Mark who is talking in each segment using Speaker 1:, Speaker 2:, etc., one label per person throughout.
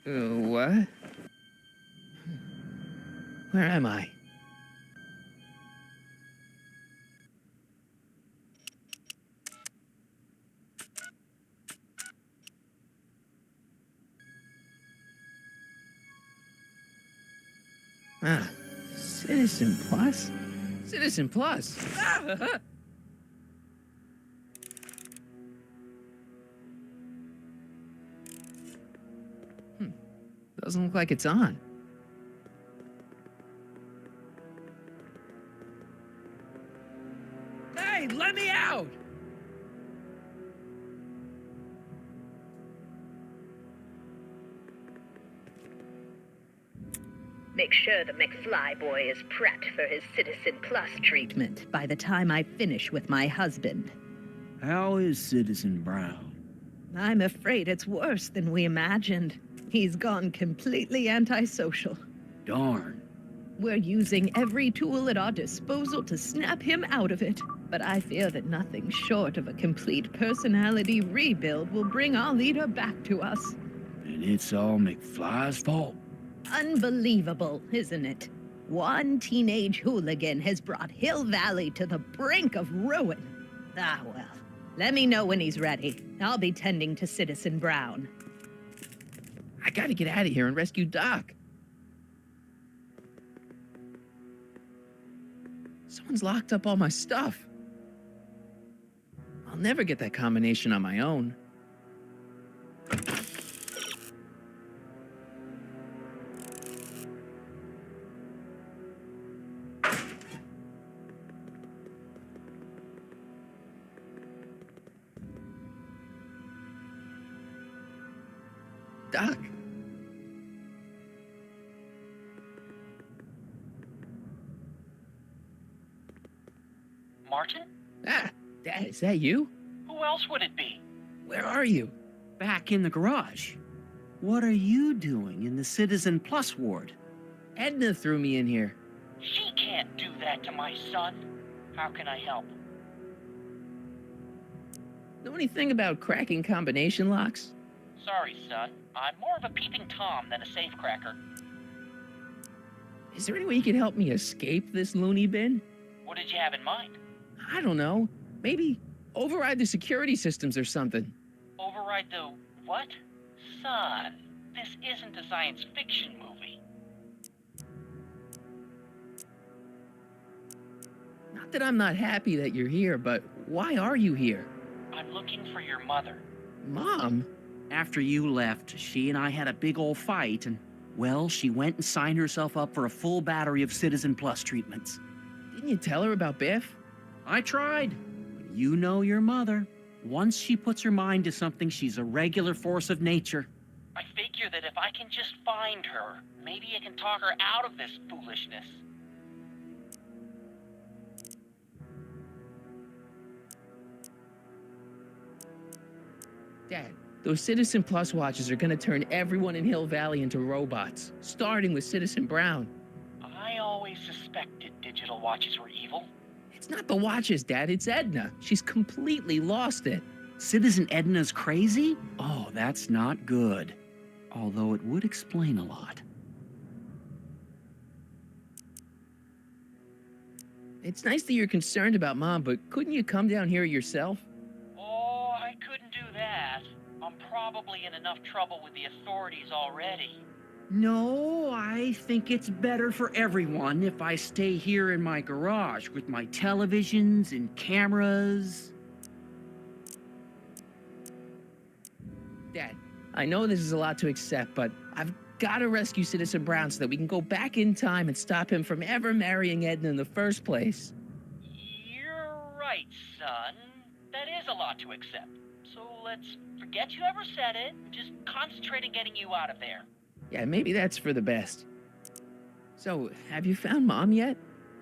Speaker 1: What? Where am I? Ah, Citizen Plus? Citizen Plus! Ah! Doesn't look like it's on. Hey, let me out!
Speaker 2: Make sure the McFly boy is prepped for his Citizen Plus treatment by the time I finish with my husband.
Speaker 3: How is Citizen Brown?
Speaker 2: I'm afraid it's worse than we imagined. He's gone completely antisocial.
Speaker 3: Darn.
Speaker 2: We're using every tool at our disposal to snap him out of it. But I fear that nothing short of a complete personality rebuild will bring our leader back to us.
Speaker 3: And it's all McFly's fault.
Speaker 2: Unbelievable, isn't it? One teenage hooligan has brought Hill Valley to the brink of ruin. Ah, well. Let me know when he's ready. I'll be tending to Citizen Brown.
Speaker 1: I gotta get out of here and rescue Doc. Someone's locked up all my stuff. I'll never get that combination on my own. Doc.
Speaker 4: Martin?
Speaker 1: Ah, Dad, is that you?
Speaker 4: Who else would it be?
Speaker 1: Where are you?
Speaker 3: Back in the garage. What are you doing in the Citizen Plus ward?
Speaker 1: Edna threw me in here.
Speaker 4: She can't do that to my son. How can I help?
Speaker 1: Know anything about cracking combination locks?
Speaker 4: Sorry, son. I'm more of a peeping Tom than a safecracker.
Speaker 1: Is there any way you could help me escape this loony bin?
Speaker 4: What did you have in mind?
Speaker 1: I don't know. Maybe override the security systems or something.
Speaker 4: Override the what? Son, this isn't a science fiction movie.
Speaker 1: Not that I'm not happy that you're here, but why are you here?
Speaker 4: I'm looking for your mother.
Speaker 1: Mom?
Speaker 3: After you left, she and I had a big old fight, and, well, she went and signed herself up for a full battery of Citizen Plus treatments.
Speaker 1: Didn't you tell her about Biff?
Speaker 3: I tried. But you know your mother. Once she puts her mind to something, she's a regular force of nature.
Speaker 4: I figure that if I can just find her, maybe I can talk her out of this foolishness.
Speaker 1: Dad, those Citizen Plus watches are gonna turn everyone in Hill Valley into robots, starting with Citizen Brown.
Speaker 4: I always suspected digital watches were evil.
Speaker 1: It's not the watches, Dad, it's Edna. She's completely lost it.
Speaker 3: Citizen Edna's crazy? Oh, that's not good. Although it would explain a lot.
Speaker 1: It's nice that you're concerned about Mom, but couldn't you come down here yourself?
Speaker 4: Oh, I couldn't do that. I'm probably in enough trouble with the authorities already.
Speaker 3: No, I think it's better for everyone if I stay here in my garage with my televisions and cameras.
Speaker 1: Dad, I know this is a lot to accept, but I've got to rescue Citizen Brown so that we can go back in time and stop him from ever marrying Edna in the first place.
Speaker 4: You're right, son. That is a lot to accept. So let's forget you ever said it and just concentrate on getting you out of there.
Speaker 1: Yeah, maybe that's for the best. So, have you found Mom yet?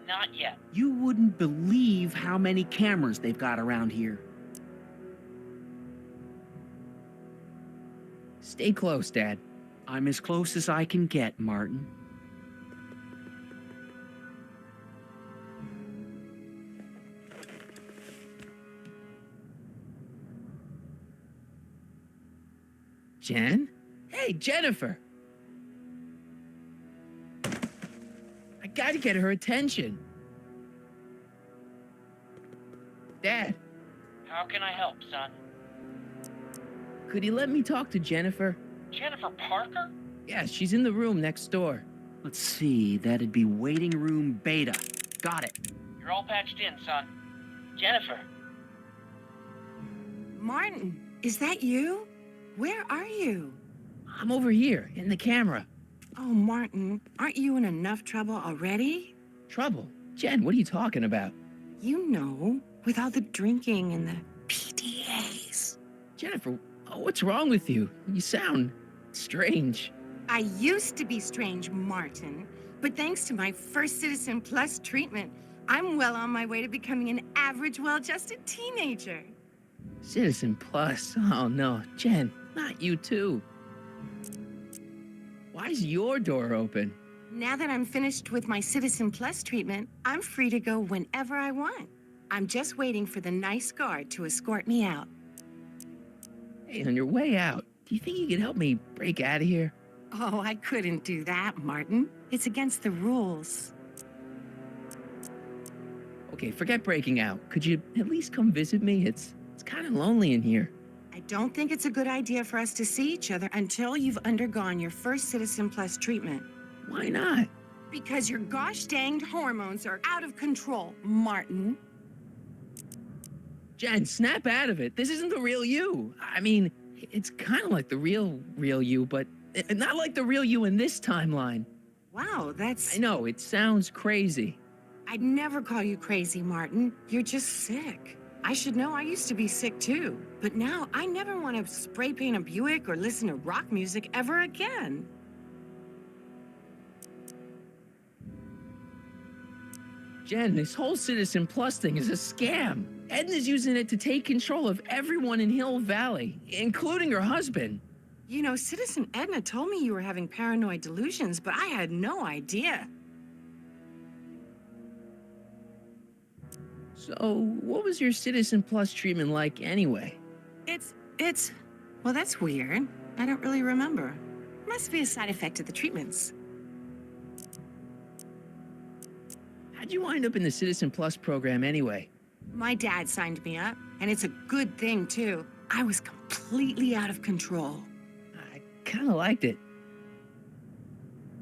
Speaker 4: Not yet.
Speaker 3: You wouldn't believe how many cameras they've got around here.
Speaker 1: Stay close, Dad.
Speaker 3: I'm as close as I can get, Martin.
Speaker 1: Jen? Hey, Jennifer! gotta get her attention. Dad,
Speaker 4: How can I help, son?
Speaker 1: could you let me talk to Jennifer?
Speaker 4: Jennifer Parker?
Speaker 1: Yeah, she's in the room next door.
Speaker 3: Let's see, that'd be waiting room beta. Got it.
Speaker 4: You're all patched in, son. Jennifer.
Speaker 5: Martin, is that you? Where are you?
Speaker 1: I'm over here, in the camera.
Speaker 5: Oh, Martin, aren't you in enough trouble already?
Speaker 1: Trouble? Jen, what are you talking about?
Speaker 5: You know, with all the drinking and the PDAs.
Speaker 1: Jennifer, what's wrong with you? You sound strange.
Speaker 5: I used to be strange, Martin, but thanks to my first Citizen Plus treatment, I'm well on my way to becoming an average, well-adjusted teenager.
Speaker 1: Citizen Plus? Oh no, Jen, not you too. Why's your door open?
Speaker 5: Now that I'm finished with my Citizen Plus treatment, I'm free to go whenever I want. I'm just waiting for the nice guard to escort me out.
Speaker 1: Hey, on your way out, do you think you could help me break out of here?
Speaker 5: Oh, I couldn't do that, Martin. It's against the rules.
Speaker 1: Okay, forget breaking out. Could you at least come visit me? It's kind of lonely in here.
Speaker 5: I don't think it's a good idea for us to see each other until you've undergone your first Citizen Plus treatment.
Speaker 1: Why not?
Speaker 5: Because your gosh danged hormones are out of control, Martin.
Speaker 1: Jen, snap out of it. This isn't the real you. I mean, it's kind of like the real you, but not like the real you in this timeline.
Speaker 5: Wow, that's...
Speaker 1: I know, it sounds crazy.
Speaker 5: I'd never call you crazy, Martin. You're just sick. I should know, I used to be sick too. But now I never want to spray paint a Buick or listen to rock music ever again.
Speaker 1: Jen, this whole Citizen Plus thing is a scam. Edna's using it to take control of everyone in Hill Valley, including her husband.
Speaker 5: You know, Citizen Edna told me you were having paranoid delusions, but I had no idea.
Speaker 1: So, what was your Citizen Plus treatment like anyway?
Speaker 5: Well, that's weird. I don't really remember. Must be a side effect of the treatments.
Speaker 1: How'd you wind up in the Citizen Plus program anyway?
Speaker 5: My dad signed me up, and it's a good thing, too. I was completely out of control.
Speaker 1: I kind of liked it.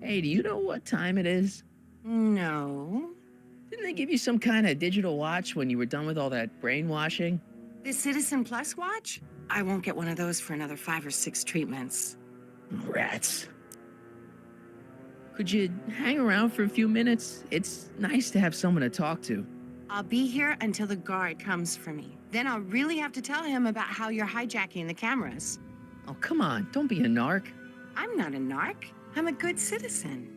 Speaker 1: Hey, do you know what time it is?
Speaker 5: No.
Speaker 1: Didn't they give you some kind of digital watch when you were done with all that brainwashing?
Speaker 5: The Citizen Plus watch? I won't get one of those for another 5 or 6 treatments.
Speaker 1: Rats. Could you hang around for a few minutes? It's nice to have someone to talk to.
Speaker 5: I'll be here until the guard comes for me. Then I'll really have to tell him about how you're hijacking the cameras.
Speaker 1: Oh, come on, don't be a narc.
Speaker 5: I'm not a narc. I'm a good citizen.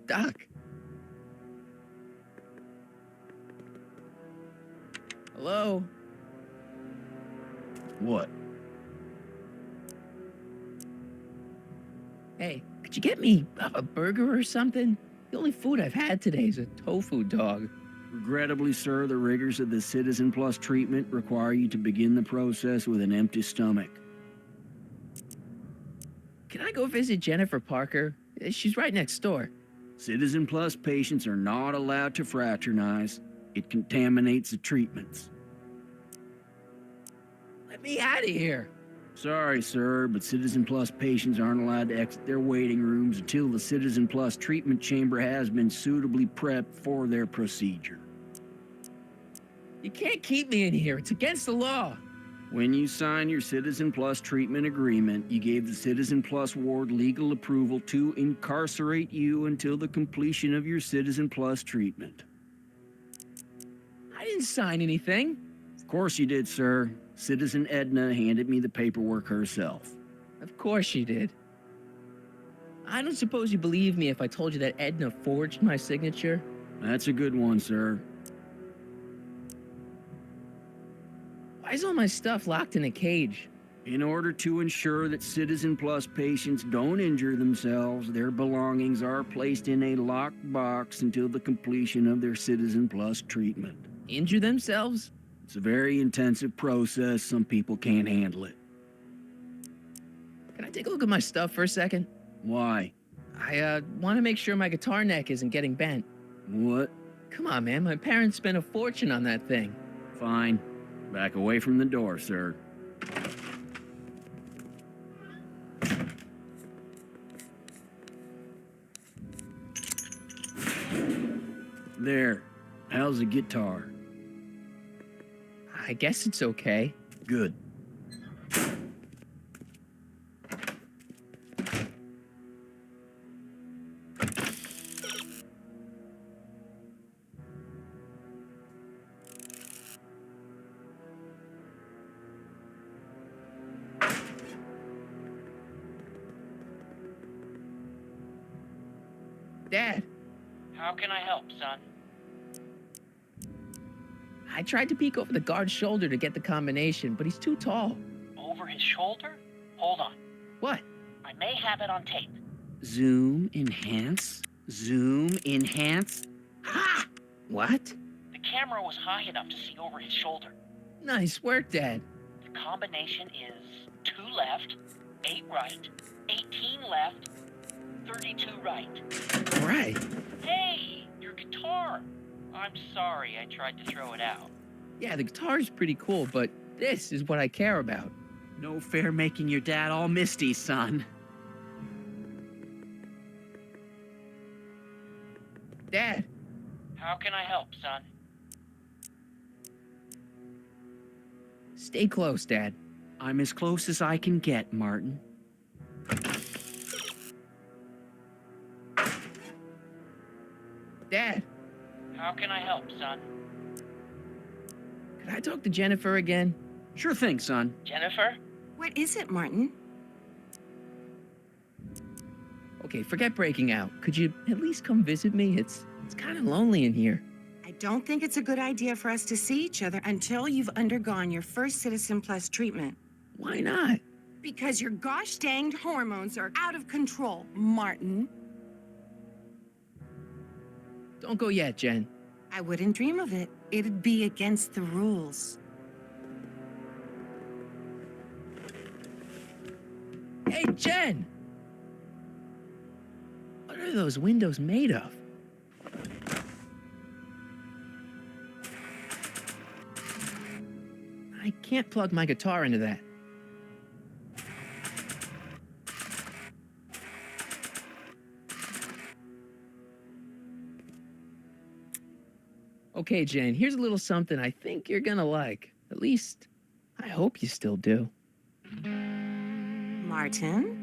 Speaker 1: Doc. Hello?
Speaker 3: What?
Speaker 1: Hey, could you get me a burger or something? The only food I've had today is a tofu dog.
Speaker 3: Regrettably, sir, the rigors of the Citizen Plus treatment require you to begin the process with an empty stomach.
Speaker 1: Can I go visit Jennifer Parker? She's right next door.
Speaker 3: Citizen Plus patients are not allowed to fraternize. It contaminates the treatments.
Speaker 1: Let me out of here.
Speaker 3: Sorry, sir, but Citizen Plus patients aren't allowed to exit their waiting rooms until the Citizen Plus treatment chamber has been suitably prepped for their procedure.
Speaker 1: You can't keep me in here. It's against the law.
Speaker 3: When you signed your Citizen Plus treatment agreement, you gave the Citizen Plus ward legal approval to incarcerate you until the completion of your Citizen Plus treatment.
Speaker 1: I didn't sign anything.
Speaker 3: Of course you did, sir. Citizen Edna handed me the paperwork herself.
Speaker 1: Of course she did. I don't suppose you believe me if I told you that Edna forged my signature?
Speaker 3: That's a good one, sir.
Speaker 1: Why is all my stuff locked in a cage?
Speaker 3: In order to ensure that Citizen Plus patients don't injure themselves, their belongings are placed in a locked box until the completion of their Citizen Plus treatment.
Speaker 1: Injure themselves?
Speaker 3: It's a very intensive process. Some people can't handle it.
Speaker 1: Can I take a look at my stuff for a second?
Speaker 3: Why?
Speaker 1: I want to make sure my guitar neck isn't getting bent.
Speaker 3: What?
Speaker 1: Come on, man. My parents spent a fortune on that thing.
Speaker 3: Fine. Back away from the door, sir. There. How's the guitar?
Speaker 1: I guess it's okay.
Speaker 3: Good.
Speaker 1: Dad,
Speaker 4: How can I help, son?
Speaker 1: I tried to peek over the guard's shoulder to get the combination, but he's too tall.
Speaker 4: Over his shoulder? Hold on.
Speaker 1: What?
Speaker 4: I may have it on tape.
Speaker 3: Zoom, enhance. Zoom, enhance.
Speaker 1: Ha! What?
Speaker 4: The camera was high enough to see over his shoulder.
Speaker 1: Nice work, Dad.
Speaker 4: The combination is 2 left, 8 right, 18 left, 32 right.
Speaker 1: All right.
Speaker 4: Hey, your guitar! I'm sorry I tried to throw it out.
Speaker 1: Yeah, the guitar's pretty cool, but this is what I care about.
Speaker 3: No fair making your dad all misty, son.
Speaker 1: Dad,
Speaker 4: How can I help, son?
Speaker 1: stay close, Dad.
Speaker 3: I'm as close as I can get, Martin.
Speaker 1: Dad,
Speaker 4: How can I help, son?
Speaker 1: could I talk to Jennifer again?
Speaker 3: Sure thing, son.
Speaker 4: Jennifer?
Speaker 5: What is it, Martin?
Speaker 1: Okay, forget breaking out. Could you at least come visit me? It's kind of lonely in here.
Speaker 5: I don't think it's a good idea for us to see each other until you've undergone your first Citizen Plus treatment.
Speaker 1: Why not?
Speaker 5: Because your gosh danged hormones are out of control, Martin.
Speaker 1: Don't go yet, Jen.
Speaker 5: I wouldn't dream of it. It'd be against the rules.
Speaker 1: Hey, Jen! What are those windows made of? I can't plug my guitar into that. Okay, Jen, here's a little something I think you're gonna like. At least, I hope you still do.
Speaker 5: Martin?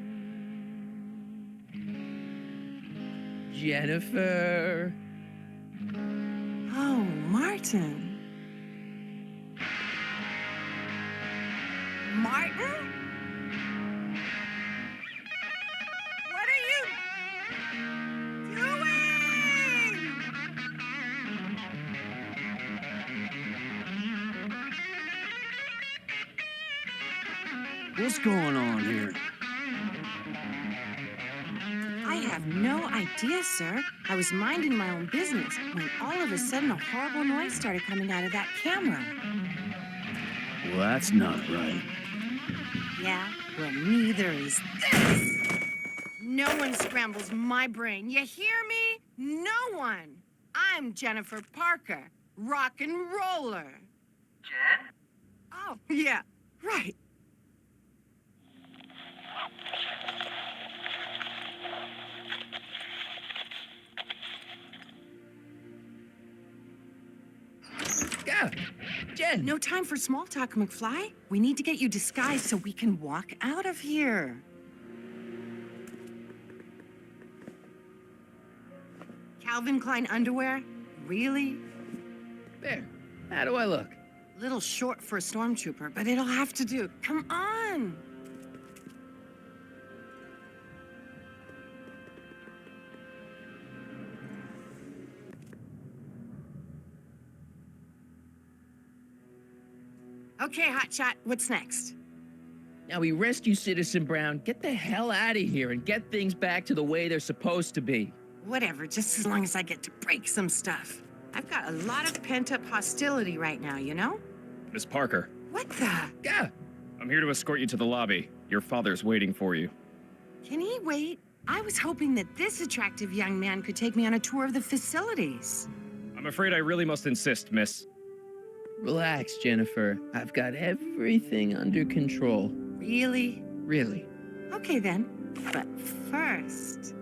Speaker 1: Jennifer.
Speaker 5: Oh, Martin. Martin? What are you doing?
Speaker 3: What's going on here?
Speaker 5: I have no idea, sir. I was minding my own business when all of a sudden a horrible noise started coming out of that camera.
Speaker 3: Well, that's not right.
Speaker 5: Yeah, well, neither is this. No one scrambles my brain. You hear me? No one. I'm Jennifer Parker, rock and roller.
Speaker 4: Jen?
Speaker 5: Oh, yeah, right.
Speaker 1: Yeah, Jen.
Speaker 5: No time for small talk, McFly. We need to get you disguised so we can walk out of here. Calvin Klein underwear? Really?
Speaker 1: There. How do I look?
Speaker 5: Little short for a stormtrooper, but it'll have to do. Come on! Okay, Hotshot, what's next?
Speaker 1: Now we rescue Citizen Brown, get the hell out of here, and get things back to the way they're supposed to be.
Speaker 5: Whatever, just as long as I get to break some stuff. I've got a lot of pent-up hostility right now, you know?
Speaker 6: Miss Parker,
Speaker 5: What the?
Speaker 1: Yeah.
Speaker 6: I'm here to escort you to the lobby. Your father's waiting for you.
Speaker 5: Can he wait? I was hoping that this attractive young man could take me on a tour of the facilities.
Speaker 6: I'm afraid I really must insist, miss.
Speaker 1: Relax, Jennifer. I've got everything under control.
Speaker 5: Really?
Speaker 1: Really.
Speaker 5: Okay then. But first...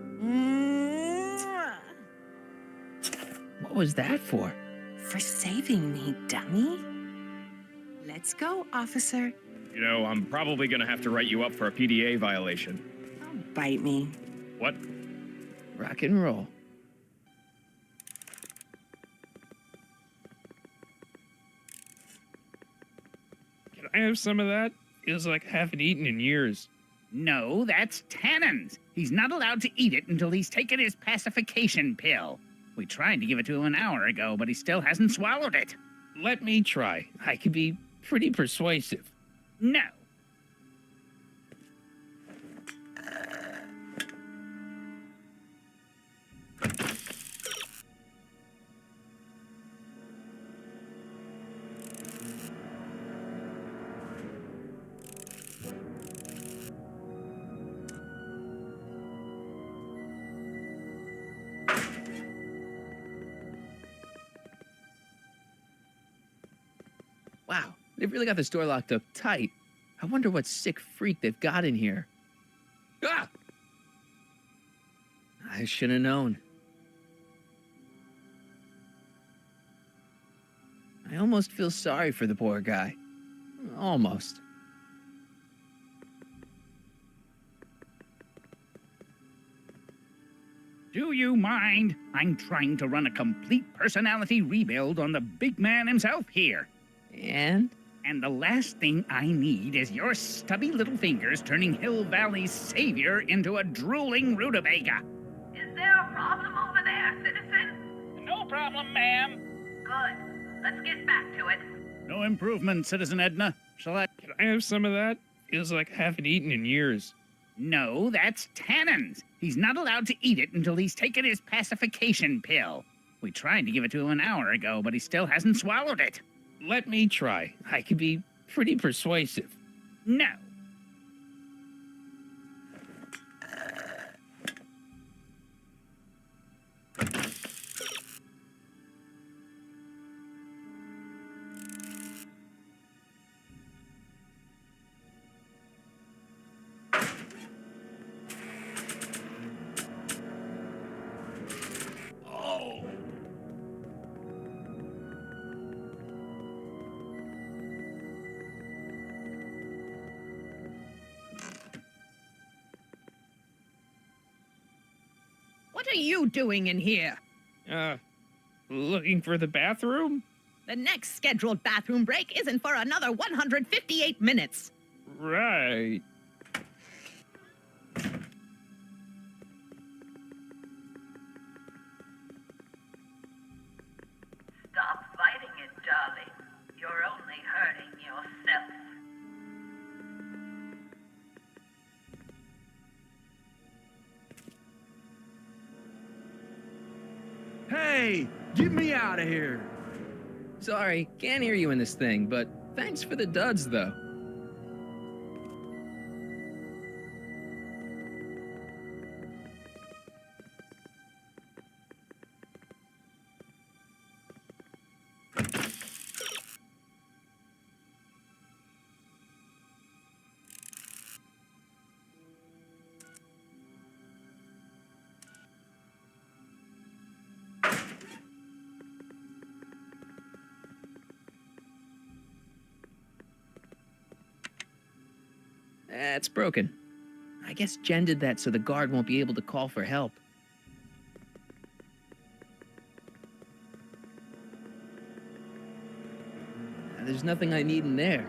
Speaker 1: What was that for?
Speaker 5: For saving me, dummy. Let's go, officer.
Speaker 6: You know, I'm probably gonna have to write you up for a PDA violation.
Speaker 5: Don't bite me.
Speaker 6: What?
Speaker 1: Rock and roll.
Speaker 7: Can I have some of that? Feels like I haven't eaten in years.
Speaker 8: No, that's Tannen's. He's not allowed to eat it until he's taken his pacification pill. We tried to give it to him an hour ago, but he still hasn't swallowed it.
Speaker 7: Let me try.
Speaker 1: I could be pretty persuasive.
Speaker 8: No.
Speaker 1: Wow, they've really got this door locked up tight. I wonder what sick freak they've got in here. Ah! I should have known. I almost feel sorry for the poor guy. Almost.
Speaker 8: Do you mind? I'm trying to run a complete personality rebuild on the big man himself here.
Speaker 1: And?
Speaker 8: And the last thing I need is your stubby little fingers turning Hill Valley's savior into a drooling rutabaga.
Speaker 9: Is there a problem over there, citizen?
Speaker 4: No problem, ma'am.
Speaker 9: Good. Let's get back to it.
Speaker 8: No improvement, Citizen Edna. Shall I?
Speaker 7: Can I have some of that? Feels like I haven't eaten in years.
Speaker 8: No, that's Tannen's. He's not allowed to eat it until he's taken his pacification pill. We tried to give it to him an hour ago, but he still hasn't swallowed it.
Speaker 7: Let me try.
Speaker 1: I could be pretty persuasive.
Speaker 8: No.
Speaker 2: What are you doing in here?
Speaker 7: Looking for the bathroom?
Speaker 2: The next scheduled bathroom break isn't for another 158 minutes.
Speaker 7: Right.
Speaker 9: Stop fighting it, darling. You're only hurting yourself.
Speaker 3: Hey, get me out of here.
Speaker 1: Sorry, can't hear you in this thing, but thanks for the duds, though. It's broken. I guess Jen did that so the guard won't be able to call for help. There's nothing I need in there.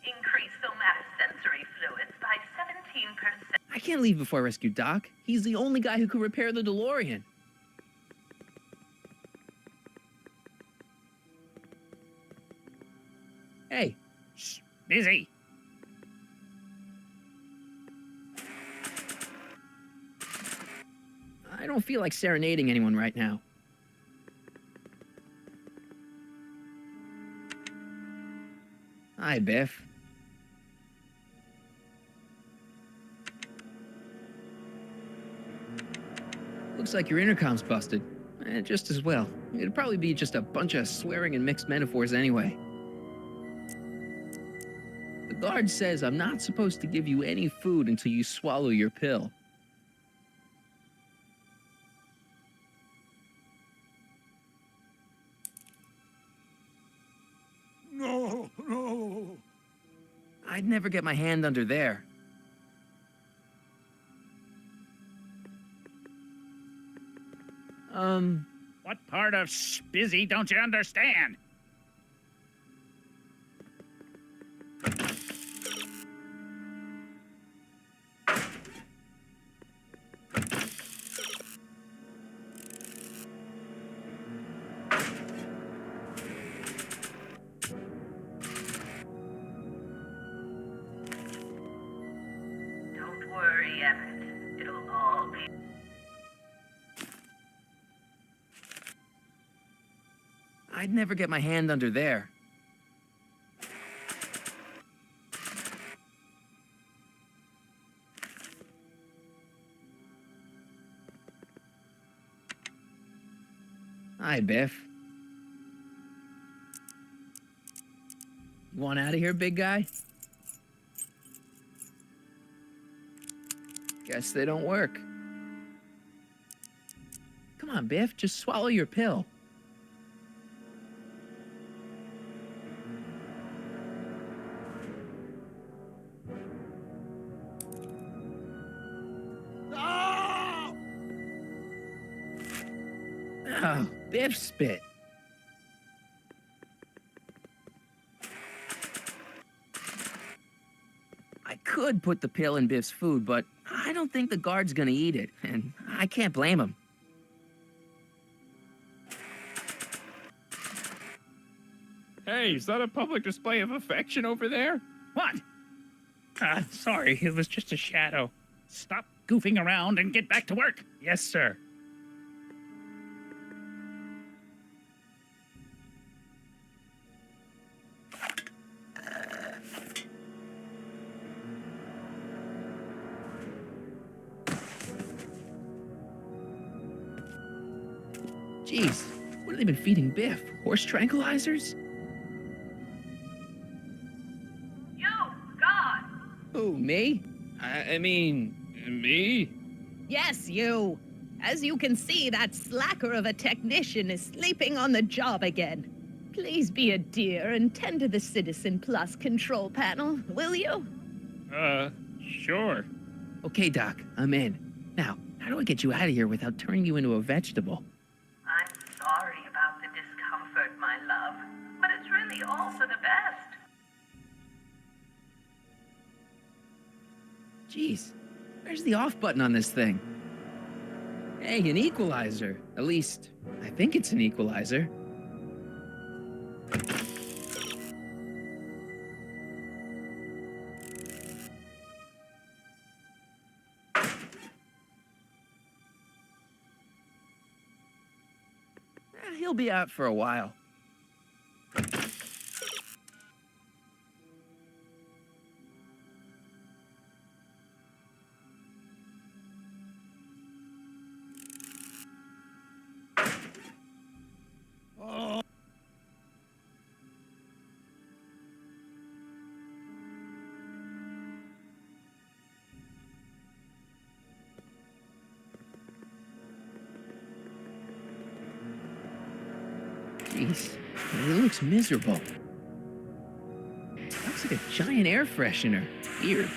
Speaker 9: Increase somatosensory fluids by 17%.
Speaker 1: I can't leave before I rescue Doc. He's the only guy who could repair the DeLorean. Hey, shh,
Speaker 8: busy.
Speaker 1: I don't feel like serenading anyone right now. Hi, Biff. Looks like your intercom's busted. Just as well. It'd probably be just a bunch of swearing and mixed metaphors anyway. The guard says I'm not supposed to give you any food until you swallow your pill.
Speaker 3: No, no.
Speaker 1: I'd never get my hand under there.
Speaker 8: What part of busy don't you understand?
Speaker 9: Don't worry, Emmett. It'll all be...
Speaker 1: I'd never get my hand under there. Hi, Biff. You want out of here, big guy? Guess they don't work. Come on, Biff, just swallow your pill. Oh, Biff spit. I could put the pill in Biff's food, but I don't think the guard's gonna eat it, and I can't blame him.
Speaker 7: Hey, is that a public display of affection over there?
Speaker 8: What?
Speaker 7: Sorry, it was just a shadow.
Speaker 8: Stop goofing around and get back to work.
Speaker 7: Yes, sir.
Speaker 1: Jeez, what have they been feeding Biff? Horse tranquilizers?
Speaker 9: You, God!
Speaker 1: Who, me?
Speaker 7: I mean, me?
Speaker 2: Yes, you. As you can see, that slacker of a technician is sleeping on the job again. Please be a dear and tend to the Citizen Plus control panel, will you?
Speaker 7: Sure.
Speaker 1: Okay, Doc, I'm in. Now, how do I get you out of here without turning you into a vegetable?
Speaker 9: I'm sorry about the discomfort, my love, but it's really all for the best.
Speaker 1: Jeez, where's the off button on this thing? Hey, an equalizer. At least, I think it's an equalizer. He'll be out for a while. Jeez, it looks miserable. Looks like a giant air freshener. Weird.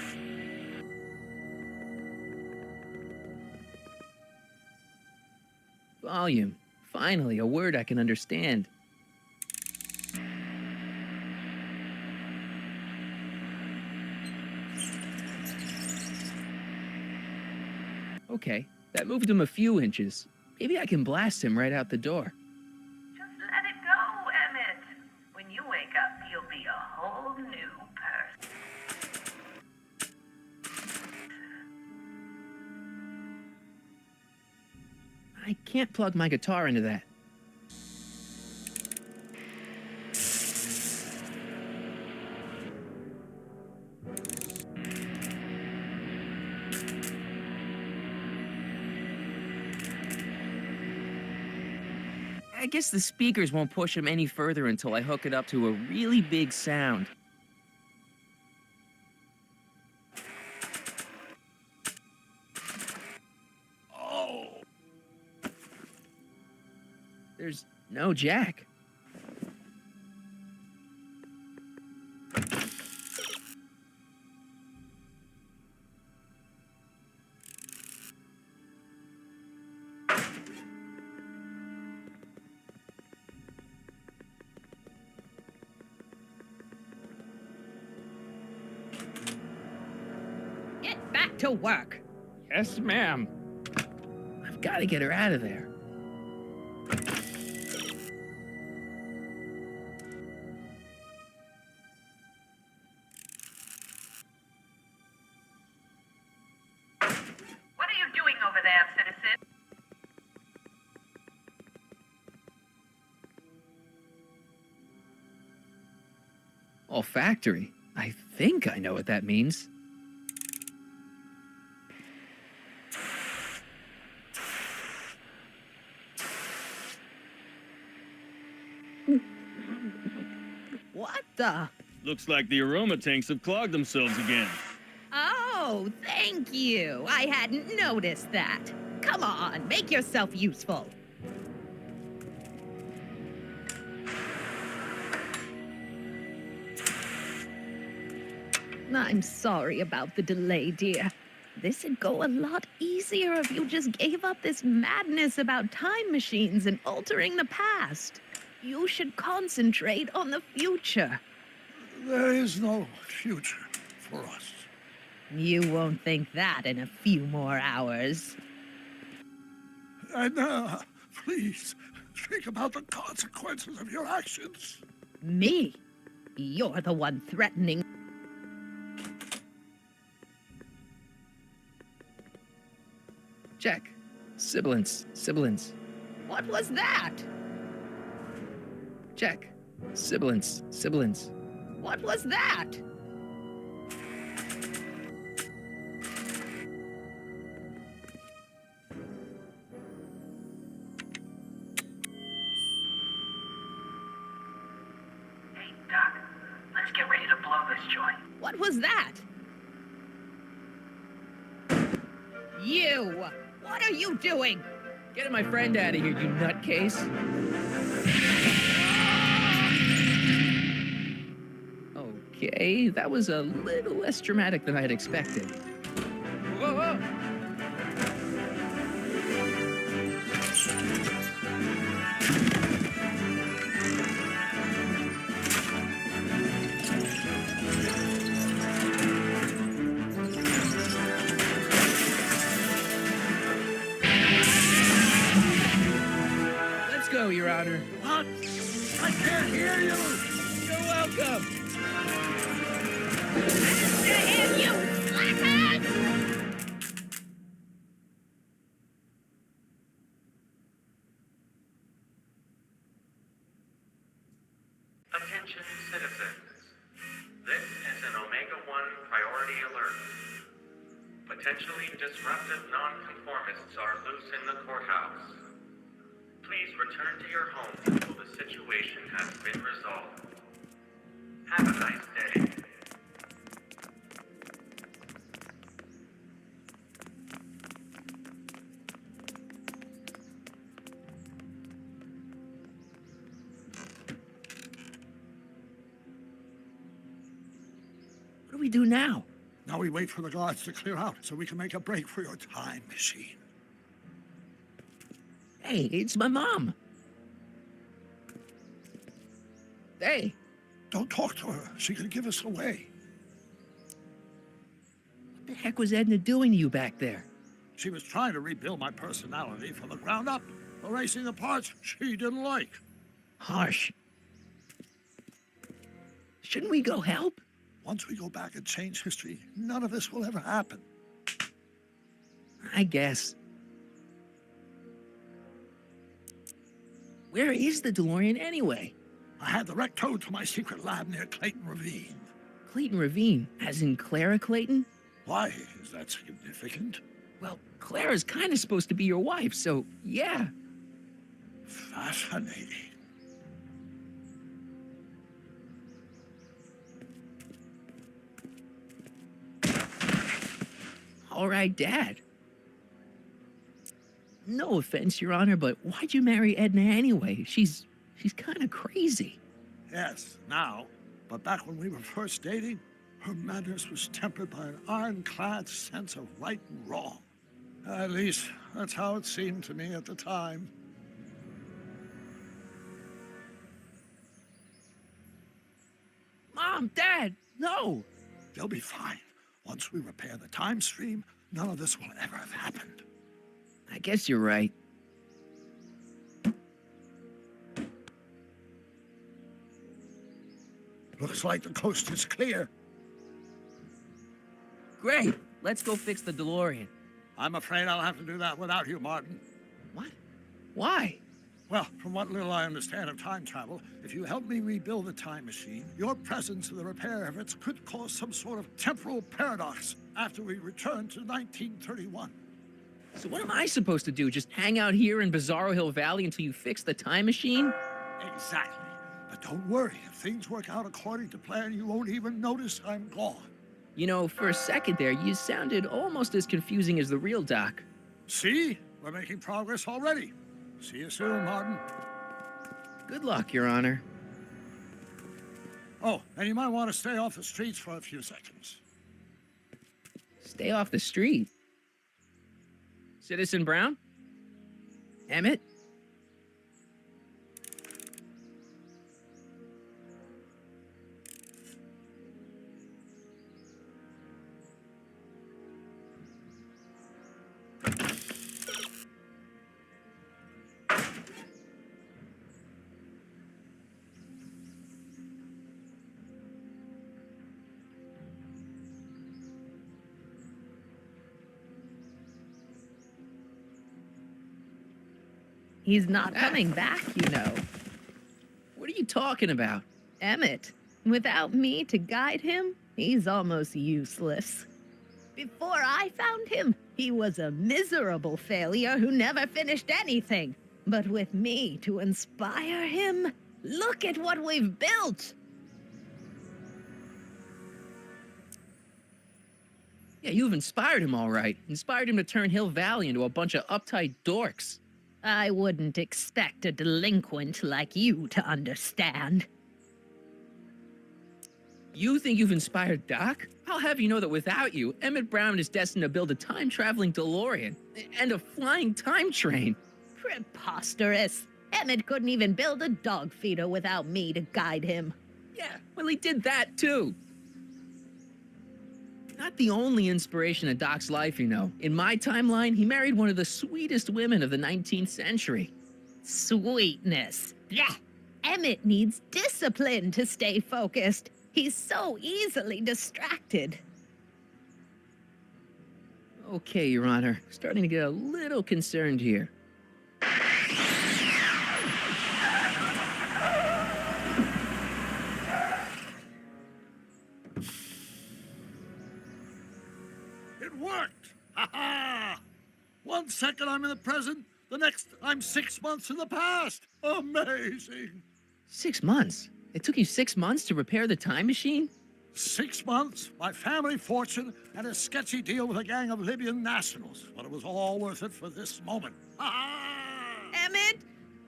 Speaker 1: Volume. Finally, a word I can understand. Okay, that moved him a few inches. Maybe I can blast him right out the door.
Speaker 9: Just let it go, Emmett. When you wake up, you'll be a whole new person.
Speaker 1: I can't plug my guitar into that. I guess the speakers won't push him any further until I hook it up to a really big sound. Oh! There's no jack.
Speaker 2: Get back to work.
Speaker 7: Yes, ma'am.
Speaker 1: I've got to get her out of there.
Speaker 9: What are you doing over there, citizen?
Speaker 1: Olfactory? I think I know what that means.
Speaker 2: What the?
Speaker 6: Looks like the aroma tanks have clogged themselves again.
Speaker 2: Oh, thank you. I hadn't noticed that. Come on, make yourself useful. I'm sorry about the delay, dear. This'd go a lot easier if you just gave up this madness about time machines and altering the past. You should concentrate on the future.
Speaker 10: There is no future for us.
Speaker 2: You won't think that in a few more hours.
Speaker 10: And, please, think about the consequences of your actions.
Speaker 2: Me? You're the one threatening.
Speaker 1: Check. Sibilance. Sibilance.
Speaker 2: What was that?
Speaker 1: Check. Sibilance. Sibilance.
Speaker 2: What was that?
Speaker 9: Hey, Doc, let's get ready to blow this joint.
Speaker 2: What was that? You! What are you doing?
Speaker 1: Get my friend out of here, you nutcase. Okay, that was a little less dramatic than I had expected. Whoa, whoa. Let's go, Your Honor.
Speaker 10: What? I can't hear you!
Speaker 1: You're welcome.
Speaker 11: Attention citizens. This is an Omega-1 priority alert. Potentially disruptive nonconformists are loose in the courthouse. Please return to your home until the situation has been resolved. Have a nice day.
Speaker 1: What do we do now?
Speaker 10: Now we wait for the guards to clear out so we can make a break for your time machine.
Speaker 1: Hey, it's my mom. Hey.
Speaker 10: Don't talk to her. She could give us away.
Speaker 1: What the heck was Edna doing to you back there?
Speaker 10: She was trying to rebuild my personality from the ground up, erasing the parts she didn't like.
Speaker 1: Harsh. Shouldn't we go help?
Speaker 10: Once we go back and change history, none of this will ever happen.
Speaker 1: I guess. Where is the DeLorean anyway?
Speaker 10: I had the wreck towed to my secret lab near Clayton Ravine.
Speaker 1: Clayton Ravine, as in Clara Clayton?
Speaker 10: Why is that significant?
Speaker 1: Well, Clara's kind of supposed to be your wife, so yeah.
Speaker 10: Fascinating.
Speaker 1: All right, Dad. No offense, Your Honor, but why'd you marry Edna anyway? She's kind of crazy.
Speaker 10: Yes, now. But back when we were first dating, her madness was tempered by an ironclad sense of right and wrong. At least, that's how it seemed to me at the time.
Speaker 1: Mom, Dad, no!
Speaker 10: They'll be fine. Once we repair the time stream, none of this will ever have happened.
Speaker 1: I guess you're right.
Speaker 10: Looks like the coast is clear.
Speaker 1: Great. Let's go fix the DeLorean.
Speaker 10: I'm afraid I'll have to do that without you, Martin.
Speaker 1: What? Why?
Speaker 10: Well, from what little I understand of time travel, if you help me rebuild the time machine, your presence in the repair efforts could cause some sort of temporal paradox after we return to 1931.
Speaker 1: So what am I supposed to do? Just hang out here in Bizarro Hill Valley until you fix the time machine?
Speaker 10: Exactly. But don't worry, if things work out according to plan, you won't even notice I'm gone.
Speaker 1: You know, for a second there, you sounded almost as confusing as the real Doc.
Speaker 10: See? We're making progress already. See you soon, Martin.
Speaker 1: Good luck, Your Honor.
Speaker 10: Oh, and you might want to stay off the streets for a few seconds.
Speaker 1: Stay off the street. Citizen Brown? Emmett?
Speaker 2: He's not coming back, you know.
Speaker 1: What are you talking about?
Speaker 2: Emmett, without me to guide him, he's almost useless. Before I found him, he was a miserable failure who never finished anything. But with me to inspire him, look at what we've built.
Speaker 1: Yeah, you've inspired him all right. Inspired him to turn Hill Valley into a bunch of uptight dorks.
Speaker 2: I wouldn't expect a delinquent like you to understand.
Speaker 1: You think you've inspired Doc? I'll have you know that without you, Emmett Brown is destined to build a time-traveling DeLorean and a flying time train.
Speaker 2: Preposterous. Emmett couldn't even build a dog feeder without me to guide him.
Speaker 1: Yeah, well, he did that too. Not the only inspiration of Doc's life, you know. In my timeline, he married one of the sweetest women of the 19th century.
Speaker 2: Sweetness. Yeah. Emmett needs discipline to stay focused. He's so easily distracted.
Speaker 1: Okay, Your Honor. Starting to get a little concerned here.
Speaker 10: It worked! Ha ha! 1 second I'm in the present, the next I'm 6 months in the past. Amazing!
Speaker 1: 6 months? It took you 6 months to repair the time machine?
Speaker 10: 6 months, my family fortune, and a sketchy deal with a gang of Libyan nationals. But it was all worth it for this moment. Ha ha!
Speaker 2: Emmett,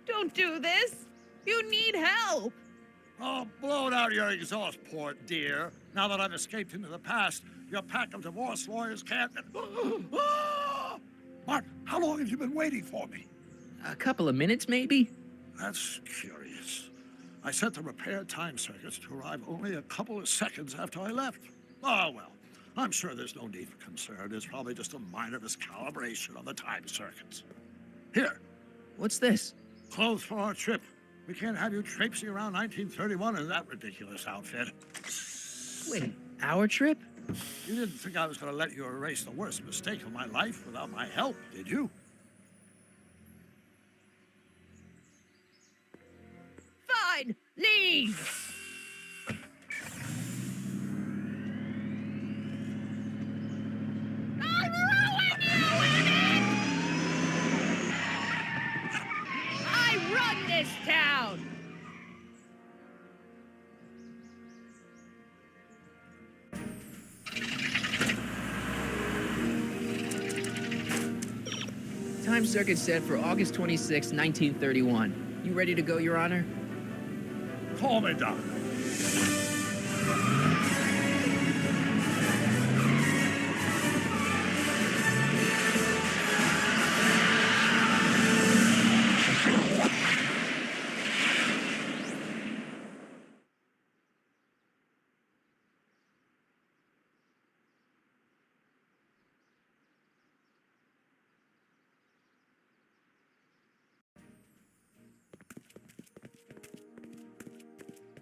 Speaker 2: don't do this. You need help.
Speaker 10: Oh, blow it out your exhaust port, dear. Now that I've escaped into the past, your pack of divorce lawyers can't... Mark, how long have you been waiting for me?
Speaker 1: A couple of minutes, maybe?
Speaker 10: That's curious. I set the repair time circuits to arrive only a couple of seconds after I left. Oh, well, I'm sure there's no need for concern. It's probably just a minor miscalibration on the time circuits. Here.
Speaker 1: What's this?
Speaker 10: Clothes for our trip. We can't have you traipsing around 1931 in that ridiculous outfit.
Speaker 1: Wait, our trip?
Speaker 10: You didn't think I was going to let you erase the worst mistake of my life without my help, did you?
Speaker 2: fine. Leave. I'll ruin you in it! I run this town!
Speaker 1: Time circuit set for August 26, 1931. You ready to go, Your Honor?
Speaker 10: Call me, Doc.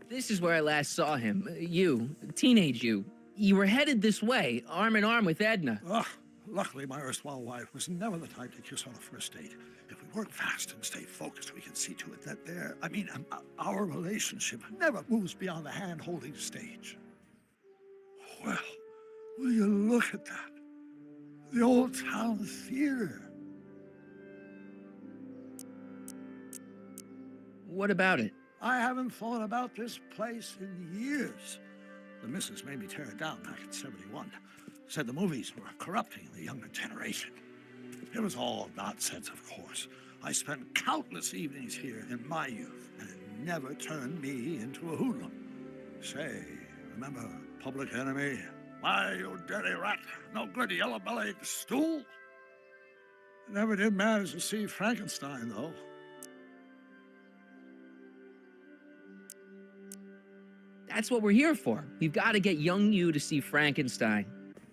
Speaker 1: This is where I last saw him. You, teenage you. You were headed this way, arm in arm with Edna.
Speaker 10: Ugh, luckily, my erstwhile wife was never the type to kiss on a first date. If we work fast and stay focused, we can see to it that our relationship never moves beyond the hand-holding stage. Well, will you look at that? The old town theater.
Speaker 1: What about it?
Speaker 10: I haven't thought about this place in years. The missus made me tear it down back in '71. Said the movies were corrupting the younger generation. It was all nonsense, of course. I spent countless evenings here in my youth, and it never turned me into a hoodlum. Say, remember Public Enemy? Why, you dirty rat, no good yellow-bellied stool? Never did manage to see Frankenstein, though.
Speaker 1: That's what we're here for. We've got to get young you to see Frankenstein.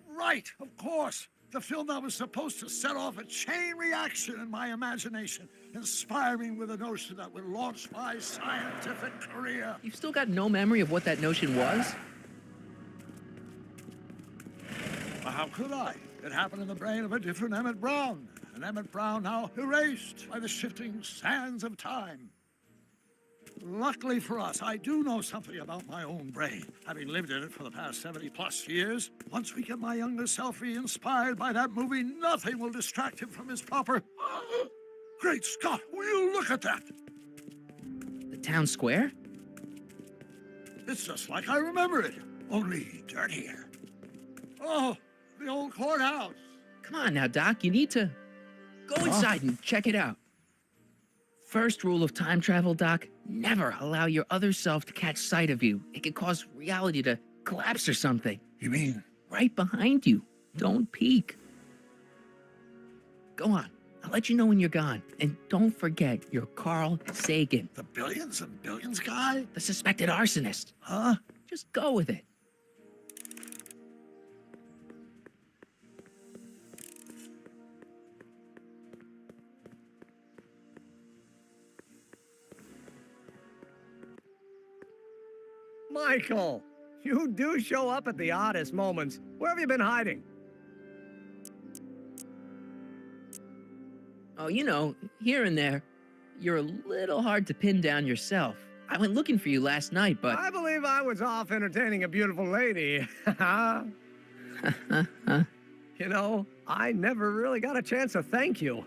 Speaker 10: Right, of course. The film that was supposed to set off a chain reaction in my imagination, inspiring with a notion that would launch my scientific career.
Speaker 1: You've still got no memory of what that notion was?
Speaker 10: Well, how could I? It happened in the brain of a different Emmett Brown. An Emmett Brown now erased by the shifting sands of time. Luckily for us, I do know something about my own brain, having lived in it for the past 70+ years. Once we get my younger self re-inspired by that movie, nothing will distract him from his proper... Great Scott, will you look at that?
Speaker 1: The town square?
Speaker 10: It's just like I remember it, only dirtier. Oh, the old courthouse.
Speaker 1: Come on now, Doc, you need to go inside and check it out. First rule of time travel, Doc, never allow your other self to catch sight of you. It could cause reality to collapse or something.
Speaker 10: You mean?
Speaker 1: Right behind you. Don't peek. Go on. I'll let you know when you're gone. And don't forget, you're Carl Sagan.
Speaker 10: The billions and billions guy?
Speaker 1: The suspected arsonist.
Speaker 10: Huh?
Speaker 1: Just go with it.
Speaker 12: Michael, you do show up at the oddest moments. Where have you been hiding?
Speaker 1: Oh, you know, here and there, you're a little hard to pin down yourself. I went looking for you last night, but...
Speaker 12: I believe I was off entertaining a beautiful lady. You know, I never really got a chance to thank you.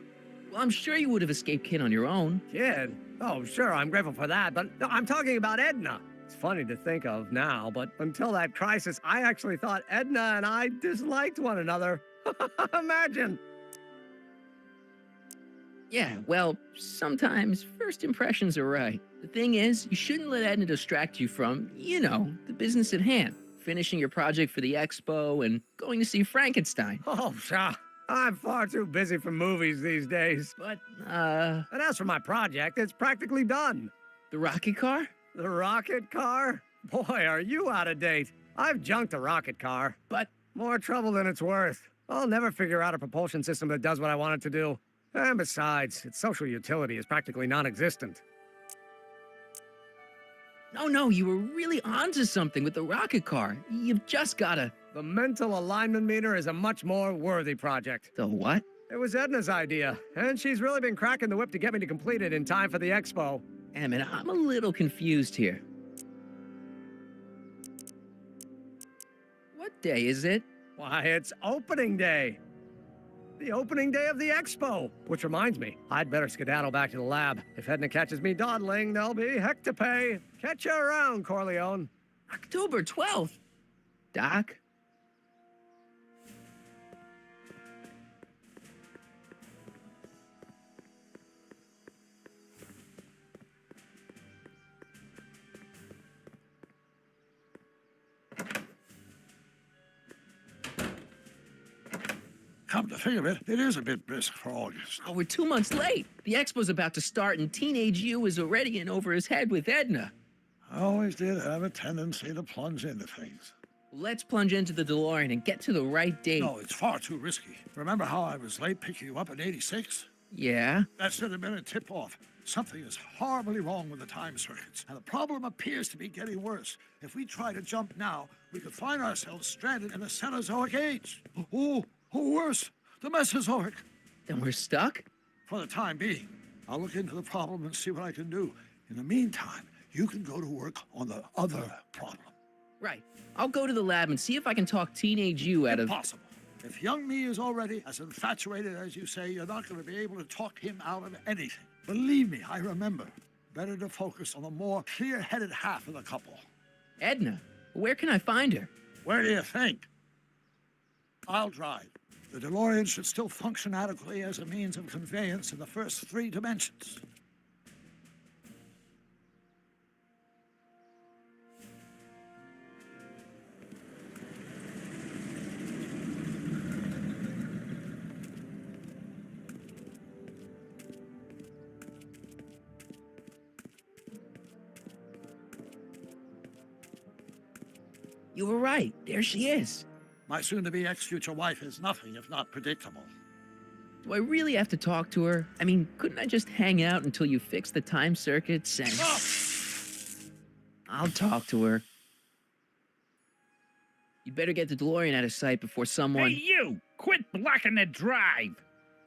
Speaker 1: Well, I'm sure you would have escaped Kid on your own.
Speaker 12: Kid? Oh, sure, I'm grateful for that, but no, I'm talking about Edna. It's funny to think of now, but until that crisis, I actually thought Edna and I disliked one another. Imagine.
Speaker 1: Yeah, well, sometimes first impressions are right. The thing is, you shouldn't let Edna distract you from, you know, the business at hand. Finishing your project for the expo and going to see Frankenstein.
Speaker 12: Oh, pshaw. I'm far too busy for movies these days.
Speaker 1: But,
Speaker 12: And as for my project, it's practically done.
Speaker 1: The rocket car?
Speaker 12: The rocket car? Boy, are you out of date. I've junked a rocket car.
Speaker 1: But...
Speaker 12: more trouble than it's worth. I'll never figure out a propulsion system that does what I want it to do. And besides, its social utility is practically non-existent.
Speaker 1: No, you were really onto something with the rocket car. You've just gotta...
Speaker 12: The mental alignment meter is a much more worthy project.
Speaker 1: The what?
Speaker 12: It was Edna's idea, and she's really been cracking the whip to get me to complete it in time for the expo.
Speaker 1: Emmett, I'm a little confused here. What day is it?
Speaker 12: Why, it's opening day. The opening day of the expo. Which reminds me, I'd better skedaddle back to the lab. If Edna catches me dawdling, there'll be heck to pay. Catch you around, Corleone.
Speaker 1: October 12th. Doc?
Speaker 10: Come to think of it, it is a bit brisk for August.
Speaker 1: Oh, we're 2 months late. The expo's about to start, and teenage you is already in over his head with Edna.
Speaker 10: I always did have a tendency to plunge into things.
Speaker 1: Let's plunge into the DeLorean and get to the right date.
Speaker 10: No, it's far too risky. Remember how I was late picking you up in '86?
Speaker 1: Yeah?
Speaker 10: That should have been a tip-off. Something is horribly wrong with the time circuits, and the problem appears to be getting worse. If we try to jump now, we could find ourselves stranded in the Cenozoic age. Or worse, the Mesozoic.
Speaker 1: Then we're stuck?
Speaker 10: For the time being. I'll look into the problem and see what I can do. In the meantime, you can go to work on the other problem.
Speaker 1: Right. I'll go to the lab and see if I can talk teenage you out of...
Speaker 10: Impossible. If young me is already as infatuated as you say, you're not going to be able to talk him out of anything. Believe me, I remember. Better to focus on the more clear-headed half of the couple.
Speaker 1: Edna, where can I find her?
Speaker 10: Where do you think? I'll drive. The DeLorean should still function adequately as a means of conveyance in the first 3 dimensions.
Speaker 1: You were right. There she is.
Speaker 10: My soon-to-be ex-future wife is nothing if not predictable.
Speaker 1: Do I really have to talk to her? I mean, couldn't I just hang out until you fix the time circuits and...
Speaker 10: Oh!
Speaker 1: I'll talk to her. You better get the DeLorean out of sight before someone...
Speaker 8: Hey, you! Quit blocking the drive!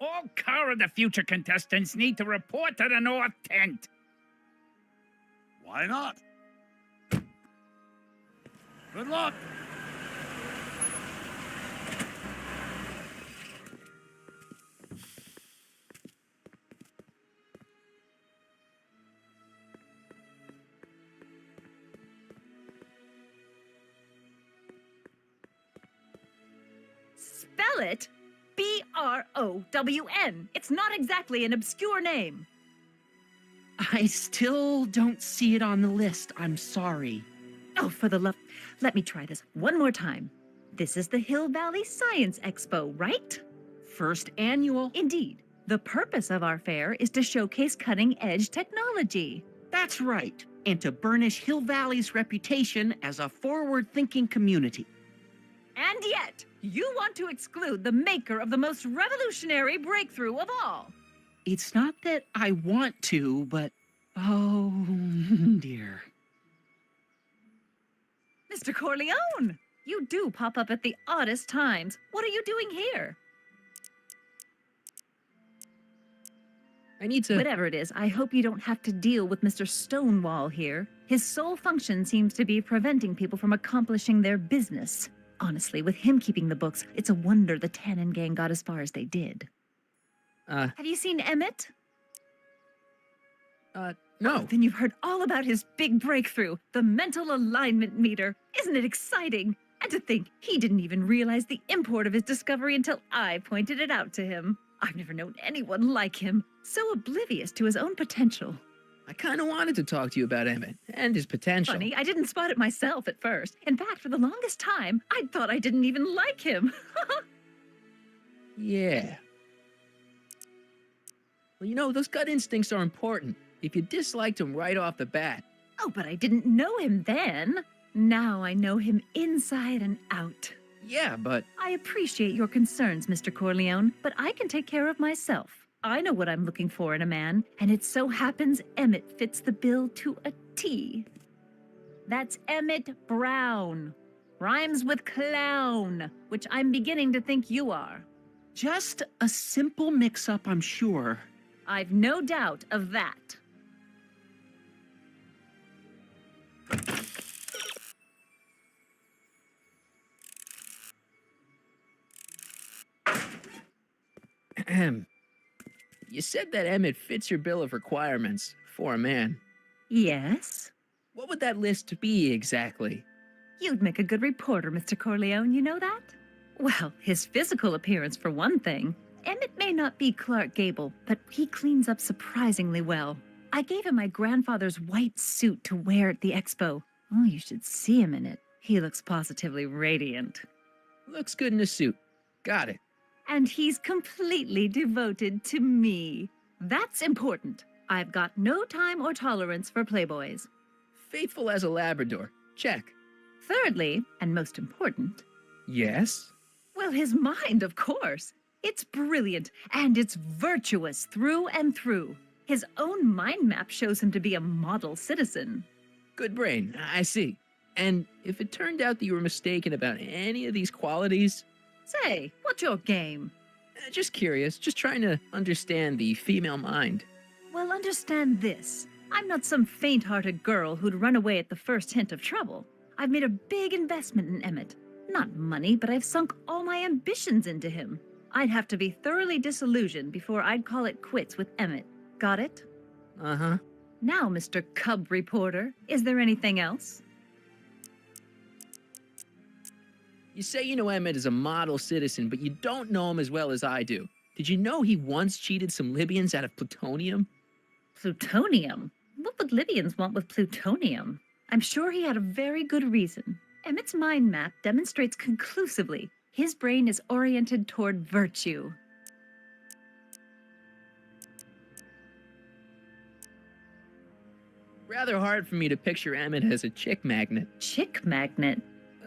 Speaker 8: All Car of the Future contestants need to report to the North Tent.
Speaker 10: Why not? Good luck!
Speaker 2: Spell it B-R-O-W-N. It's not exactly an obscure name.
Speaker 13: I still don't see it on the list. I'm sorry.
Speaker 2: Oh, for the love... Let me try this one more time. This is the Hill Valley Science Expo, right?
Speaker 13: First annual.
Speaker 2: Indeed. The purpose of our fair is to showcase cutting-edge technology.
Speaker 13: That's right. And to burnish Hill Valley's reputation as a forward-thinking community.
Speaker 2: And yet, you want to exclude the maker of the most revolutionary breakthrough of all.
Speaker 13: It's not that I want to, but... Oh, dear.
Speaker 2: Mr. Corleone, you do pop up at the oddest times. What are you doing here?
Speaker 1: I need to...
Speaker 2: Whatever it is, I hope you don't have to deal with Mr. Stonewall here. His sole function seems to be preventing people from accomplishing their business. Honestly, with him keeping the books, it's a wonder the Tannen gang got as far as they did. Have you seen Emmett?
Speaker 1: No.
Speaker 2: Oh, then you've heard all about his big breakthrough, the mental alignment meter. Isn't it exciting? And to think, he didn't even realize the import of his discovery until I pointed it out to him. I've never known anyone like him, so oblivious to his own potential.
Speaker 1: I kind of wanted to talk to you about Emmett and his potential.
Speaker 2: Funny, I didn't spot it myself at first. In fact, for the longest time, I thought I didn't even like him.
Speaker 1: Yeah. Well, you know, those gut instincts are important. If you disliked him right off the bat.
Speaker 2: Oh, but I didn't know him then. Now I know him inside and out.
Speaker 1: Yeah, but...
Speaker 2: I appreciate your concerns, Mr. Corleone, but I can take care of myself. I know what I'm looking for in a man, and it so happens Emmett fits the bill to a T. That's Emmett Brown. Rhymes with clown, which I'm beginning to think you are.
Speaker 13: Just a simple mix-up, I'm sure.
Speaker 2: I've no doubt of that.
Speaker 1: Ahem. You said that Emmett fits your bill of requirements for a man.
Speaker 14: Yes?
Speaker 1: What would that list be exactly?
Speaker 14: You'd make a good reporter, Mr. Corleone, you know that? Well, his physical appearance, for one thing. Emmett may not be Clark Gable, but he cleans up surprisingly well. I gave him my grandfather's white suit to wear at the expo. Oh, you should see him in it. He looks positively radiant.
Speaker 1: Looks good in a suit. Got it.
Speaker 14: And he's completely devoted to me. That's important. I've got no time or tolerance for playboys.
Speaker 1: Faithful as a Labrador. Check.
Speaker 14: Thirdly, and most important,
Speaker 1: Yes?
Speaker 14: well, his mind, of course. It's brilliant, and it's virtuous through and through. His own mind map shows him to be a model citizen.
Speaker 1: Good brain. I see. And if it turned out that you were mistaken about any of these qualities,
Speaker 14: Say, what's your game?
Speaker 1: just curious, just trying to understand the female mind.
Speaker 14: Well, understand this. I'm not some faint-hearted girl who'd run away at the first hint of trouble. I've made a big investment in Emmett. Not money, but I've sunk all my ambitions into him. I'd have to be thoroughly disillusioned before I'd call it quits with Emmett. Got it?
Speaker 1: Uh-huh.
Speaker 14: Now, Mr. Cub Reporter, is there anything else?
Speaker 1: You say you know Emmett is a model citizen, but you don't know him as well as I do. Did you know he once cheated some Libyans out of plutonium?
Speaker 14: Plutonium? What would Libyans want with plutonium? I'm sure he had a very good reason. Emmett's mind map demonstrates conclusively his brain is oriented toward virtue.
Speaker 1: Rather hard for me to picture Emmett as a chick magnet.
Speaker 14: Chick magnet?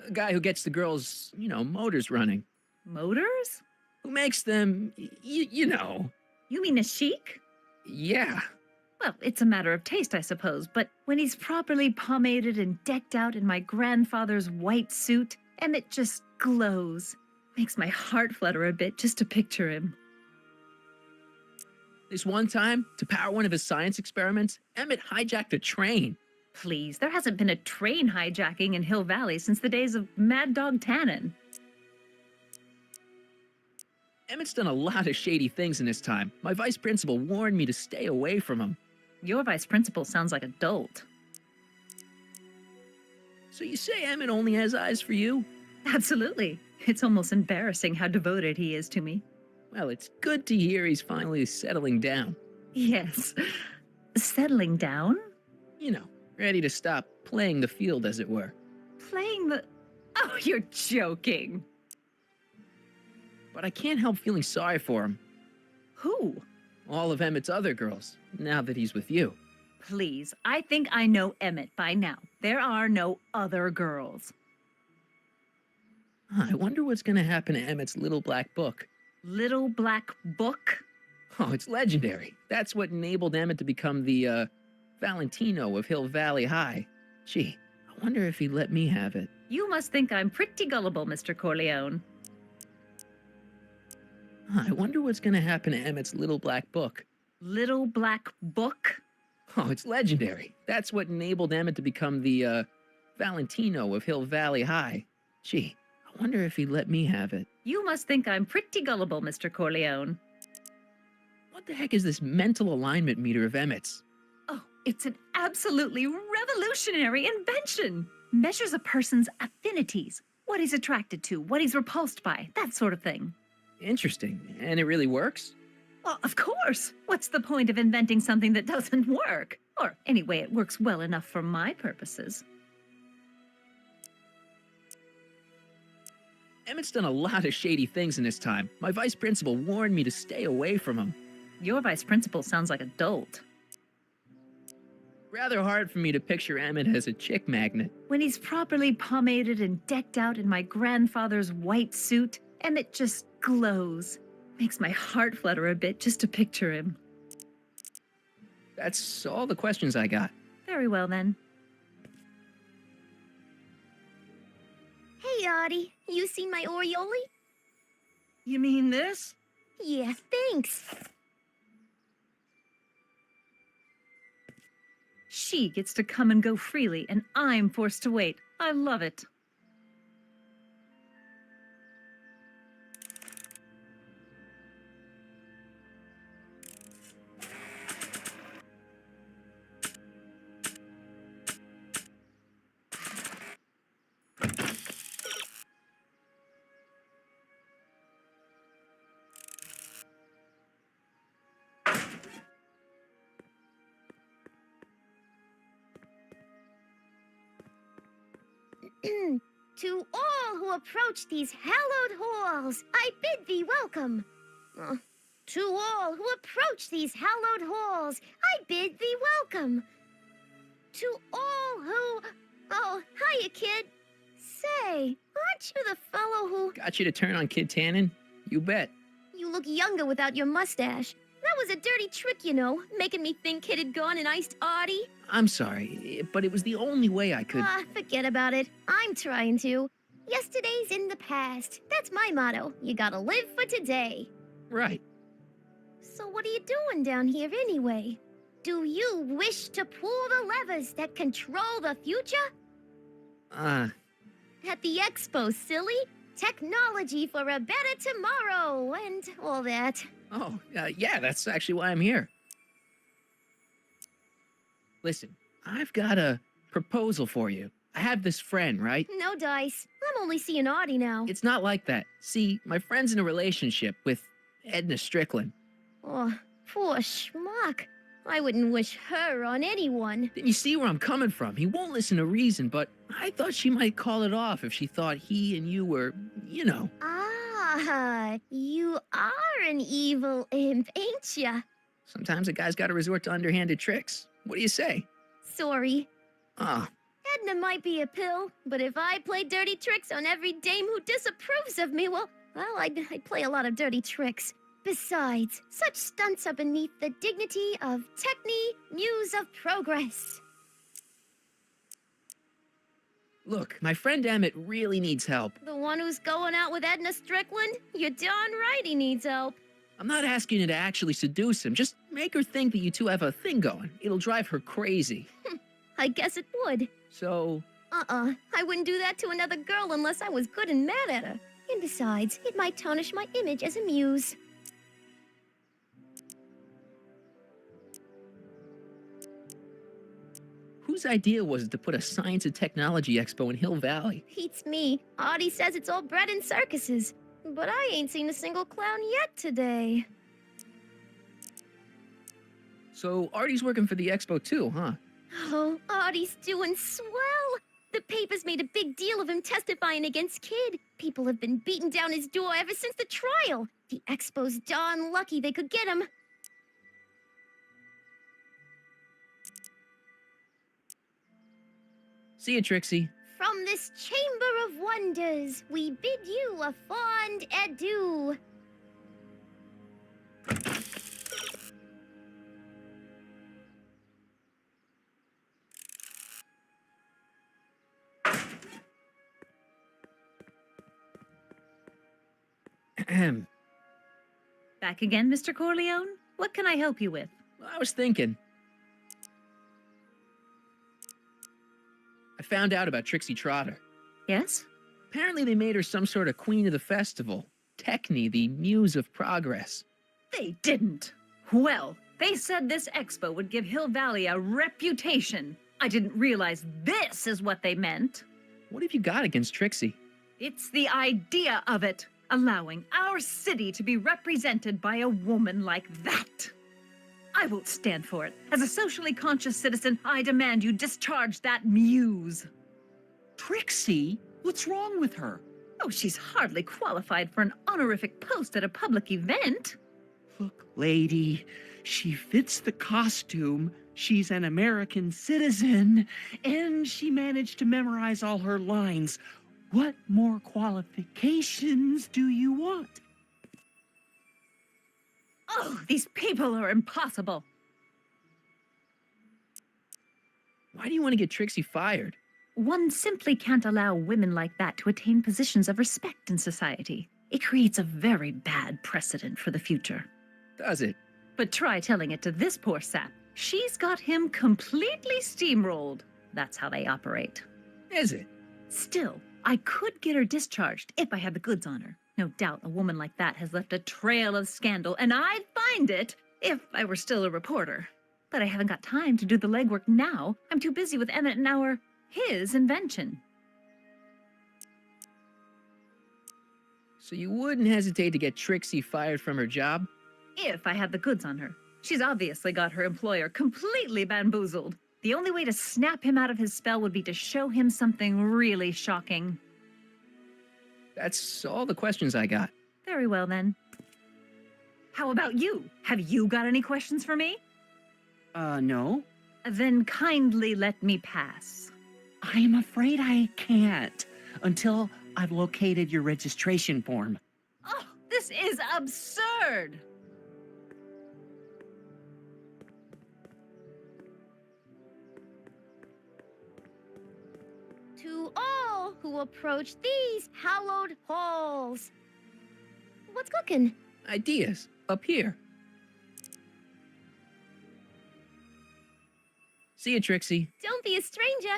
Speaker 1: A guy who gets the girls, motors running.
Speaker 14: Motors?
Speaker 1: Who makes them, you know.
Speaker 14: You mean a chic?
Speaker 1: Yeah.
Speaker 14: Well, it's a matter of taste, I suppose, but when he's properly pomaded and decked out in my grandfather's white suit, Emmett just glows. Makes my heart flutter a bit just to picture him.
Speaker 1: This one time, to power one of his science experiments, Emmett hijacked a train.
Speaker 14: Please, there hasn't been a train hijacking in Hill Valley since the days of Mad Dog Tannen.
Speaker 1: Emmett's done a lot of shady things in his time. My vice principal warned me to stay away from him.
Speaker 14: Your vice principal sounds like a dolt.
Speaker 1: So you say Emmett only has eyes for you?
Speaker 14: Absolutely. It's almost embarrassing how devoted he is to me.
Speaker 1: Well, it's good to hear he's finally settling down.
Speaker 14: Yes. Settling down?
Speaker 1: Ready to stop playing the field, as it were.
Speaker 14: Playing the... Oh, you're joking.
Speaker 1: But I can't help feeling sorry for him.
Speaker 14: Who?
Speaker 1: All of Emmett's other girls, now that he's with you.
Speaker 14: Please, I think I know Emmett by now. There are no other girls.
Speaker 1: I wonder what's going to happen to Emmett's little black book.
Speaker 14: Little black book?
Speaker 1: Oh, it's legendary. That's what enabled Emmett to become the, Valentino of Hill Valley High. Gee, I wonder if he'd let me have it.
Speaker 14: You must think I'm pretty gullible, Mr. Corleone.
Speaker 1: I wonder what's going to happen to Emmett's little black book.
Speaker 14: Little black book?
Speaker 1: Oh, it's legendary. That's what enabled Emmett to become the, Valentino of Hill Valley High. Gee, I wonder if he'd let me have it.
Speaker 14: You must think I'm pretty gullible, Mr. Corleone.
Speaker 1: What the heck is this mental alignment meter of Emmett's?
Speaker 14: Oh, it's an absolutely revolutionary invention. Measures a person's affinities, what he's attracted to, what he's repulsed by, that sort of thing.
Speaker 1: Interesting. And it really works?
Speaker 14: Well, of course. What's the point of inventing something that doesn't work? Or anyway, it works well enough for my purposes.
Speaker 1: Emmett's done a lot of shady things in his time. My vice principal warned me to stay away from him.
Speaker 14: Your vice principal sounds like a dolt.
Speaker 1: Rather hard for me to picture Emmett as a chick magnet.
Speaker 14: When he's properly pomaded and decked out in my grandfather's white suit, Emmett just glows. Makes my heart flutter a bit just to picture him.
Speaker 1: That's all the questions I got.
Speaker 14: Very well, then.
Speaker 15: Hey, Audie, you seen my Oriole?
Speaker 13: You mean this?
Speaker 15: Yeah, thanks.
Speaker 14: She gets to come and go freely, and I'm forced to wait. I love it.
Speaker 15: To all who approach these hallowed halls, I bid thee welcome. To all who approach these hallowed halls, I bid thee welcome. To all who... Oh, hiya, kid. Say, aren't you the fellow who...
Speaker 1: Got you to turn on Kid Tannen? You bet.
Speaker 15: You look younger without your mustache. That was a dirty trick, you know, making me think Kid had gone and iced Artie.
Speaker 1: I'm sorry, but it was the only way I could...
Speaker 15: Forget about it. I'm trying to. Yesterday's in the past. That's my motto. You gotta live for today.
Speaker 1: Right.
Speaker 15: So what are you doing down here anyway? Do you wish to pull the levers that control the future? At the expo, silly. Technology for a better tomorrow and all that.
Speaker 1: Oh, yeah, that's actually why I'm here. Listen, I've got a proposal for you. I have this friend, right?
Speaker 15: No dice. I'm only seeing Artie now.
Speaker 1: It's not like that. See, my friend's in a relationship with Edna Strickland.
Speaker 15: Oh, poor schmuck. I wouldn't wish her on anyone.
Speaker 1: Then you see where I'm coming from. He won't listen to reason, but I thought she might call it off if she thought he and you were, you know.
Speaker 15: Ah, you are an evil imp, ain't ya?
Speaker 1: Sometimes a guy's got to resort to underhanded tricks. What do you say?
Speaker 15: Sorry.
Speaker 1: Ah.
Speaker 15: Edna might be a pill, but if I play dirty tricks on every dame who disapproves of me, well, I'd play a lot of dirty tricks. Besides, such stunts are beneath the dignity of Techne, Muse of Progress.
Speaker 1: Look, my friend Emmett really needs help.
Speaker 15: The one who's going out with Edna Strickland? You're darn right he needs help.
Speaker 1: I'm not asking you to actually seduce him. Just make her think that you two have a thing going. It'll drive her crazy.
Speaker 15: I guess it would.
Speaker 1: So...
Speaker 15: I wouldn't do that to another girl unless I was good and mad at her. And besides, it might tarnish my image as a muse.
Speaker 1: Whose idea was it to put a science and technology expo in Hill Valley?
Speaker 15: Beats me. Artie says it's all bred in circuses. But I ain't seen a single clown yet today.
Speaker 1: So Artie's working for the expo too, huh?
Speaker 15: Oh, Artie's doing swell. The papers made a big deal of him testifying against Kid. People have been beating down his door ever since the trial. The expo's darn lucky they could get him.
Speaker 1: See you, Trixie.
Speaker 15: From this chamber of wonders, we bid you a fond adieu.
Speaker 1: Ahem.
Speaker 14: Back again, Mr. Corleone? What can I help you with?
Speaker 1: Well, I was thinking. I found out about Trixie Trotter.
Speaker 14: Yes?
Speaker 1: Apparently they made her some sort of queen of the festival. Techne, the muse of progress.
Speaker 14: They didn't. Well, they said this expo would give Hill Valley a reputation. I didn't realize this is what they meant.
Speaker 1: What have you got against Trixie?
Speaker 14: It's the idea of it. Allowing our city to be represented by a woman like that. I won't stand for it. As a socially conscious citizen, I demand you discharge that muse.
Speaker 13: Trixie? What's wrong with her?
Speaker 14: Oh, she's hardly qualified for an honorific post at a public event.
Speaker 13: Look, lady, she fits the costume. She's an American citizen, and she managed to memorize all her lines. What more qualifications do you want?
Speaker 14: Oh, these people are impossible.
Speaker 1: Why do you want to get Trixie fired?
Speaker 14: One simply can't allow women like that to attain positions of respect in society. It creates a very bad precedent for the future.
Speaker 1: Does it?
Speaker 14: But try telling it to this poor sap. She's got him completely steamrolled. That's how they operate.
Speaker 1: Is it?
Speaker 14: Still, I could get her discharged if I had the goods on her. No doubt a woman like that has left a trail of scandal, and I'd find it if I were still a reporter. But I haven't got time to do the legwork now. I'm too busy with Emmett and his invention.
Speaker 1: So you wouldn't hesitate to get Trixie fired from her job?
Speaker 14: If I had the goods on her. She's obviously got her employer completely bamboozled. The only way to snap him out of his spell would be to show him something really shocking.
Speaker 1: That's all the questions I got.
Speaker 14: Very well, then. How about you? Have you got any questions for me?
Speaker 13: No.
Speaker 14: Then kindly let me pass.
Speaker 13: I'm afraid I can't until I've located your registration form.
Speaker 14: Oh, this is absurd!
Speaker 15: To all who approach these hallowed halls. What's cooking?
Speaker 1: Ideas. Up here. See you, Trixie.
Speaker 15: Don't be a stranger.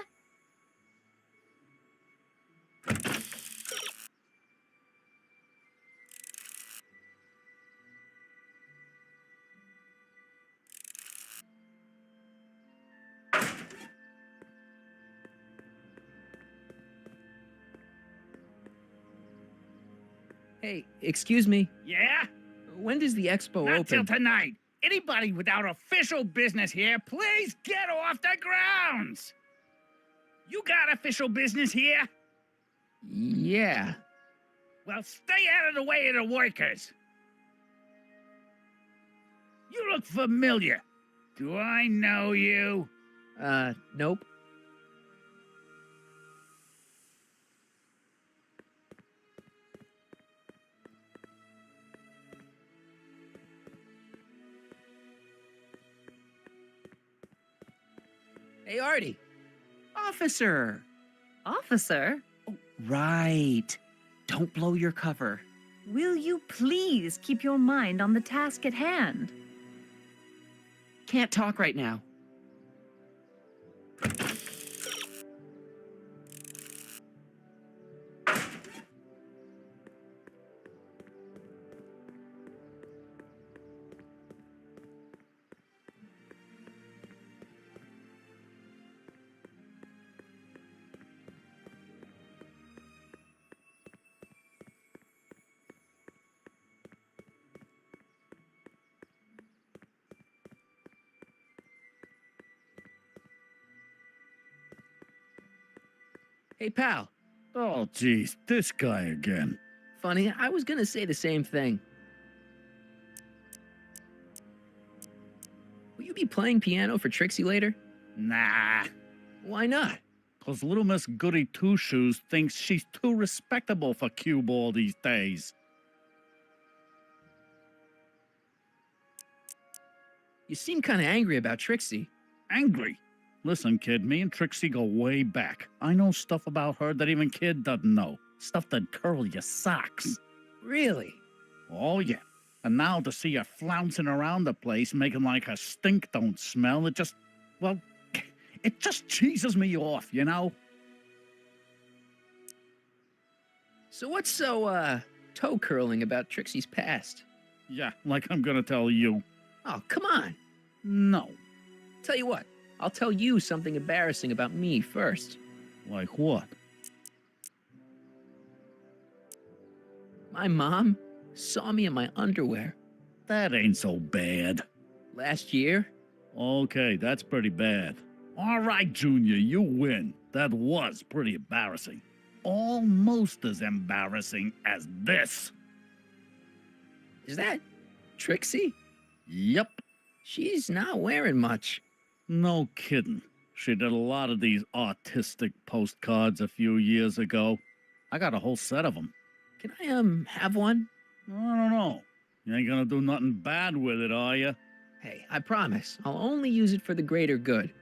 Speaker 1: Hey, excuse me.
Speaker 8: Yeah?
Speaker 1: When does the expo
Speaker 8: Not
Speaker 1: open?
Speaker 8: till tonight. Anybody without official business here, please get off the grounds! You got official business here?
Speaker 1: Yeah.
Speaker 8: Well, stay out of the way of the workers. You look familiar. Do I know you?
Speaker 1: Nope. Hey, Artie.
Speaker 13: Officer!
Speaker 14: Officer,
Speaker 13: Right. Don't blow your cover.
Speaker 14: will you please keep your mind on the task at hand?
Speaker 13: Can't talk right now.
Speaker 1: Hey, pal.
Speaker 16: Oh, geez, this guy again.
Speaker 1: Funny, I was gonna say the same thing. Will you be playing piano for Trixie later?
Speaker 8: Nah.
Speaker 1: Why not?
Speaker 16: 'Cause little Miss Goody Two-Shoes thinks she's too respectable for cue ball these days.
Speaker 1: You seem kind of angry about Trixie.
Speaker 16: Angry? Listen, kid, me and Trixie go way back. I know stuff about her that even kid doesn't know. Stuff that curl your socks.
Speaker 1: Really?
Speaker 16: Oh, yeah. And now to see her flouncing around the place, making like her stink don't smell, it just, well, it just cheeses me off, you know?
Speaker 1: So what's so, toe curling about Trixie's past?
Speaker 16: Yeah, like I'm gonna tell you.
Speaker 1: Oh, come on.
Speaker 16: No.
Speaker 1: Tell you what, I'll tell you something embarrassing about me first.
Speaker 16: Like what?
Speaker 1: My mom saw me in my underwear.
Speaker 16: That ain't so bad.
Speaker 1: Last year?
Speaker 16: Okay, that's pretty bad. All right, Junior, you win. That was pretty embarrassing. Almost as embarrassing as this.
Speaker 1: Is that Trixie?
Speaker 16: Yep.
Speaker 1: She's not wearing much.
Speaker 16: No kidding. She did a lot of these artistic postcards a few years ago. I got a whole set of them.
Speaker 1: Can I, have one?
Speaker 16: I don't know. You ain't gonna do nothing bad with it, are you?
Speaker 1: Hey, I promise. I'll only use it for the greater good.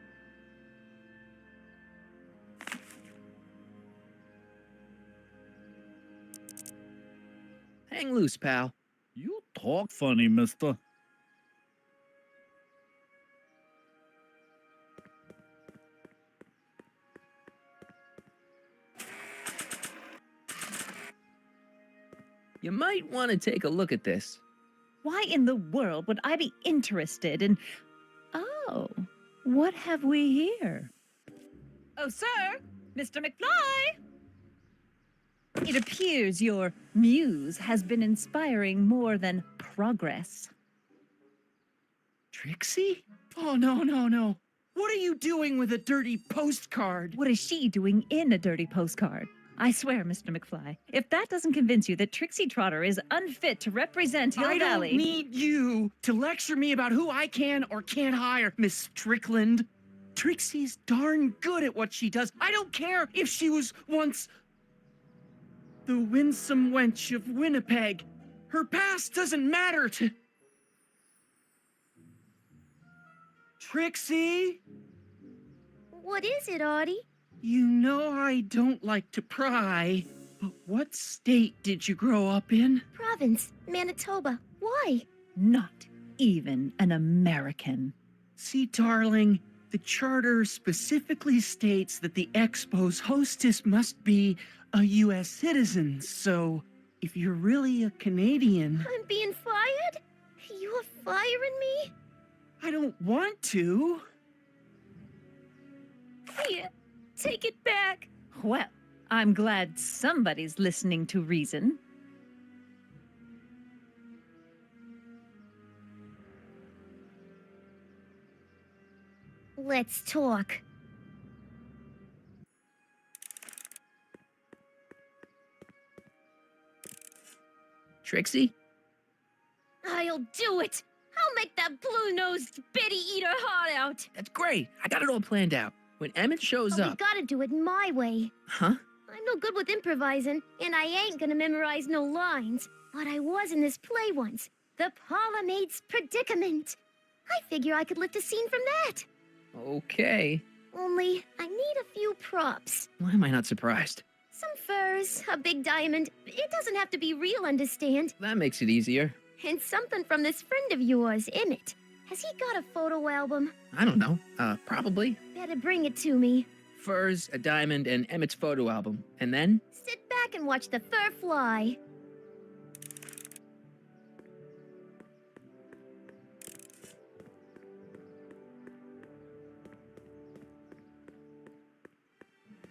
Speaker 1: Hang loose, pal.
Speaker 16: You talk funny, mister.
Speaker 1: You might want to take a look at this.
Speaker 14: Why in the world would I be interested in... Oh, what have we here? Oh, sir! Mr. McFly! It appears your muse has been inspiring more than progress.
Speaker 13: Trixie? Oh, no, no, no. What are you doing with a dirty postcard?
Speaker 14: What is she doing in a dirty postcard? I swear, Mr. McFly, if that doesn't convince you that Trixie Trotter is unfit to represent Hill
Speaker 13: I
Speaker 14: Valley...
Speaker 13: don't need you to lecture me about who I can or can't hire, Miss Strickland. Trixie's darn good at what she does. I don't care if she was once the winsome wench of Winnipeg. Her past doesn't matter to... Trixie?
Speaker 15: What is it, Artie?
Speaker 13: You know I don't like to pry, but what state did you grow up in?
Speaker 15: Province, Manitoba. Why?
Speaker 14: Not even an American.
Speaker 13: See, darling, the charter specifically states that the Expo's hostess must be a U.S. citizen, so if you're really a Canadian...
Speaker 15: I'm being fired? You're firing me?
Speaker 13: I don't want to.
Speaker 14: Here, take it back. Well, I'm glad somebody's listening to reason.
Speaker 15: Let's talk.
Speaker 1: Trixie?
Speaker 15: I'll do it. I'll make that blue-nosed bitty eat her heart out.
Speaker 1: That's great. I got it all planned out. When Emmett shows
Speaker 15: But we
Speaker 1: up...
Speaker 15: gotta do it my way.
Speaker 1: Huh?
Speaker 15: I'm no good with improvising, and I ain't gonna memorize no lines. But I was in this play once. The Parlor-Maid's Predicament. I figure I could lift a scene from that.
Speaker 1: Okay.
Speaker 15: Only, I need a few props.
Speaker 1: Why am I not surprised?
Speaker 15: Some furs, a big diamond. It doesn't have to be real, understand?
Speaker 1: That makes it easier.
Speaker 15: And something from this friend of yours, Emmett. Has he got a photo album?
Speaker 1: I don't know. Probably.
Speaker 15: Better bring it to me.
Speaker 1: Furs, a diamond, and Emmett's photo album. And then?
Speaker 15: Sit back and watch the fur fly.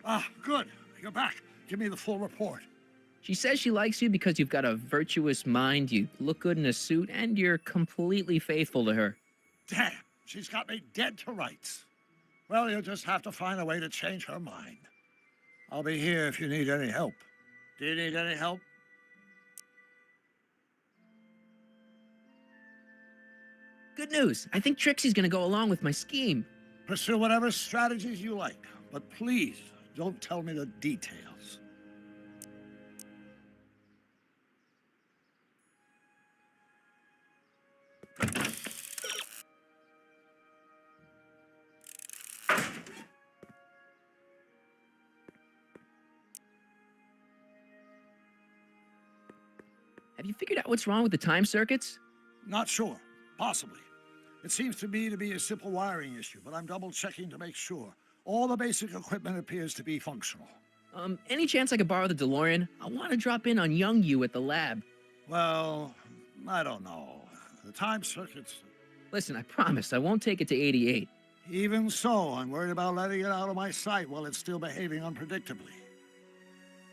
Speaker 10: Ah, good. You're back. Give me the full report.
Speaker 1: She says she likes you because you've got a virtuous mind, you look good in a suit, and you're completely faithful to her.
Speaker 10: Damn, she's got me dead to rights. Well, you'll just have to find a way to change her mind. I'll be here if you need any help. Do you need any help?
Speaker 1: Good news. I think Trixie's gonna go along with my scheme.
Speaker 10: Pursue whatever strategies you like, but please don't tell me the details.
Speaker 1: Have you figured out what's wrong with the time circuits?
Speaker 10: Not sure. Possibly. It seems to me to be a simple wiring issue, but I'm double-checking to make sure. All the basic equipment appears to be functional.
Speaker 1: Any chance I could borrow the DeLorean? I want to drop in on young you at the lab.
Speaker 10: Well, I don't know. The time circuits...
Speaker 1: Listen, I promise I won't take it to 88.
Speaker 10: Even so, I'm worried about letting it out of my sight while it's still behaving unpredictably.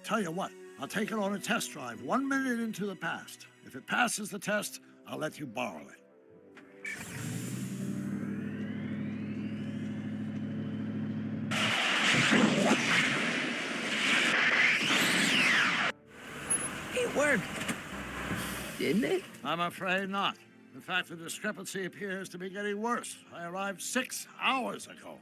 Speaker 10: Tell you what, I'll take it on a test drive 1 minute into the past. If it passes the test, I'll let you borrow it.
Speaker 1: It worked. Didn't it?
Speaker 10: I'm afraid not. In fact, the discrepancy appears to be getting worse. I arrived 6 hours ago.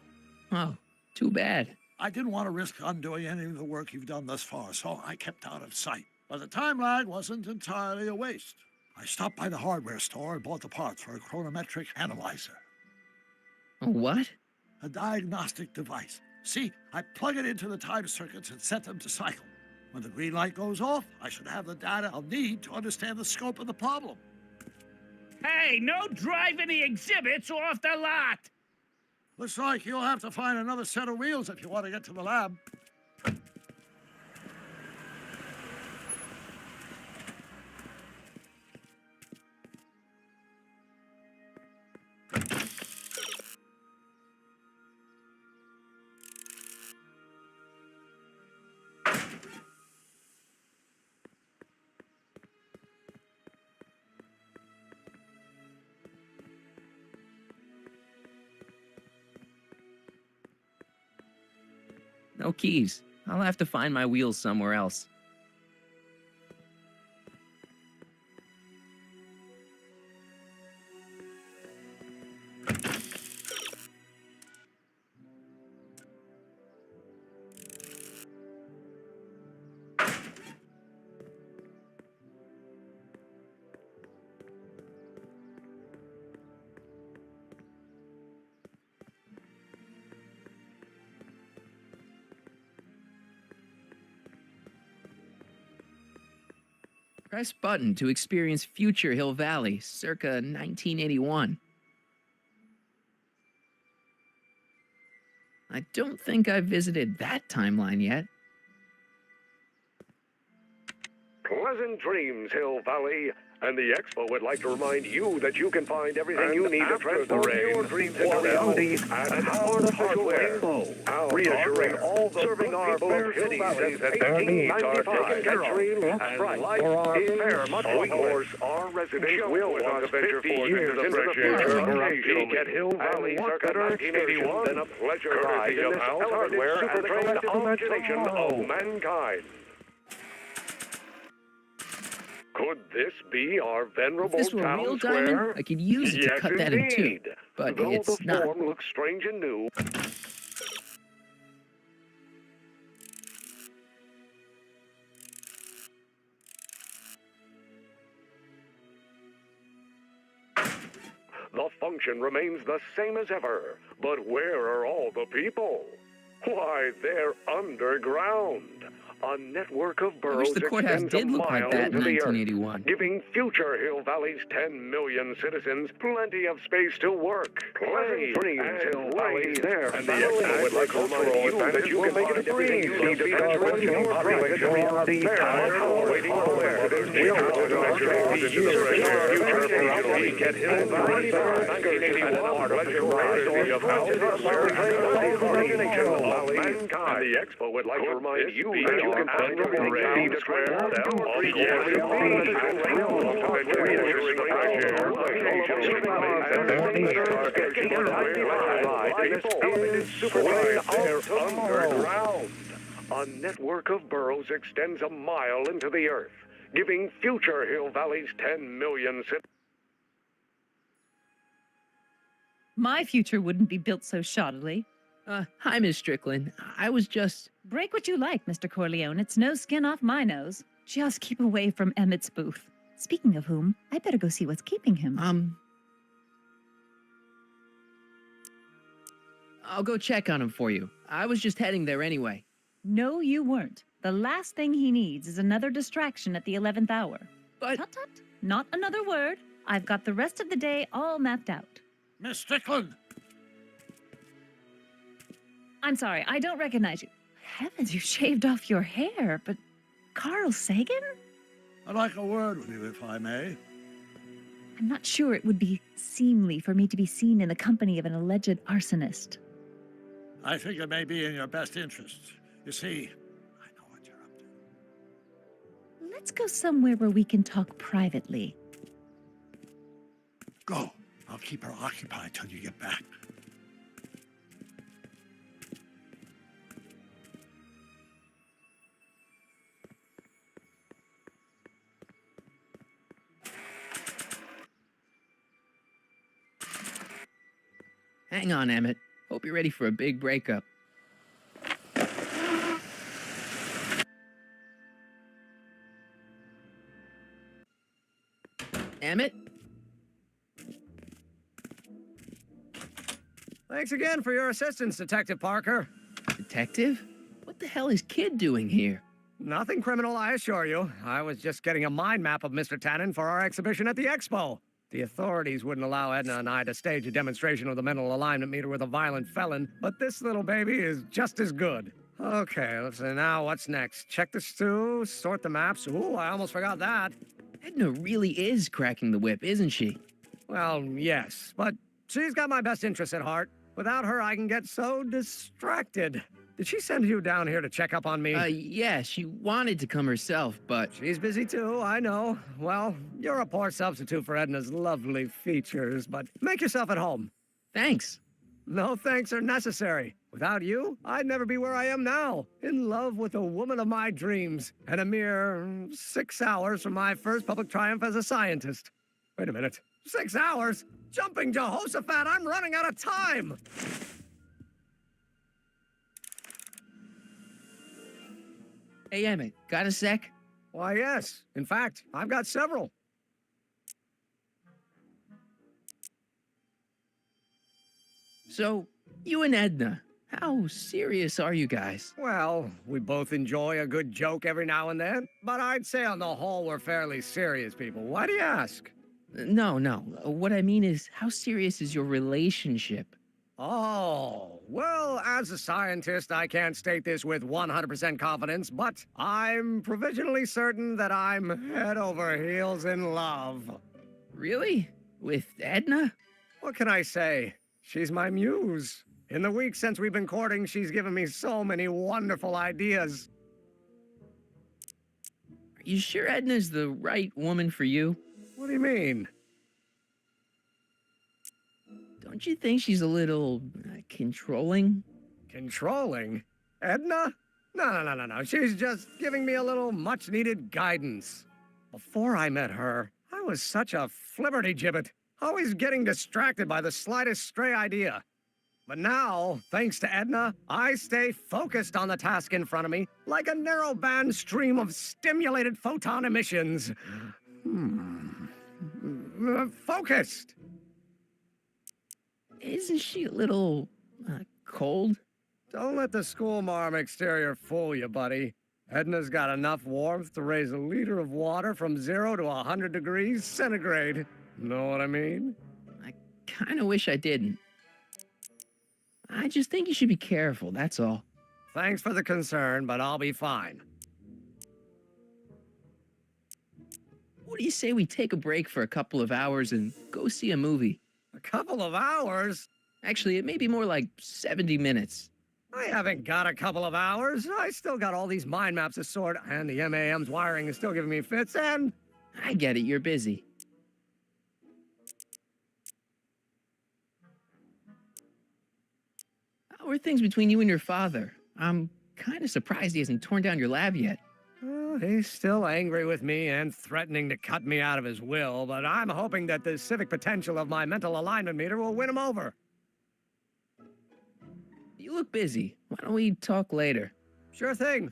Speaker 1: Oh, too bad.
Speaker 10: I didn't want to risk undoing any of the work you've done thus far, so I kept out of sight. But the time lag wasn't entirely a waste. I stopped by the hardware store and bought the parts for a chronometric analyzer.
Speaker 1: A what?
Speaker 10: A diagnostic device. See, I plug it into the time circuits and set them to cycle. When the green light goes off, I should have the data I'll need to understand the scope of the problem.
Speaker 8: Hey, no driving the exhibits off the lot!
Speaker 10: Looks like you'll have to find another set of wheels if you want to get to the lab.
Speaker 1: No keys. I'll have to find my wheels somewhere else. Press button to experience future Hill Valley, circa 1981. I don't think I've visited that timeline yet.
Speaker 17: Pleasant dreams, Hill Valley. And the Expo would like to remind you that you can find everything you need to transform your dreams into reality at Howard Hardware. Reassuring all the serving our both cities that their needs are taken care of. And life is fair, much more. Our residents will want to venture forth into the fresh air for a peek at Hill Valley circa 1981 than a pleasure ride in this Hardware and the collective imagination of mankind. Could this be our venerable
Speaker 1: If this were
Speaker 17: town
Speaker 1: real
Speaker 17: square?
Speaker 1: diamond, I could use it to
Speaker 17: Yes,
Speaker 1: cut that in two,
Speaker 17: indeed.
Speaker 1: but
Speaker 17: Though
Speaker 1: it's
Speaker 17: the
Speaker 1: not.
Speaker 17: form looks strange and new. The function remains the same as ever, but where are all the people? Why, they're underground. A network of
Speaker 1: I wish
Speaker 17: burrows
Speaker 1: the courthouse
Speaker 17: extends a
Speaker 1: did look like
Speaker 17: mile
Speaker 1: that in
Speaker 17: into the earth,
Speaker 1: 1981.
Speaker 17: giving future Hill Valley's 10 million citizens plenty of space to work, play, dreams, Hill Valley, there. And the Expo would like to remind you that you can find everything you need to transform your population reality waiting for residents. We also measure the future at Hill Valley, 1981, an artificial reality of how the imagination of mankind. And the Expo would like to remind you that you can find everything to transform underground. A network of burrows extends a mile into the earth, giving future Hill Valley's 10 million citizens.
Speaker 14: My future wouldn't be built so shoddily.
Speaker 1: Hi, Miss Strickland. I was just...
Speaker 14: Break what you like, Mr. Corleone. It's no skin off my nose. Just keep away from Emmett's booth. Speaking of whom, I better go see what's keeping him.
Speaker 1: I'll go check on him for you. I was just heading there anyway.
Speaker 14: No, you weren't. The last thing he needs is another distraction at the 11th hour.
Speaker 1: But...
Speaker 14: Tut-tut. Not another word. I've got the rest of the day all mapped out.
Speaker 10: Miss Strickland!
Speaker 14: I'm sorry, I don't recognize you. Heavens, you shaved off your hair, but Carl Sagan?
Speaker 10: I'd like a word with you, if I may.
Speaker 14: I'm not sure it would be seemly for me to be seen in the company of an alleged arsonist.
Speaker 10: I think it may be in your best interests. You see, I know what you're up to.
Speaker 14: Let's go somewhere where we can talk privately.
Speaker 10: Go. I'll keep her occupied till you get back.
Speaker 1: Hang on, Emmett. Hope you're ready for a big breakup. Emmett?
Speaker 12: Thanks again for your assistance, Detective Parker.
Speaker 1: Detective? What the hell is Kid doing here?
Speaker 12: Nothing criminal, I assure you. I was just getting a mind map of Mr. Tannen for our exhibition at the Expo. The authorities wouldn't allow Edna and I to stage a demonstration of the mental alignment meter with a violent felon, but this little baby is just as good. Okay, let's see now what's next. Check the stew, sort the maps. Ooh, I almost forgot that.
Speaker 1: Edna really is cracking the whip, isn't she?
Speaker 12: Well, yes, but she's got my best interests at heart. Without her, I can get so distracted. Did she send you down here to check up on me?
Speaker 1: Yeah, she wanted to come herself, but...
Speaker 12: She's busy too, I know. Well, you're a poor substitute for Edna's lovely features, but make yourself at home.
Speaker 1: Thanks.
Speaker 12: No thanks are necessary. Without you, I'd never be where I am now, in love with the woman of my dreams, and a mere 6 hours from my first public triumph as a scientist. Wait a minute. 6 hours? Jumping Jehoshaphat, I'm running out of time!
Speaker 1: Hey, Emmett, got a sec?
Speaker 12: Why, yes. In fact, I've got several.
Speaker 1: So, you and Edna, how serious are you guys?
Speaker 12: Well, we both enjoy a good joke every now and then, but I'd say on the whole we're fairly serious people. Why do you ask?
Speaker 1: No. What I mean is, how serious is your relationship?
Speaker 12: Oh, well, as a scientist, I can't state this with 100% confidence, but I'm provisionally certain that I'm head over heels in love.
Speaker 1: Really? With Edna?
Speaker 12: What can I say? She's my muse. In the weeks since we've been courting, she's given me so many wonderful ideas.
Speaker 1: Are you sure Edna's the right woman for you?
Speaker 12: What do you mean?
Speaker 1: Don't you think she's a little controlling?
Speaker 12: Controlling? Edna? No. She's just giving me a little much-needed guidance. Before I met her, I was such a flibberty-gibbet, always getting distracted by the slightest stray idea. But now, thanks to Edna, I stay focused on the task in front of me, like a narrow-band stream of stimulated photon emissions. Focused!
Speaker 1: Isn't she a little cold?
Speaker 12: Don't let the schoolmarm exterior fool you, buddy. Edna's got enough warmth to raise a liter of water from 0 to 100 degrees centigrade. Know what I mean?
Speaker 1: I kind of wish I didn't. I just think you should be careful, that's all.
Speaker 12: Thanks for the concern, but I'll be fine.
Speaker 1: What do you say we take a break for a couple of hours and go see a movie?
Speaker 12: A couple of hours?
Speaker 1: Actually, it may be more like 70 minutes.
Speaker 12: I haven't got a couple of hours. I still got all these mind maps to sort, and the MAM's wiring is still giving me fits, and...
Speaker 1: I get it, you're busy. How are things between you and your father? I'm kind of surprised he hasn't torn down your lab yet.
Speaker 12: He's still angry with me and threatening to cut me out of his will, but I'm hoping that the civic potential of my mental alignment meter will win him over.
Speaker 1: You look busy. Why don't we talk later?
Speaker 12: Sure thing.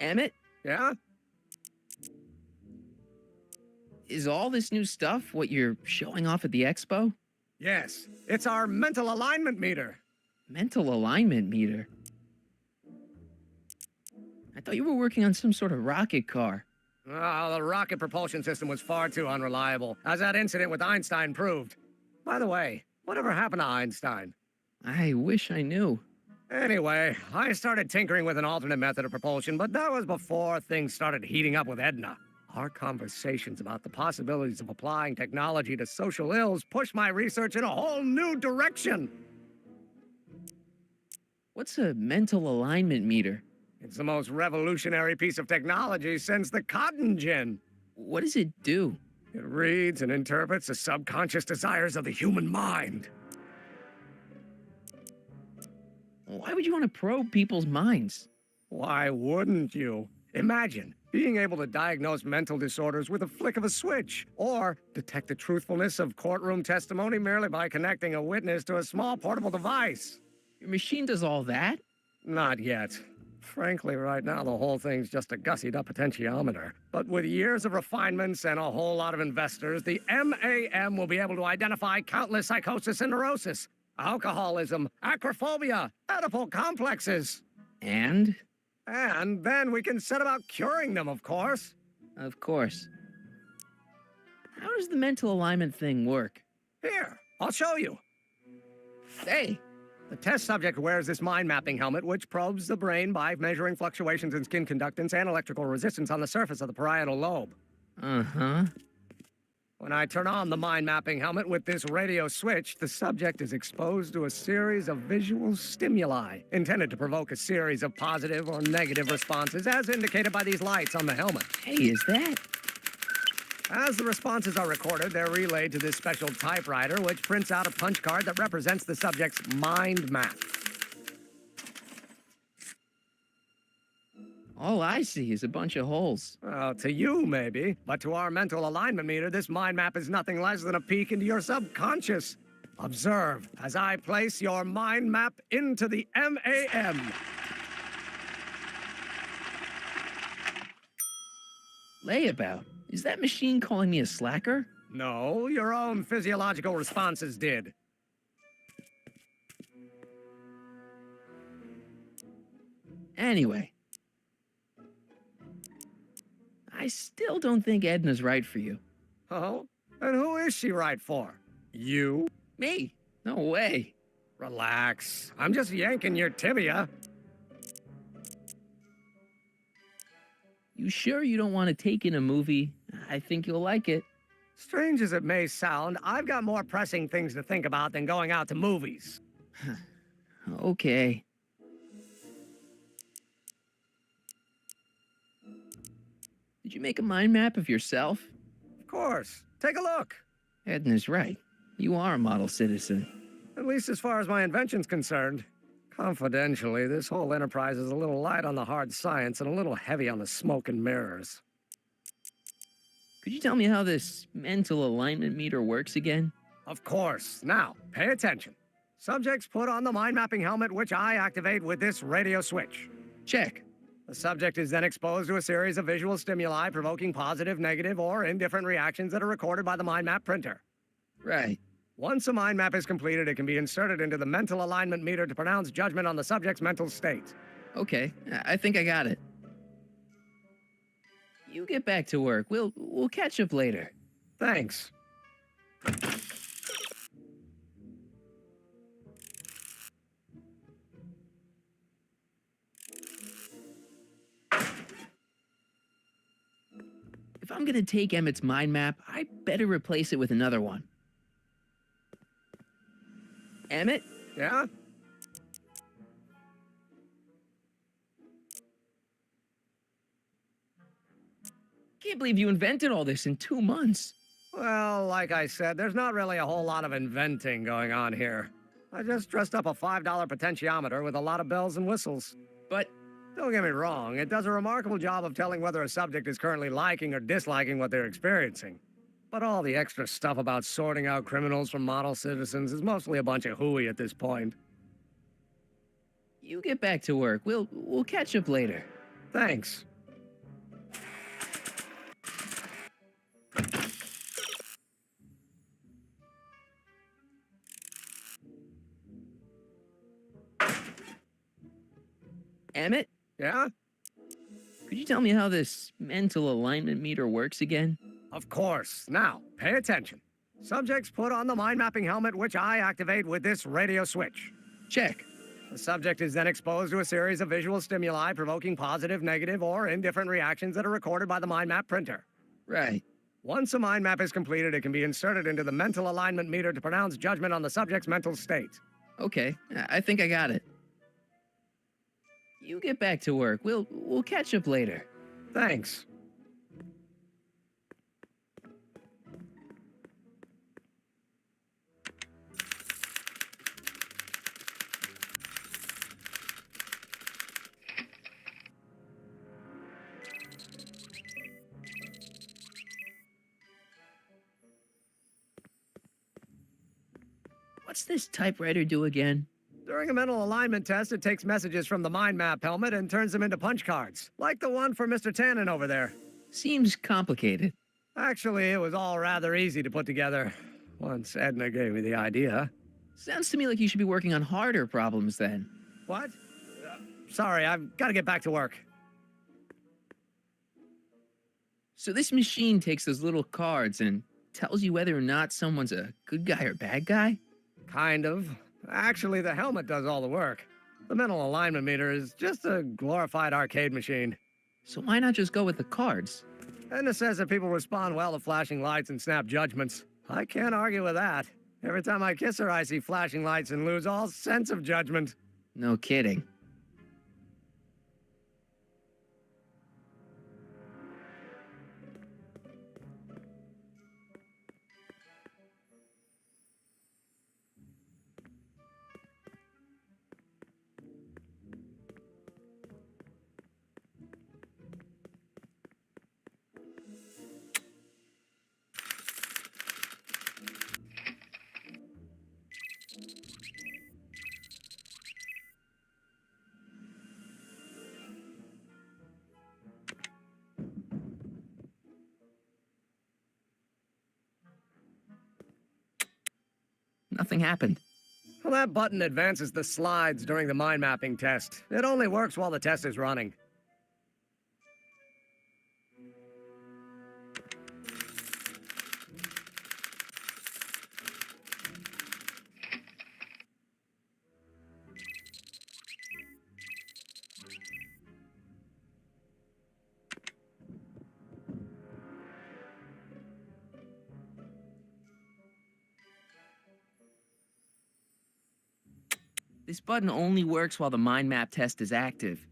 Speaker 1: Emmett?
Speaker 12: Yeah?
Speaker 1: Is all this new stuff what you're showing off at the expo?
Speaker 12: Yes, it's our mental alignment meter.
Speaker 1: Mental alignment meter? I thought you were working on some sort of rocket car.
Speaker 12: Oh, the rocket propulsion system was far too unreliable, as that incident with Einstein proved. By the way, whatever happened to Einstein?
Speaker 1: I wish I knew.
Speaker 12: Anyway, I started tinkering with an alternate method of propulsion, but that was before things started heating up with Edna. Our conversations about the possibilities of applying technology to social ills pushed my research in a whole new direction.
Speaker 1: What's a mental alignment meter?
Speaker 12: It's the most revolutionary piece of technology since the cotton gin.
Speaker 1: What does it do?
Speaker 12: It reads and interprets the subconscious desires of the human mind.
Speaker 1: Why would you want to probe people's minds?
Speaker 12: Why wouldn't you? Imagine being able to diagnose mental disorders with a flick of a switch, or detect the truthfulness of courtroom testimony merely by connecting a witness to a small portable device.
Speaker 1: Your machine does all that?
Speaker 12: Not yet. Frankly, right now, the whole thing's just a gussied-up potentiometer. But with years of refinements and a whole lot of investors, the MAM will be able to identify countless psychosis and neurosis, alcoholism, acrophobia, Oedipal complexes.
Speaker 1: And?
Speaker 12: And then we can set about curing them, of course.
Speaker 1: Of course. How does the mental alignment thing work?
Speaker 12: Here, I'll show you.
Speaker 1: Hey!
Speaker 12: The test subject wears this mind mapping helmet, which probes the brain by measuring fluctuations in skin conductance and electrical resistance on the surface of the parietal lobe.
Speaker 1: Uh-huh.
Speaker 12: When I turn on the mind mapping helmet with this radio switch, the subject is exposed to a series of visual stimuli intended to provoke a series of positive or negative responses, as indicated by these lights on the helmet.
Speaker 1: Hey, is that?
Speaker 12: As the responses are recorded, they're relayed to this special typewriter, which prints out a punch card that represents the subject's mind map.
Speaker 1: All I see is a bunch of holes.
Speaker 12: Well, to you, maybe. But to our mental alignment meter, this mind map is nothing less than a peek into your subconscious. Observe as I place your mind map into the MAM.
Speaker 1: Layabout? Is that machine calling me a slacker?
Speaker 12: No, your own physiological responses did.
Speaker 1: Anyway. I still don't think Edna's right for you.
Speaker 12: Oh? And who is she right for? You?
Speaker 1: Me? No way.
Speaker 12: Relax. I'm just yanking your tibia.
Speaker 1: You sure you don't want to take in a movie? I think you'll like it.
Speaker 12: Strange as it may sound, I've got more pressing things to think about than going out to movies.
Speaker 1: Okay. Did you make a mind map of yourself?
Speaker 12: Of course. Take a look.
Speaker 1: Edna's right. You are a model citizen.
Speaker 12: At least as far as my invention's concerned. Confidentially, this whole enterprise is a little light on the hard science and a little heavy on the smoke and mirrors.
Speaker 1: Could you tell me how this mental alignment meter works again?
Speaker 12: Of course. Now, pay attention. Subjects put on the mind mapping helmet, which I activate with this radio switch.
Speaker 1: Check.
Speaker 12: The subject is then exposed to a series of visual stimuli provoking positive, negative, or indifferent reactions that are recorded by the mind map printer.
Speaker 1: Right.
Speaker 12: Once a mind map is completed, it can be inserted into the mental alignment meter to pronounce judgment on the subject's mental state.
Speaker 1: Okay, I think I got it. You get back to work. We'll catch up later.
Speaker 12: Thanks.
Speaker 1: If I'm gonna take Emmett's mind map, I better replace it with another one. Emmett?
Speaker 12: Yeah?
Speaker 1: Can't believe you invented all this in 2 months.
Speaker 12: Well, like I said, there's not really a whole lot of inventing going on here. I just dressed up a $5 potentiometer with a lot of bells and whistles.
Speaker 1: But
Speaker 12: don't get me wrong, it does a remarkable job of telling whether a subject is currently liking or disliking what they're experiencing. But all the extra stuff about sorting out criminals from model citizens is mostly a bunch of hooey at this point.
Speaker 1: You get back to work. We'll catch up later.
Speaker 12: Thanks.
Speaker 1: Emmett?
Speaker 12: Yeah?
Speaker 1: Could you tell me how this mental alignment meter works again?
Speaker 12: Of course. Now, pay attention. Subjects put on the mind mapping helmet, which I activate with this radio switch.
Speaker 1: Check.
Speaker 12: The subject is then exposed to a series of visual stimuli provoking positive, negative, or indifferent reactions that are recorded by the mind map printer.
Speaker 1: Right.
Speaker 12: Once a mind map is completed, it can be inserted into the mental alignment meter to pronounce judgment on the subject's mental state.
Speaker 1: Okay, I think I got it. You get back to work. We'll catch up later.
Speaker 12: Thanks.
Speaker 1: What's this typewriter do again?
Speaker 12: During a mental alignment test, it takes messages from the mind map helmet and turns them into punch cards, like the one for Mr. Tannen over there.
Speaker 1: Seems complicated.
Speaker 12: Actually, it was all rather easy to put together, once Edna gave me the idea.
Speaker 1: Sounds to me like you should be working on harder problems then.
Speaker 12: What? Sorry, I've got to get back to work.
Speaker 1: So this machine takes those little cards and tells you whether or not someone's a good guy or bad guy?
Speaker 12: Kind of. Actually, the helmet does all the work. The mental alignment meter is just a glorified arcade machine.
Speaker 1: So why not just go with the cards?
Speaker 12: Edna says that people respond well to flashing lights and snap judgments. I can't argue with that. Every time I kiss her, I see flashing lights and lose all sense of judgment.
Speaker 1: No kidding. Nothing happened.
Speaker 12: Well, that button advances the slides during the mind mapping test. It only works while the test is running.
Speaker 1: This button only works while the mind map test is active.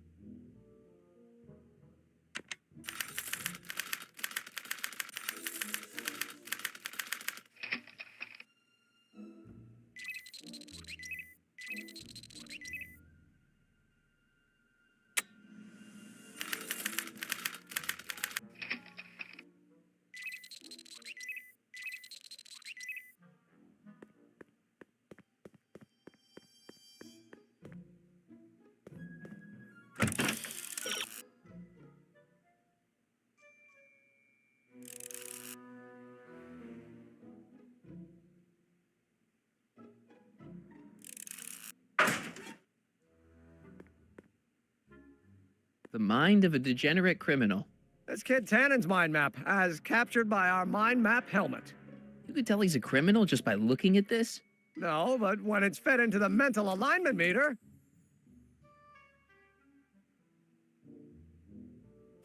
Speaker 1: The mind of a degenerate criminal.
Speaker 12: This kid Tannen's mind map, as captured by our mind map helmet.
Speaker 1: You could tell he's a criminal just by looking at this?
Speaker 12: No, but when it's fed into the mental alignment meter...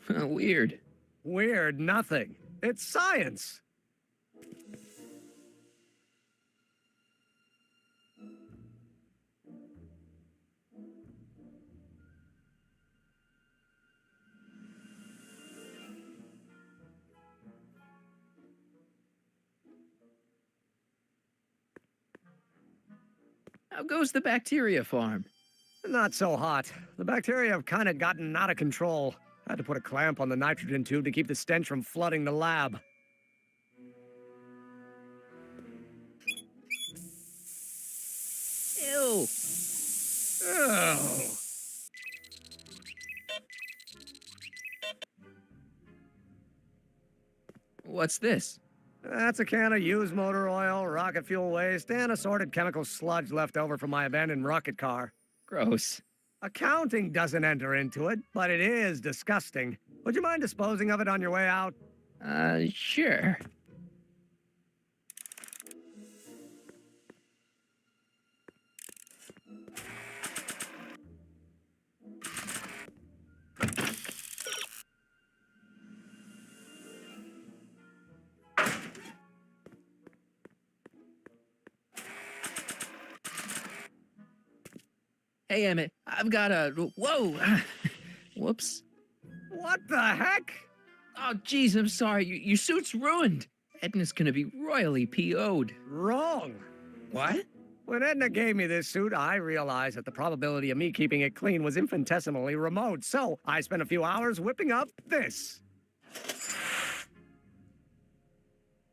Speaker 1: Weird.
Speaker 12: Weird nothing. It's science.
Speaker 1: How goes the bacteria farm?
Speaker 12: Not so hot. The bacteria have kind of gotten out of control. I had to put a clamp on the nitrogen tube to keep the stench from flooding the lab.
Speaker 1: Ew.
Speaker 12: Oh.
Speaker 1: What's this?
Speaker 12: That's a can of used motor oil, rocket fuel waste, and assorted chemical sludge left over from my abandoned rocket car.
Speaker 1: Gross.
Speaker 12: Accounting doesn't enter into it, but it is disgusting. Would you mind disposing of it on your way out?
Speaker 1: Sure. Hey, Emmett, I've got a... Whoa! Whoops.
Speaker 12: What the heck?
Speaker 1: Oh, geez, I'm sorry. Your suit's ruined. Edna's gonna be royally PO'd.
Speaker 12: Wrong.
Speaker 1: What?
Speaker 12: When Edna gave me this suit, I realized that the probability of me keeping it clean was infinitesimally remote, so I spent a few hours whipping up this.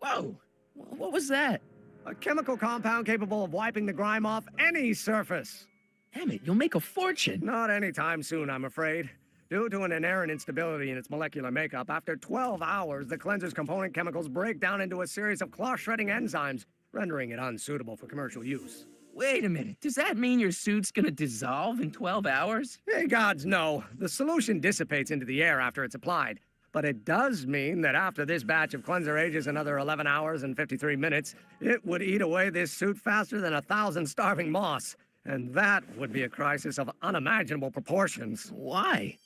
Speaker 1: Whoa! What was that?
Speaker 12: A chemical compound capable of wiping the grime off any surface.
Speaker 1: Emmett, you'll make a fortune.
Speaker 12: Not anytime soon, I'm afraid. Due to an inherent instability in its molecular makeup, after 12 hours, the cleanser's component chemicals break down into a series of cloth-shredding enzymes, rendering it unsuitable for commercial use.
Speaker 1: Wait a minute. Does that mean your suit's gonna dissolve in 12 hours?
Speaker 12: Hey, gods, no. The solution dissipates into the air after it's applied. But it does mean that after this batch of cleanser ages another 11 hours and 53 minutes, it would eat away this suit faster than 1,000 starving moths. And that would be a crisis of unimaginable proportions.
Speaker 1: Why?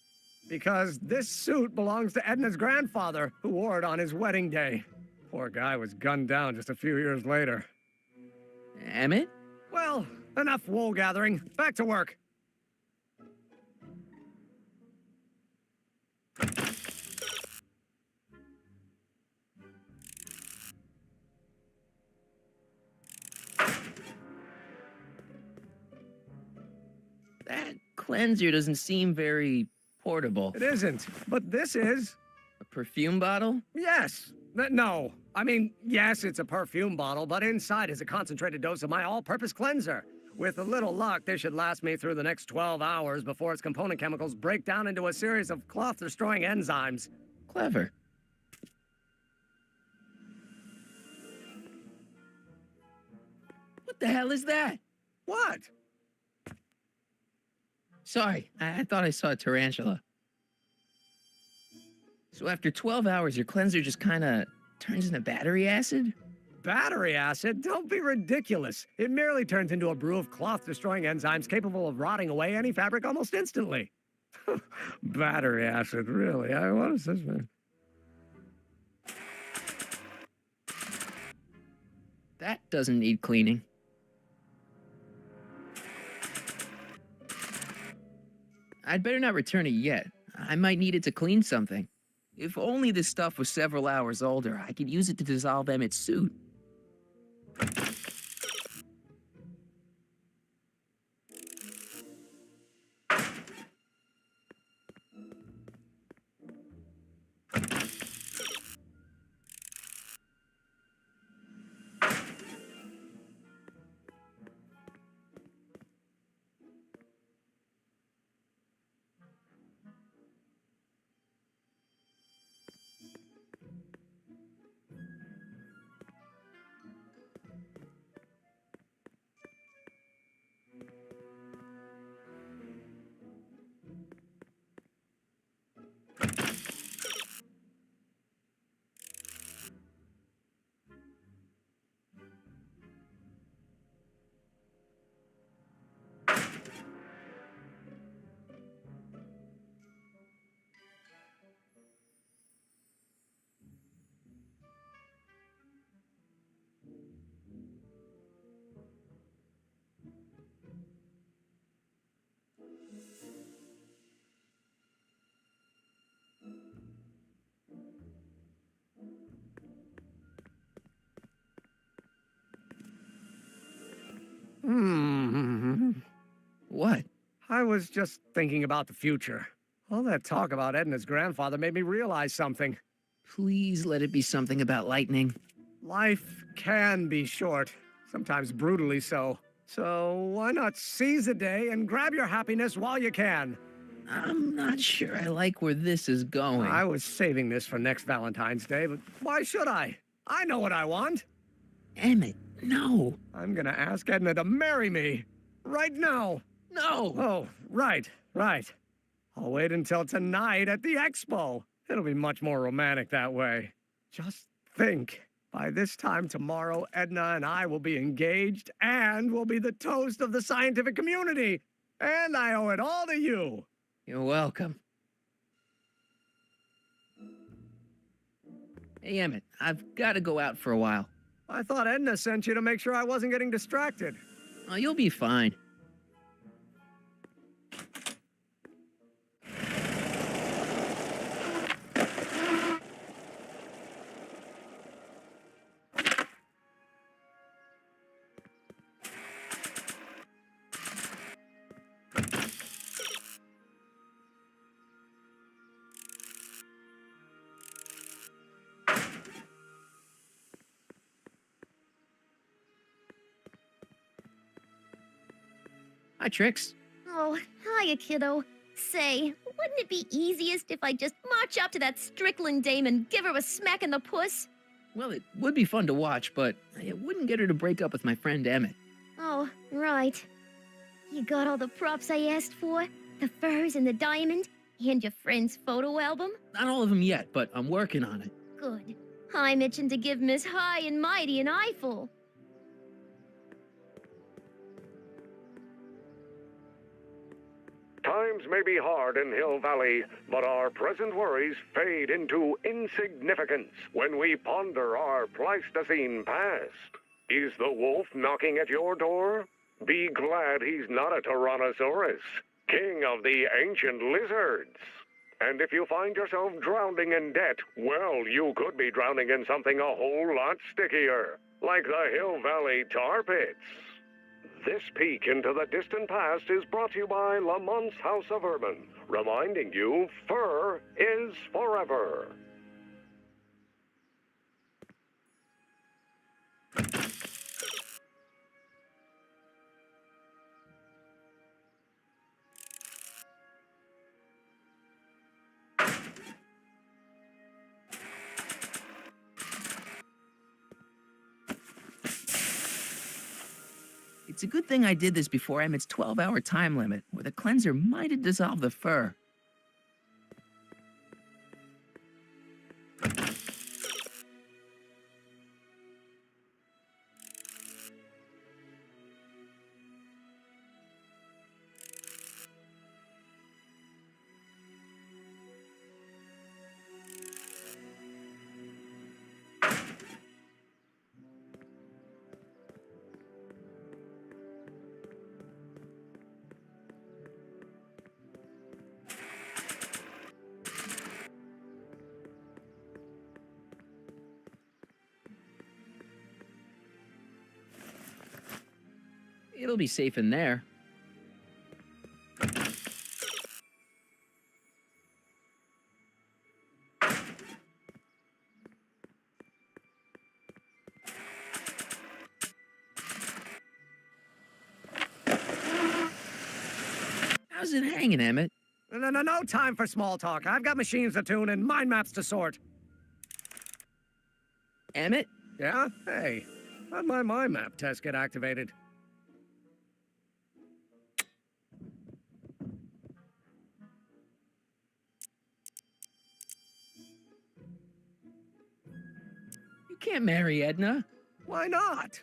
Speaker 12: Because this suit belongs to Edna's grandfather, who wore it on his wedding day. Poor guy was gunned down just a few years later.
Speaker 1: Emmett?
Speaker 12: Well, enough wool gathering. Back to work.
Speaker 1: That cleanser doesn't seem very portable.
Speaker 12: It isn't, but this is.
Speaker 1: A perfume bottle?
Speaker 12: Yes. No. I mean, yes, it's a perfume bottle, but inside is a concentrated dose of my all-purpose cleanser. With a little luck, this should last me through the next 12 hours before its component chemicals break down into a series of cloth-destroying enzymes.
Speaker 1: Clever. What the hell is that?
Speaker 12: What?
Speaker 1: Sorry, I thought I saw a tarantula. So after 12 hours, your cleanser just kinda turns into battery acid?
Speaker 12: Battery acid? Don't be ridiculous. It merely turns into a brew of cloth-destroying enzymes capable of rotting away any fabric almost instantly. Battery acid, really? What is this, man?
Speaker 1: That doesn't need cleaning. I'd better not return it yet. I might need it to clean something. If only this stuff was several hours older, I could use it to dissolve Emmett's suit. What?
Speaker 12: I was just thinking about the future. All that talk about Edna's grandfather made me realize something.
Speaker 1: Please let it be something about lightning.
Speaker 12: Life can be short, sometimes brutally so. So why not seize the day and grab your happiness while you can?
Speaker 1: I'm not sure I like where this is going.
Speaker 12: I was saving this for next Valentine's Day, but why should I? I know what I want.
Speaker 1: Emmett, no.
Speaker 12: I'm gonna ask Edna to marry me. Right now.
Speaker 1: No.
Speaker 12: Oh, right. I'll wait until tonight at the expo. It'll be much more romantic that way. Just think. By this time tomorrow, Edna and I will be engaged and will be the toast of the scientific community. And I owe it all to you.
Speaker 1: You're welcome. Hey, Emmett, I've got to go out for a while.
Speaker 12: I thought Edna sent you to make sure I wasn't getting distracted.
Speaker 1: Oh, you'll be fine. Hi, Trix.
Speaker 15: Oh, hiya, kiddo. Say, wouldn't it be easiest if I just march up to that Strickland dame and give her a smack in the puss?
Speaker 1: Well, it would be fun to watch, but it wouldn't get her to break up with my friend Emmett.
Speaker 15: Oh, right. You got all the props I asked for? The furs and the diamond? And your friend's photo album?
Speaker 1: Not all of them yet, but I'm working on it.
Speaker 15: Good. I'm itching to give Miss High and Mighty an eyeful.
Speaker 17: Times may be hard in Hill Valley, but our present worries fade into insignificance when we ponder our Pleistocene past. Is the wolf knocking at your door? Be glad he's not a Tyrannosaurus, king of the ancient lizards. And if you find yourself drowning in debt, well, you could be drowning in something a whole lot stickier, like the Hill Valley tar pits. This peek into the distant past is brought to you by Lamont's House of Urban, reminding you fur is forever.
Speaker 1: It's a good thing I did this before Emmett's 12-hour time limit, or the cleanser might have dissolved the fur. It'll be safe in there. How's it hanging, Emmett?
Speaker 12: No time for small talk. I've got machines to tune and mind maps to sort.
Speaker 1: Emmett?
Speaker 12: Yeah? Hey, how'd my mind map test get activated?
Speaker 1: You can't marry Edna.
Speaker 12: Why not?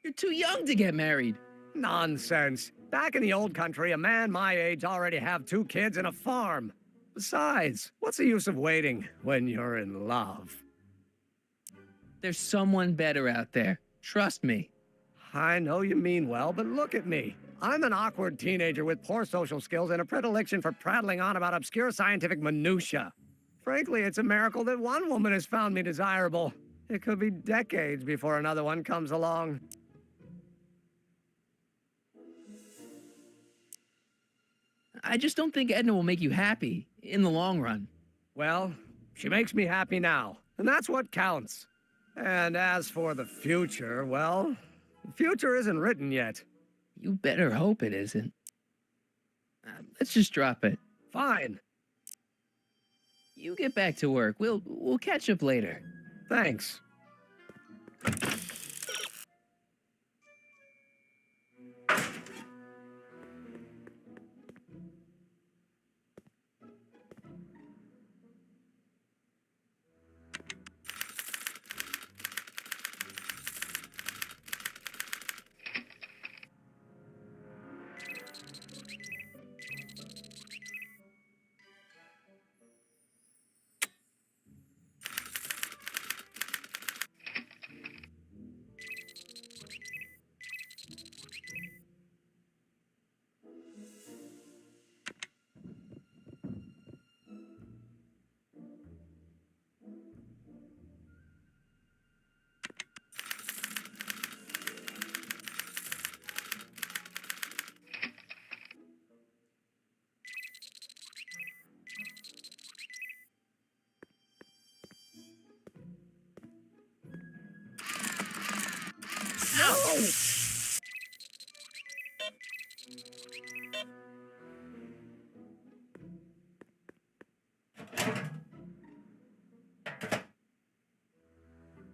Speaker 1: You're too young to get married.
Speaker 12: Nonsense. Back in the old country, a man my age already have 2 kids and a farm. Besides, what's the use of waiting when you're in love?
Speaker 1: There's someone better out there. Trust me.
Speaker 12: I know you mean well, but look at me. I'm an awkward teenager with poor social skills and a predilection for prattling on about obscure scientific minutiae. Frankly, it's a miracle that one woman has found me desirable. It could be decades before another one comes along.
Speaker 1: I just don't think Edna will make you happy in the long run.
Speaker 12: Well, she makes me happy now, and that's what counts. And as for the future, well, the future isn't written yet.
Speaker 1: You better hope it isn't. Let's just drop it.
Speaker 12: Fine.
Speaker 1: You get back to work. We'll catch up later.
Speaker 12: Thanks.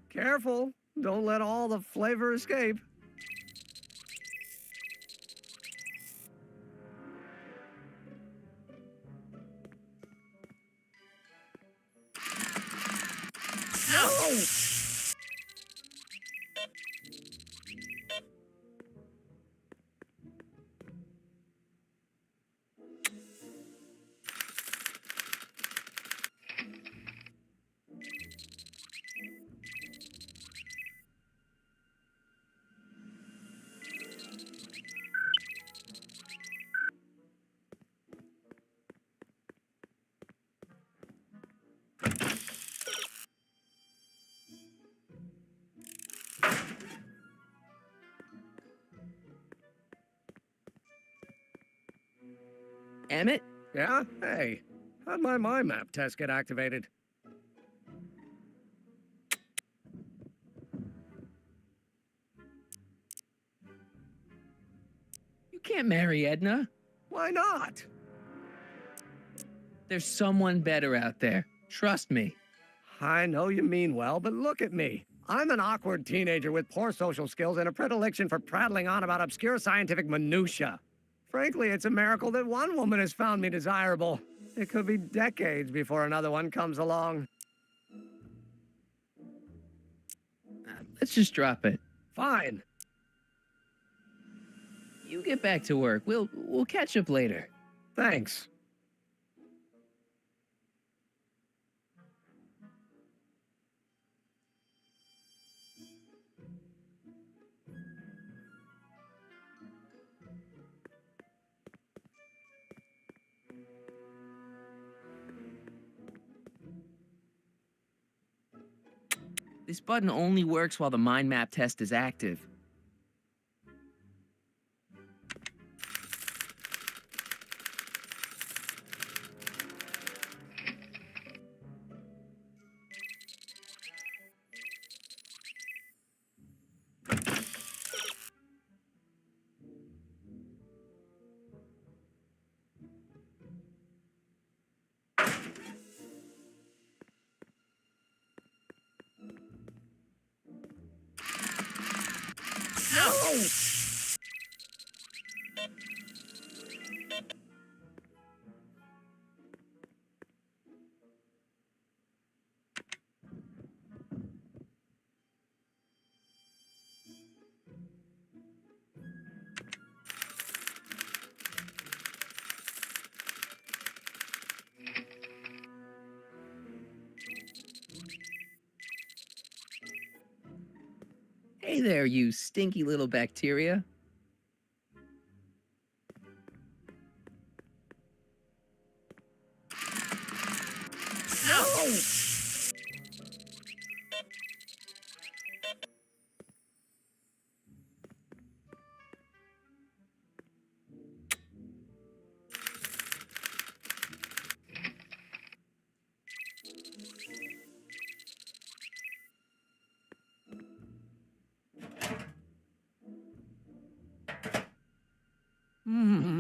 Speaker 12: Careful. Don't let all the flavor escape. No!
Speaker 1: Emmett?
Speaker 12: Yeah? Hey, how'd my mind map test get activated?
Speaker 1: You can't marry Edna.
Speaker 12: Why not?
Speaker 1: There's someone better out there. Trust me.
Speaker 12: I know you mean well, but look at me. I'm an awkward teenager with poor social skills and a predilection for prattling on about obscure scientific minutiae. Frankly, it's a miracle that one woman has found me desirable. It could be decades before another one comes along.
Speaker 1: Let's just drop it.
Speaker 12: Fine.
Speaker 1: You get back to work. We'll catch up later.
Speaker 12: Thanks.
Speaker 1: This button only works while the mind map test is active. Hey there, you stinky little bacteria.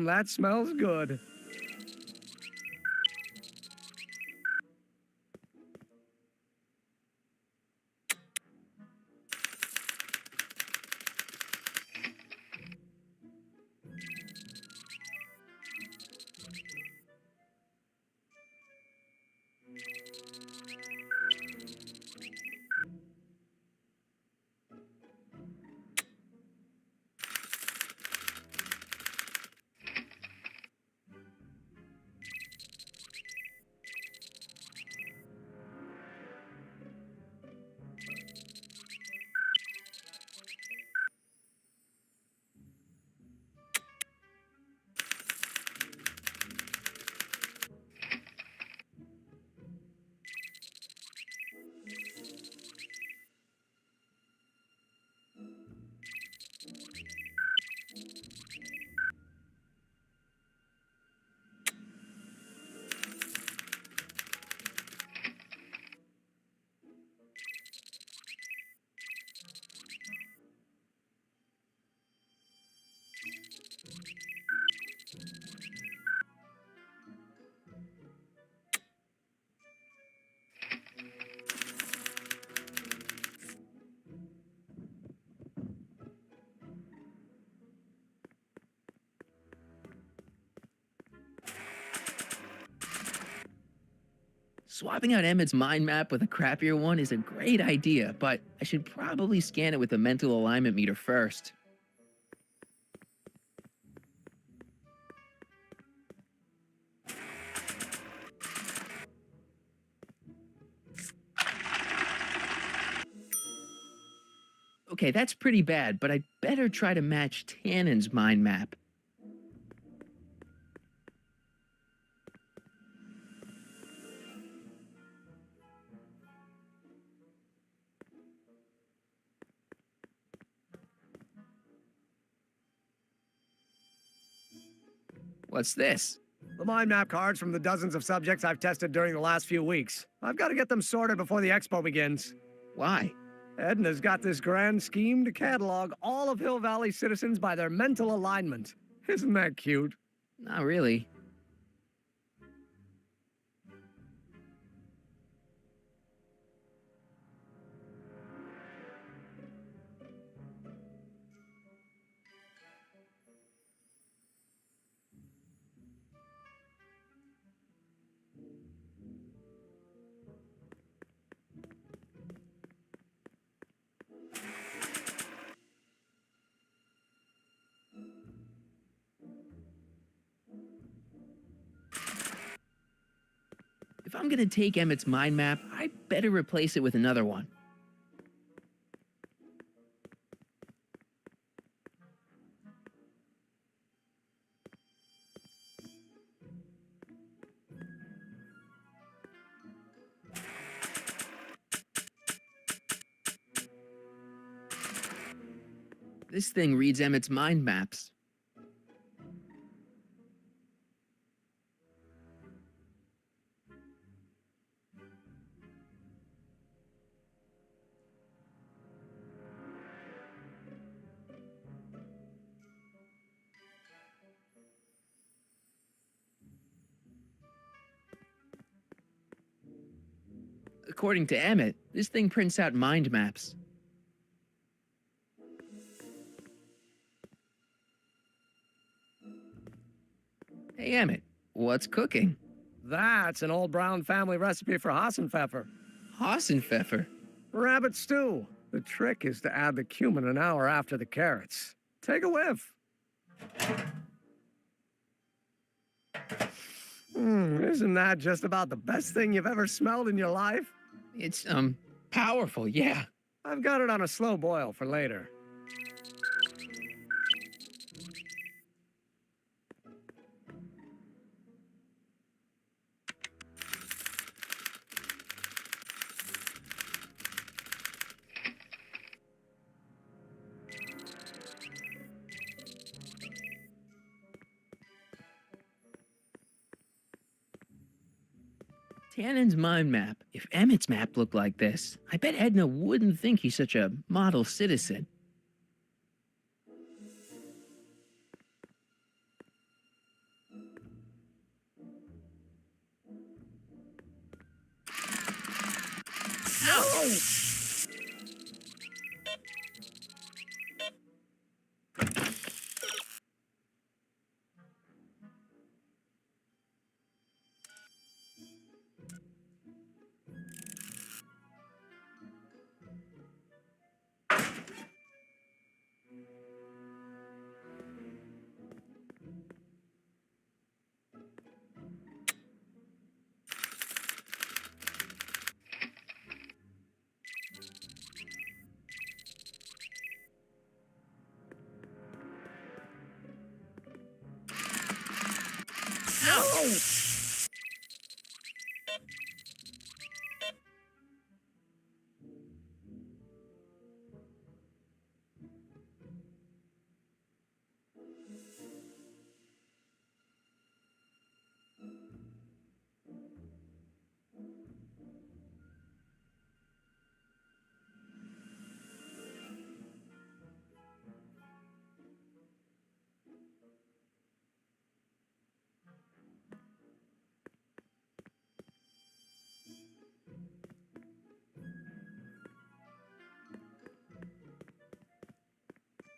Speaker 12: That smells good.
Speaker 1: Swapping out Emmett's mind map with a crappier one is a great idea, but I should probably scan it with a mental alignment meter first. Okay, that's pretty bad, but I'd better try to match Tannen's mind map. What's this?
Speaker 12: The mind map cards from the dozens of subjects I've tested during the last few weeks. I've got to get them sorted before the expo begins.
Speaker 1: Why?
Speaker 12: Edna's got this grand scheme to catalog all of Hill Valley citizens by their mental alignment. Isn't that cute?
Speaker 1: Not really. If I'm gonna take Emmett's mind map, I better replace it with another one. This thing reads Emmett's mind maps. According to Emmett, this thing prints out mind maps. Hey, Emmett, what's cooking?
Speaker 12: That's an old Brown family recipe for Hassenpfeffer.
Speaker 1: Hassenpfeffer?
Speaker 12: Rabbit stew. The trick is to add the cumin an hour after the carrots. Take a whiff. Isn't that just about the best thing you've ever smelled in your life?
Speaker 1: It's, powerful, yeah.
Speaker 12: I've got it on a slow boil for later.
Speaker 1: Tannen's mind map. If Emmett's map looked like this, I bet Edna wouldn't think he's such a model citizen. No! No!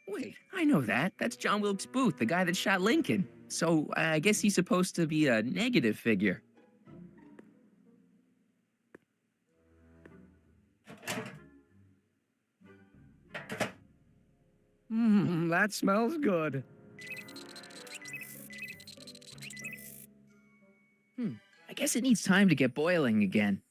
Speaker 1: Wait, I know that. That's John Wilkes Booth, the guy that shot Lincoln. So I guess he's supposed to be a negative figure.
Speaker 12: That smells good.
Speaker 1: I guess it needs time to get boiling again.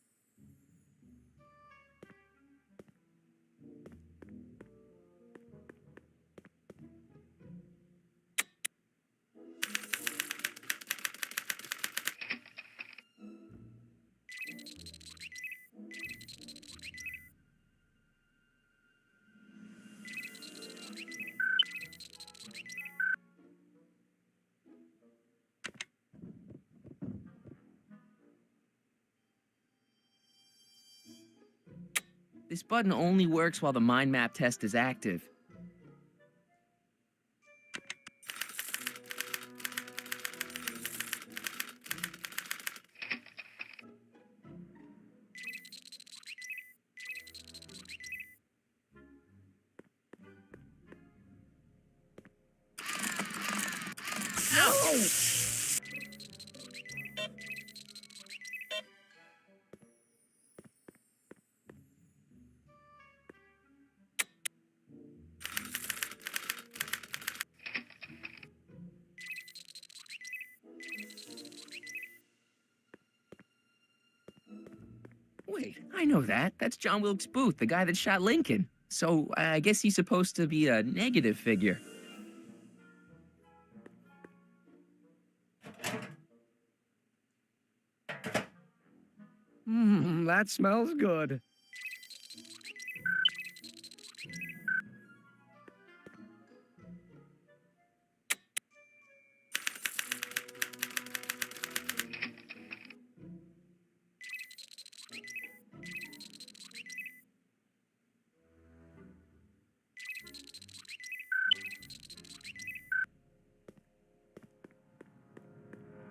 Speaker 1: This button only works while the mind map test is active. Wait, I know that. That's John Wilkes Booth, the guy that shot Lincoln. So I guess he's supposed to be a negative figure.
Speaker 12: That smells good.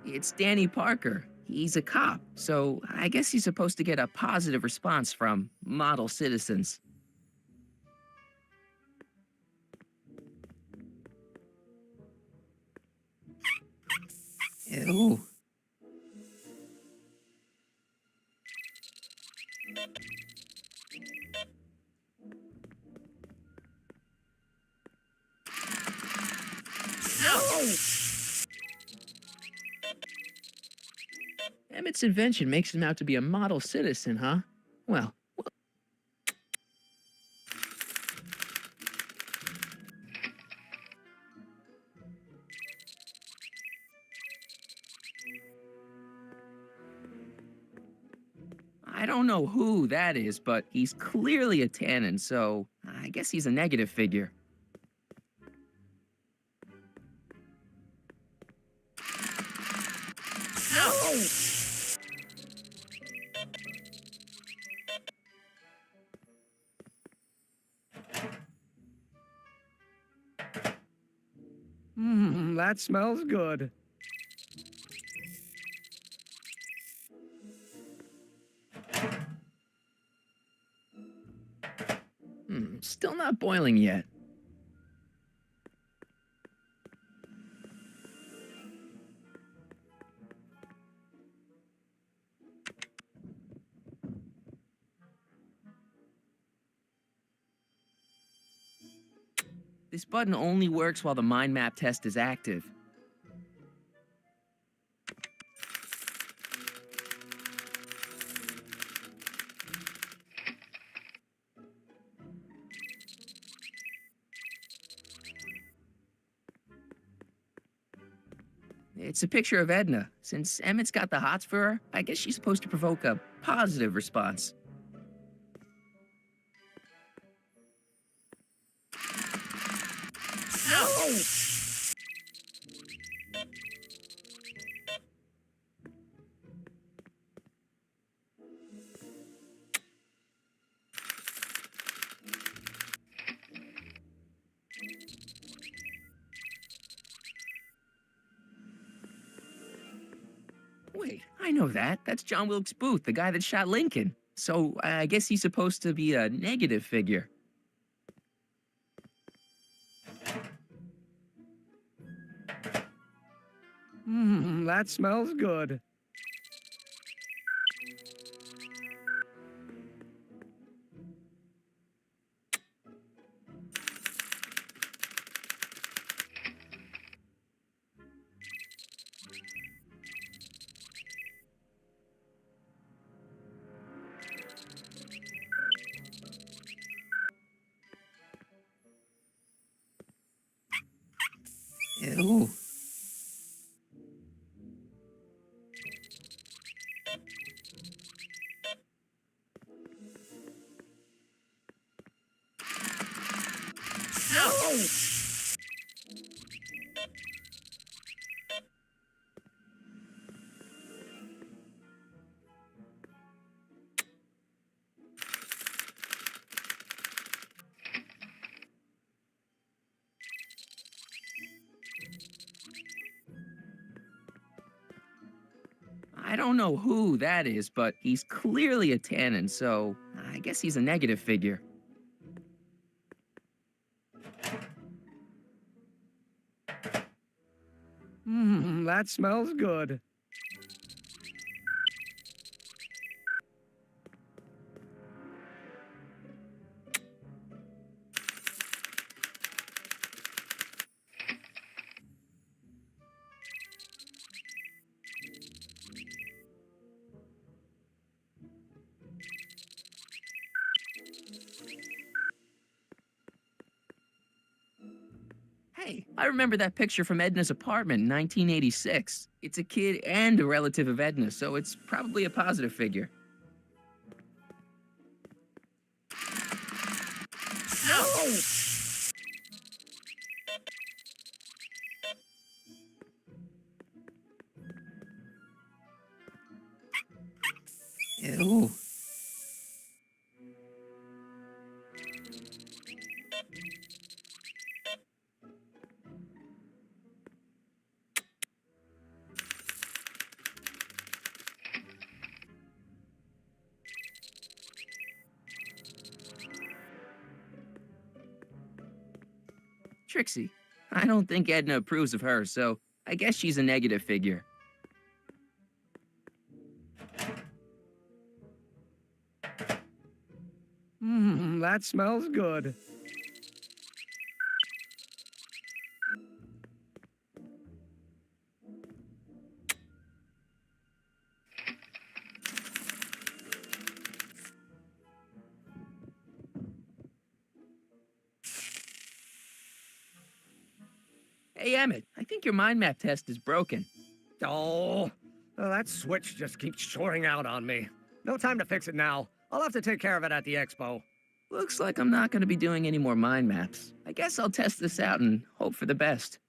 Speaker 1: It's Danny Parker. He's a cop, so I guess he's supposed to get a positive response from model citizens. Ew. Emmett's invention makes him out to be a model citizen, huh? Well, I don't know who that is, but he's clearly a Tannen, so I guess he's a negative figure.
Speaker 12: That smells good.
Speaker 1: Still not boiling yet. This button only works while the mind map test is active. It's a picture of Edna. Since Emmett's got the hots for her, I guess she's supposed to provoke a positive response. Wait, I know that. That's John Wilkes Booth, the guy that shot Lincoln. So I guess he's supposed to be a negative figure.
Speaker 12: That smells good.
Speaker 1: Ew. I don't know who that is, but he's clearly a tannin, so I guess he's a negative figure.
Speaker 12: That smells good.
Speaker 1: Hey, I remember that picture from Edna's apartment in 1986. It's a kid and a relative of Edna, so it's probably a positive figure. No! Ew. Trixie, I don't think Edna approves of her, so I guess she's a negative figure.
Speaker 12: That smells good.
Speaker 1: Hey, Emmett, I think your mind map test is broken.
Speaker 12: Oh, that switch just keeps shoring out on me. No time to fix it now. I'll have to take care of it at the expo.
Speaker 1: Looks like I'm not going to be doing any more mind maps. I guess I'll test this out and hope for the best.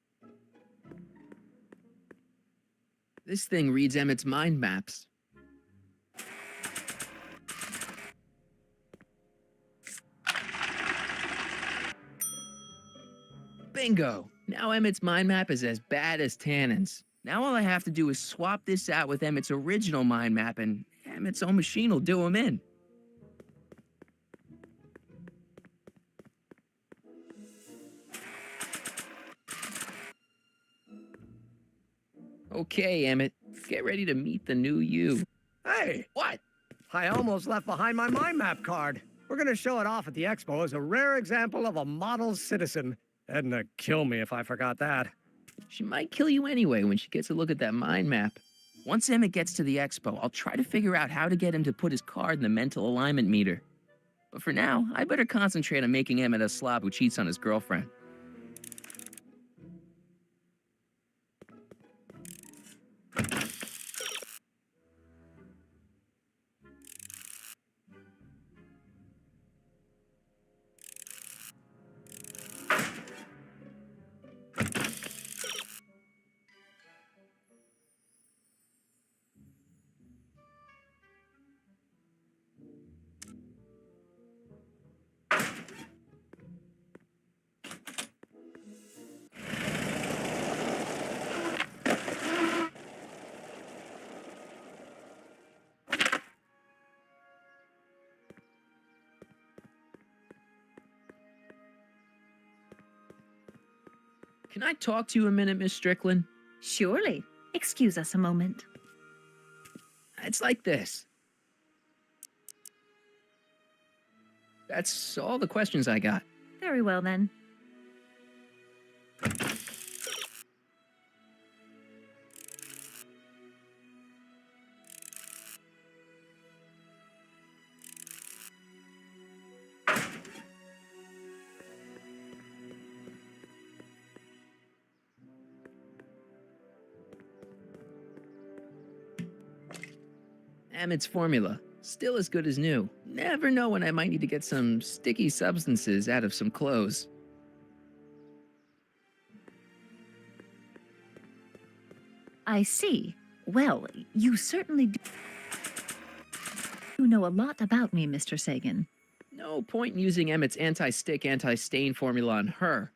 Speaker 1: This thing reads Emmett's mind maps. Bingo! Now Emmett's mind map is as bad as Tannen's. Now all I have to do is swap this out with Emmett's original mind map and Emmett's own machine will do him in. Okay, Emmett, get ready to meet the new you.
Speaker 12: Hey!
Speaker 1: What?
Speaker 12: I almost left behind my mind map card. We're gonna show it off at the expo as a rare example of a model citizen. Edna, kill me if I forgot that.
Speaker 1: She might kill you anyway when she gets a look at that mind map. Once Emmett gets to the expo, I'll try to figure out how to get him to put his card in the mental alignment meter. But for now, I better concentrate on making Emmett a slob who cheats on his girlfriend. Can I talk to you a minute, Miss Strickland?
Speaker 14: Surely. Excuse us a moment.
Speaker 1: It's like this. That's all the questions I got.
Speaker 14: Very well, then.
Speaker 1: Emmett's formula, still as good as new. Never know when I might need to get some sticky substances out of some clothes.
Speaker 14: I see. Well, you certainly do know a lot about me, Mr. Sagan.
Speaker 1: No point in using Emmett's anti-stick, anti-stain formula on her.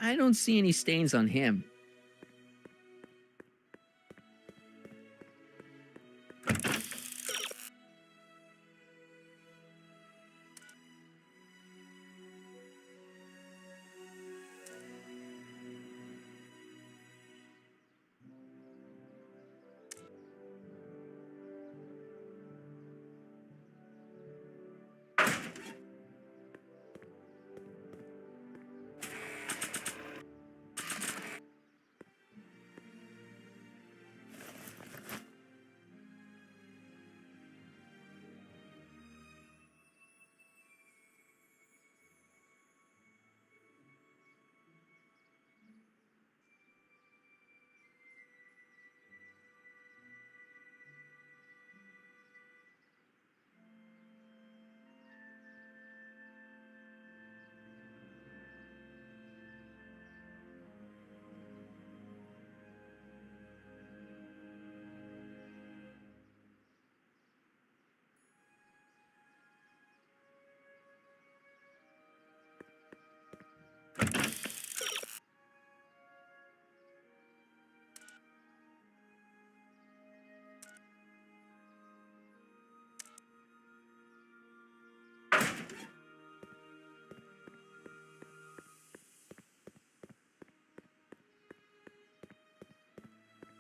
Speaker 1: I don't see any stains on him.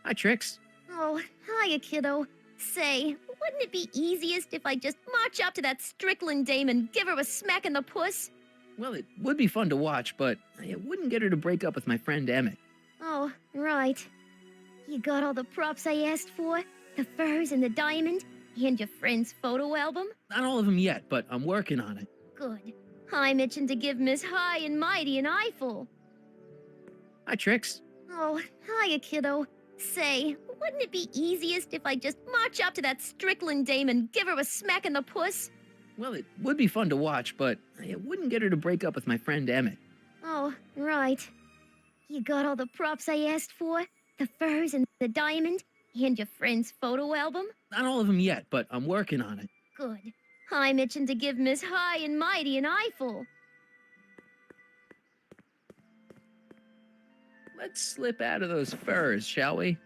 Speaker 1: Hi, Trix.
Speaker 15: Oh, hiya, kiddo. Say, wouldn't it be easiest if I just march up to that Strickland dame and give her a smack in the puss?
Speaker 1: Well, it would be fun to watch, but it wouldn't get her to break up with my friend Emmett.
Speaker 15: Oh, right. You got all the props I asked for? The furs and the diamond? And your friend's photo album?
Speaker 1: Not all of them yet, but I'm working on it.
Speaker 15: Good. I'm itching to give Miss High and Mighty an eyeful.
Speaker 1: Hi, Trix.
Speaker 15: Oh, hiya, kiddo. Say, wouldn't it be easiest if I just march up to that Strickland dame and give her a smack in the puss?
Speaker 1: Well, it would be fun to watch, but it wouldn't get her to break up with my friend Emmett.
Speaker 15: Oh, right. You got all the props I asked for? The furs and the diamond? And your friend's photo album?
Speaker 1: Not all of them yet, but I'm working on it.
Speaker 15: Good. I'm itching to give Miss High and Mighty an eyeful.
Speaker 1: Let's slip out of those furs, shall we?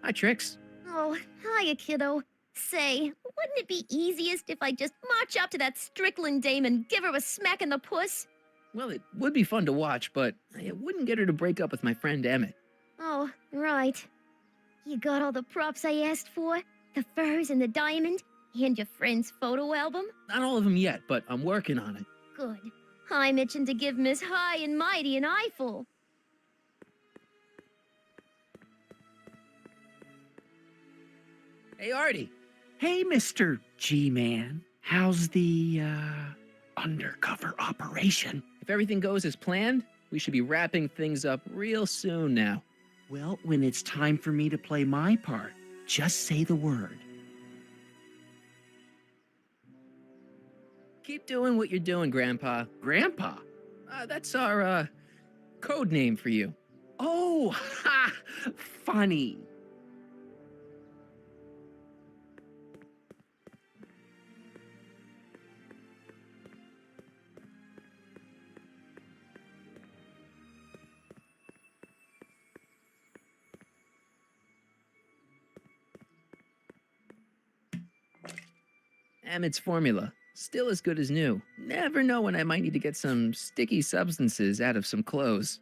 Speaker 1: Hi, Trix.
Speaker 15: Oh, hiya, kiddo. Say, wouldn't it be easiest if I just march up to that Strickland dame and give her a smack in the puss?
Speaker 1: Well, it would be fun to watch, but it wouldn't get her to break up with my friend Emmett.
Speaker 15: Oh, right. You got all the props I asked for? The furs and the diamond? And your friend's photo album?
Speaker 1: Not all of them yet, but I'm working on it.
Speaker 15: Good. I'm itching to give Miss High and Mighty an eyeful.
Speaker 1: Hey, Artie.
Speaker 13: Hey, Mr. G-Man. How's the, undercover operation?
Speaker 1: If everything goes as planned, we should be wrapping things up real soon now.
Speaker 13: Well, when it's time for me to play my part, just say the word.
Speaker 1: Keep doing what you're doing, Grandpa.
Speaker 13: Grandpa?
Speaker 1: That's our, code name for you.
Speaker 13: Oh, ha! Funny.
Speaker 1: Emmett's formula. Still as good as new. Never know when I might need to get some sticky substances out of some clothes.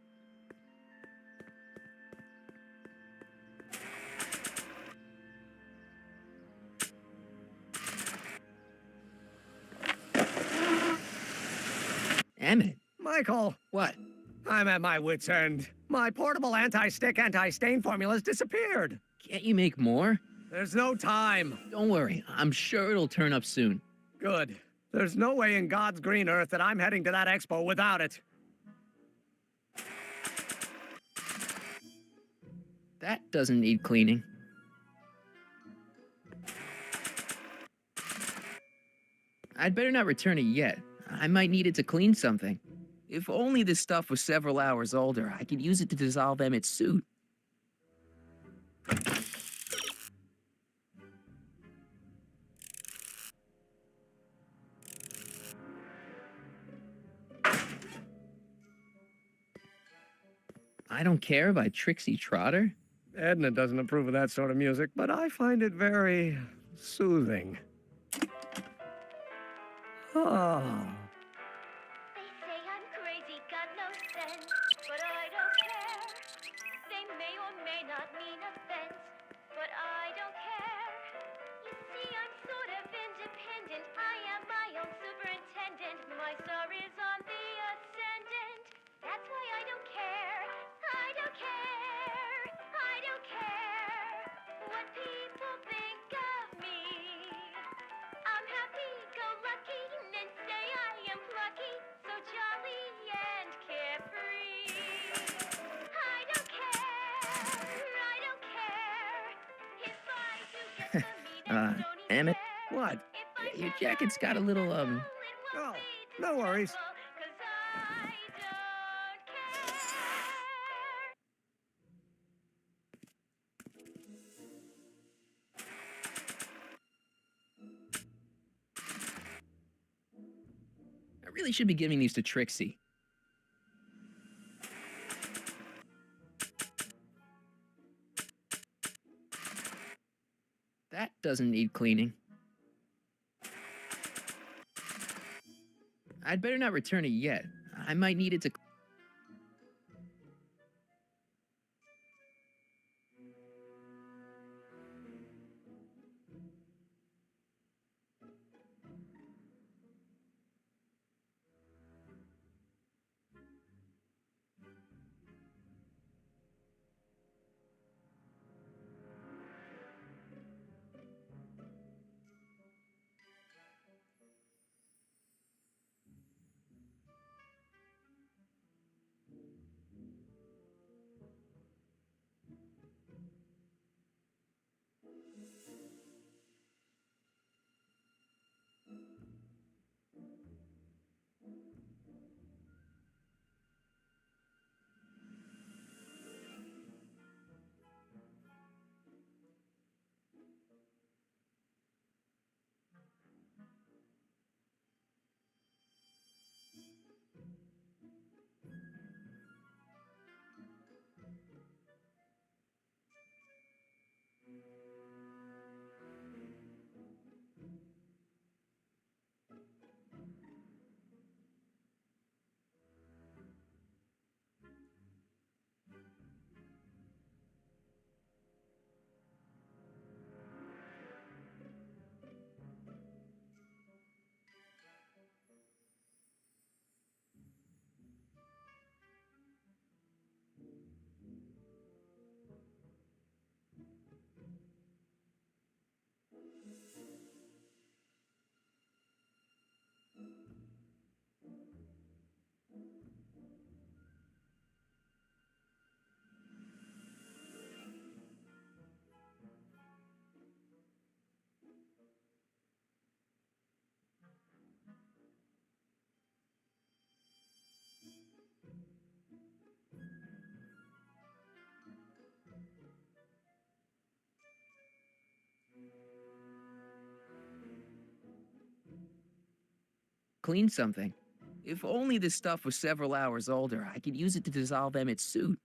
Speaker 1: Emmett.
Speaker 12: Michael.
Speaker 1: What?
Speaker 12: I'm at my wit's end. My portable anti-stick, anti-stain formula's disappeared.
Speaker 1: Can't you make more?
Speaker 12: There's no time.
Speaker 1: Don't worry. I'm sure it'll turn up soon.
Speaker 12: Good. There's no way in God's green earth that I'm heading to that expo without it.
Speaker 1: That doesn't need cleaning. I'd better not return it yet. I might need it to clean something. If only this stuff was several hours older, I could use it to dissolve Emmett's suit. I Don't Care by Trixie Trotter?
Speaker 12: Edna doesn't approve of that sort of music, but I find it very soothing. Oh.
Speaker 15: They say I'm crazy, got no sense, but I don't care. They may or may not mean offense, but I don't care. You see, I'm sort of independent. I am my own superintendent. My star is on the ascendant. That's why I don't care. I don't care. I don't care what people think of me. I'm happy-go-lucky and say I am plucky, so jolly and carefree. I don't care. I don't care if I do get the mean and
Speaker 1: Emmett,
Speaker 12: What?
Speaker 1: your jacket's got a little,
Speaker 12: Oh, no worries.
Speaker 1: I really should be giving these to Trixie. That doesn't need cleaning. I'd better not return it yet. I might need it to... clean something. If only this stuff was several hours older, I could use it to dissolve Emmett's suit.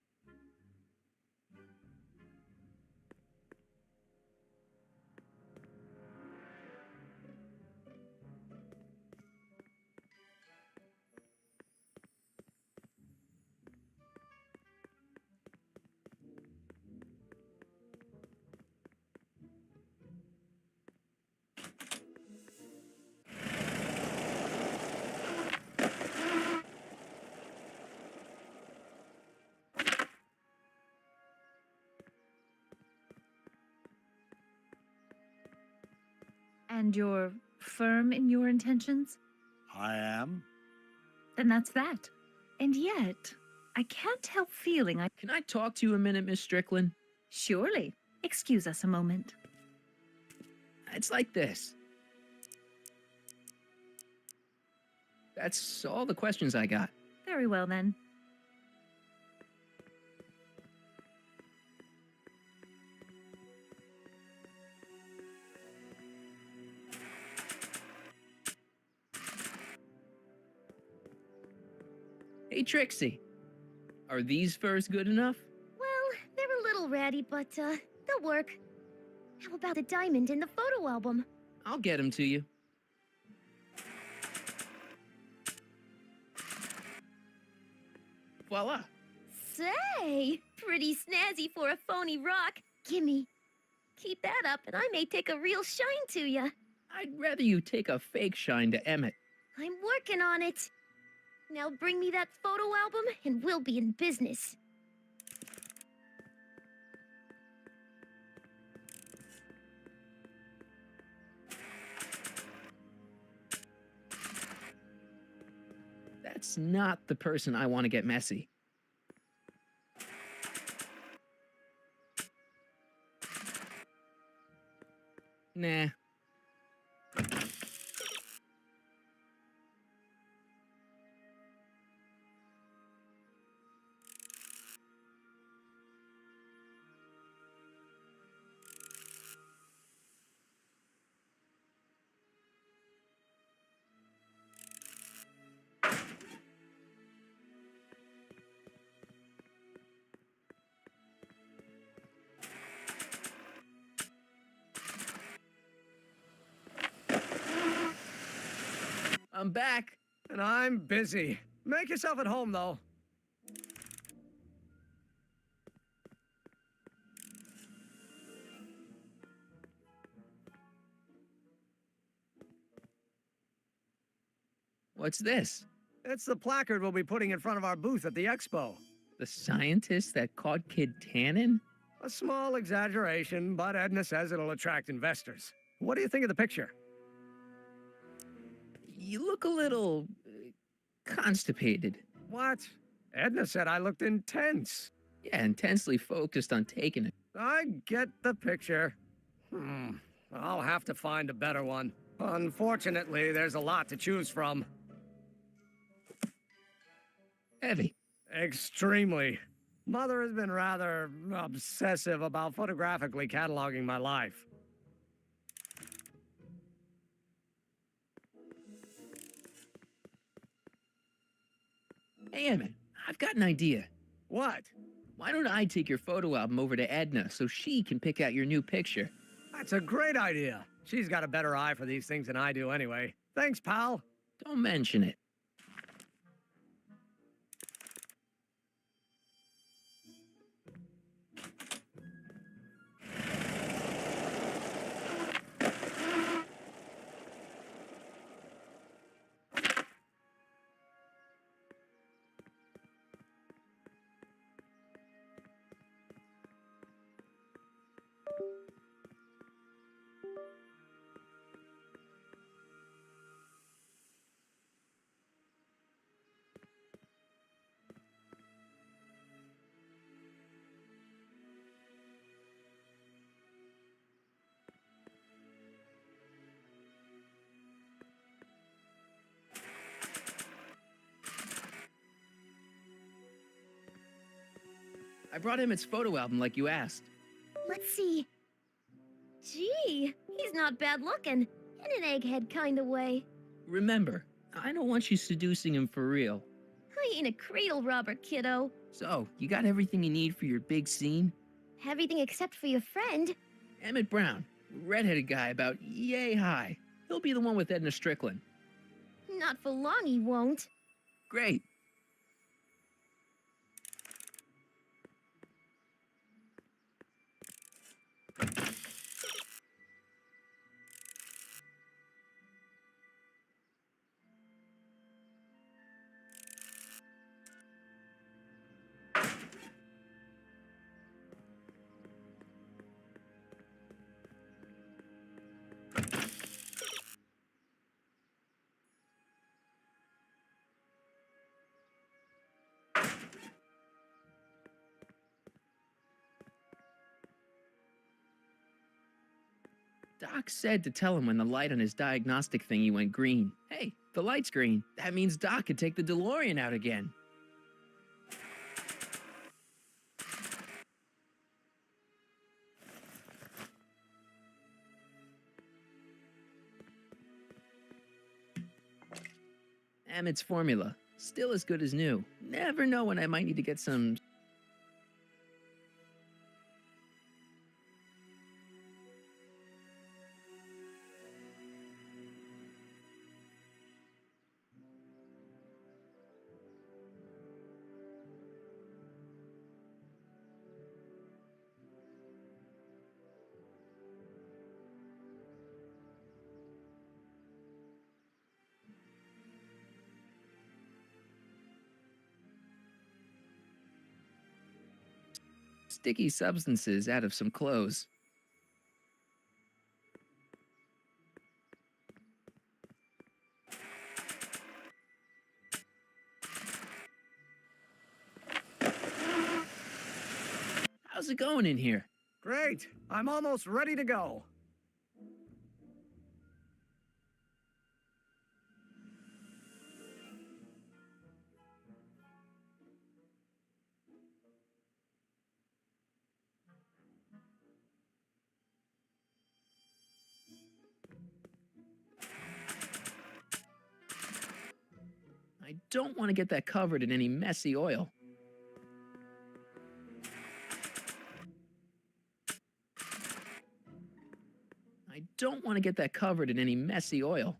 Speaker 14: And you're firm in your intentions?
Speaker 10: I am.
Speaker 14: Then that's that. And yet, I can't help feeling I...
Speaker 1: Can I talk to you a minute, Miss Strickland?
Speaker 14: Surely. Excuse us a moment.
Speaker 1: It's like this. That's all the questions I got.
Speaker 14: Very well, then.
Speaker 1: Hey, Trixie. Are these furs good enough?
Speaker 15: Well, they're a little ratty, but they'll work. How about the diamond in the photo album?
Speaker 1: I'll get them to you. Voila.
Speaker 15: Say, pretty snazzy for a phony rock. Gimme. Keep that up and I may take a real shine to ya.
Speaker 1: I'd rather you take a fake shine to Emmett.
Speaker 15: I'm working on it. Now bring me that photo album and we'll be in business.
Speaker 1: That's not the person I want to get messy. Nah. I'm back.
Speaker 12: And I'm busy. Make yourself at home, though.
Speaker 1: What's this?
Speaker 12: It's the placard we'll be putting in front of our booth at the expo.
Speaker 1: The scientist that caught Kid Tannen?
Speaker 12: A small exaggeration, but Edna says it'll attract investors. What do you think of the picture?
Speaker 1: You look a little constipated.
Speaker 12: What? Edna said I looked intense.
Speaker 1: Yeah, intensely focused on taking it.
Speaker 12: I get the picture. I'll have to find a better one. Unfortunately, there's a lot to choose from.
Speaker 1: Heavy.
Speaker 12: Extremely. Mother has been rather obsessive about photographically cataloging my life.
Speaker 1: Hey, Emmett, I've got an idea.
Speaker 12: What?
Speaker 1: Why don't I take your photo album over to Edna so she can pick out your new picture?
Speaker 12: That's a great idea. She's got a better eye for these things than I do anyway. Thanks, pal.
Speaker 1: Don't mention it. I brought him its photo album like you asked.
Speaker 15: Let's see. Gee, he's not bad looking. In an egghead kind of way.
Speaker 1: Remember, I don't want you seducing him for real.
Speaker 15: I ain't a cradle robber, kiddo.
Speaker 1: So, you got everything you need for your big scene?
Speaker 15: Everything except for your friend.
Speaker 1: Emmett Brown, redheaded guy about yay high. He'll be the one with Edna Strickland.
Speaker 15: Not for long, he won't.
Speaker 1: Great. Doc said to tell him when the light on his diagnostic thingy went green. Hey, the light's green. That means Doc could take the DeLorean out again. Emmett's formula. Still as good as new. never know when I might need to get some. Sticky substances out of some clothes. How's it going in here?
Speaker 12: Great. I'm almost ready to go.
Speaker 1: I don't want to get that covered in any messy oil. I don't want to get that covered in any messy oil.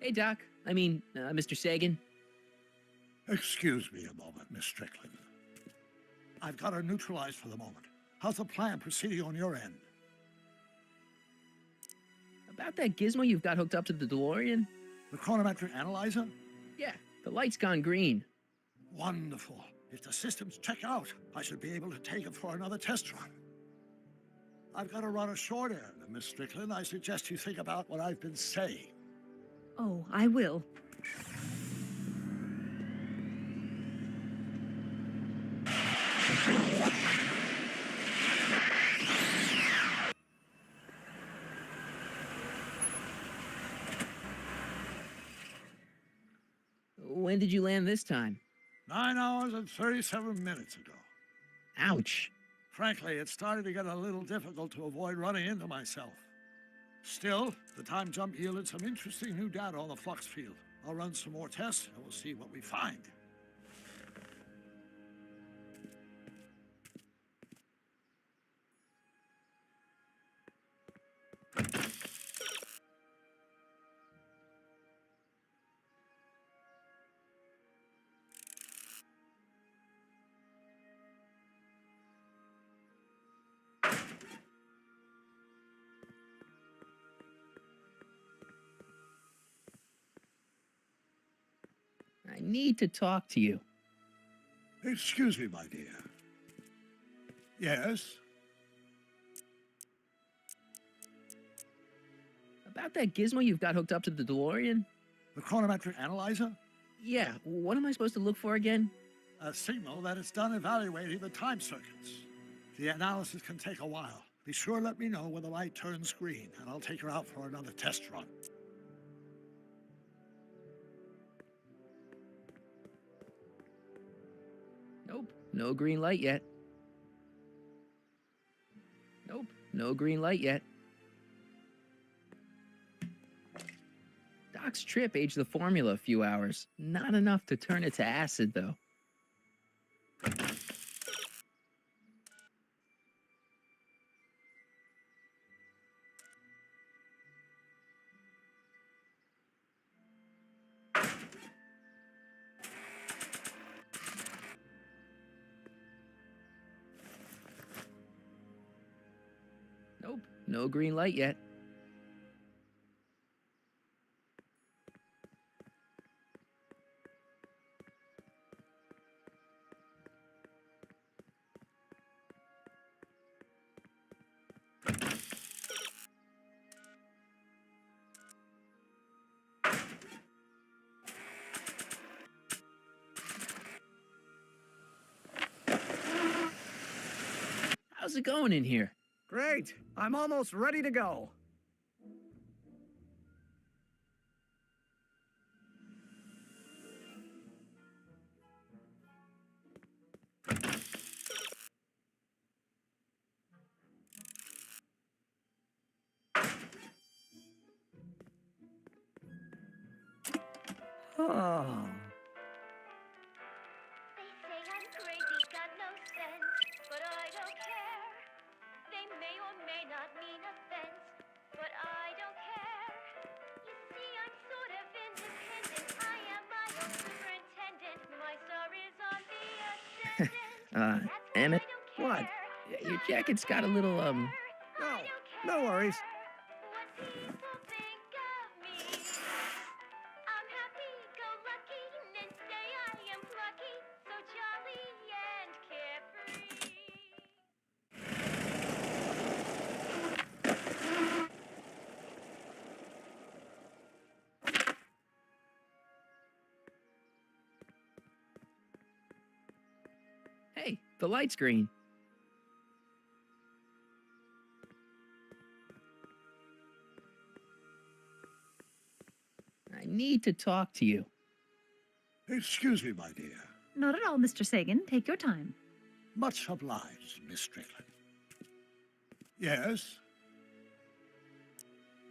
Speaker 1: Hey, Doc. Mr. Sagan.
Speaker 10: Excuse me a moment, Miss Strickland. I've got her neutralized for the moment. How's the plan proceeding on your end?
Speaker 1: About that gizmo you've got hooked up to the DeLorean?
Speaker 10: The chronometric analyzer?
Speaker 1: Yeah, the light's gone green.
Speaker 10: Wonderful. If the systems check out, I should be able to take it for another test run. I've got to run a short errand, Miss Strickland. I suggest you think about what I've been saying.
Speaker 14: Oh, I will.
Speaker 1: When did you land this time?
Speaker 10: 9 hours and 37 minutes ago.
Speaker 1: Ouch.
Speaker 10: Frankly, it started to get a little difficult to avoid running into myself. Still, the time jump yielded some interesting new data on the flux field. I'll run some more tests and we'll see what we find.
Speaker 1: need to talk to you.
Speaker 10: Excuse me, my dear. Yes?
Speaker 1: About that gizmo you've got hooked up to the DeLorean?
Speaker 10: The chronometric analyzer?
Speaker 1: Yeah, what am I supposed to look for again?
Speaker 10: A signal that it's done evaluating the time circuits. The analysis can take a while. Be sure to let me know when the light turns green, and I'll take her out for another test run.
Speaker 1: Nope, no green light yet. Nope, no green light yet. Doc's trip aged the formula a few hours. Not enough to turn it to acid, though. Nope, no green light yet. How's it going in here?
Speaker 12: Great. I'm almost ready to go. Oh.
Speaker 15: They say I'm crazy, got no sense, but I don't care. They may or may not mean offense, but I don't care. You see, I'm sort of independent. I am my own superintendent. My star is on the ascendant.
Speaker 1: Emmett,
Speaker 12: What?
Speaker 1: your jacket's got a little,
Speaker 12: No, no worries.
Speaker 15: What people think of me. I'm happy-go-lucky, and say I am plucky, so jolly and carefree.
Speaker 1: hey, the light's green. I need to talk to you.
Speaker 10: Excuse me, my dear.
Speaker 14: Not at all, Mr. Sagan. Take your time.
Speaker 10: Much obliged, Miss Strickland. Yes?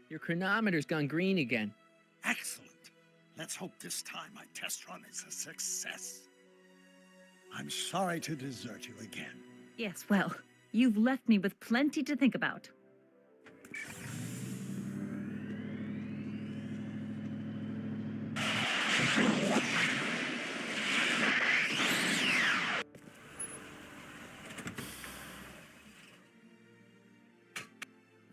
Speaker 1: Your chronometer's gone green again.
Speaker 10: Excellent. Let's hope this time my test run is a success. I'm sorry to desert you again.
Speaker 14: Yes, well, you've left me with plenty to think about.